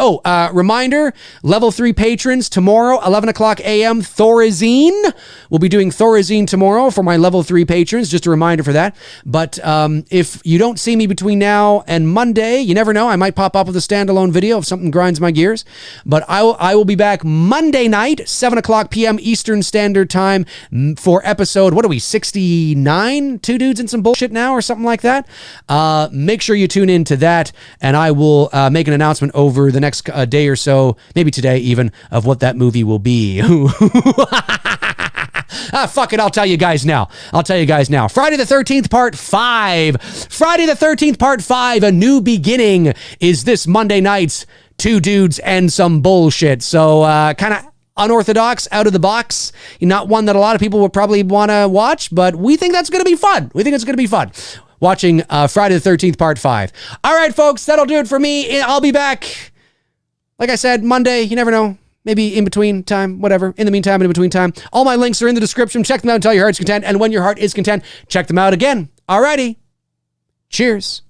Reminder, level 3 patrons tomorrow, 11 o'clock a.m. Thorazine. We'll be doing Thorazine tomorrow for my level 3 patrons. Just a reminder for that. But if you don't see me between now and Monday, you never know. I might pop up with a standalone video if something grinds my gears. But I will be back Monday night, 7 o'clock p.m. Eastern Standard Time for episode, 69? 2 dudes and some bullshit now or something like that. Make sure you tune in to that, and I will make an announcement over the next day or so, maybe today even, of what that movie will be. Fuck it, I'll tell you guys now. Friday the 13th, part 5. Friday the 13th, part 5, A New Beginning, is this Monday night's 2 dudes and some bullshit. So, kind of unorthodox, out of the box. Not one that a lot of people would probably want to watch, but we think that's going to be fun. Watching Friday the 13th, part 5. All right, folks, that'll do it for me. I'll be back, like I said, Monday. You never know. maybe in between time, whatever. In the meantime, in between time. All my links are in the description. Check them out until your heart's content. And when your heart is content, check them out again. Alrighty. Cheers.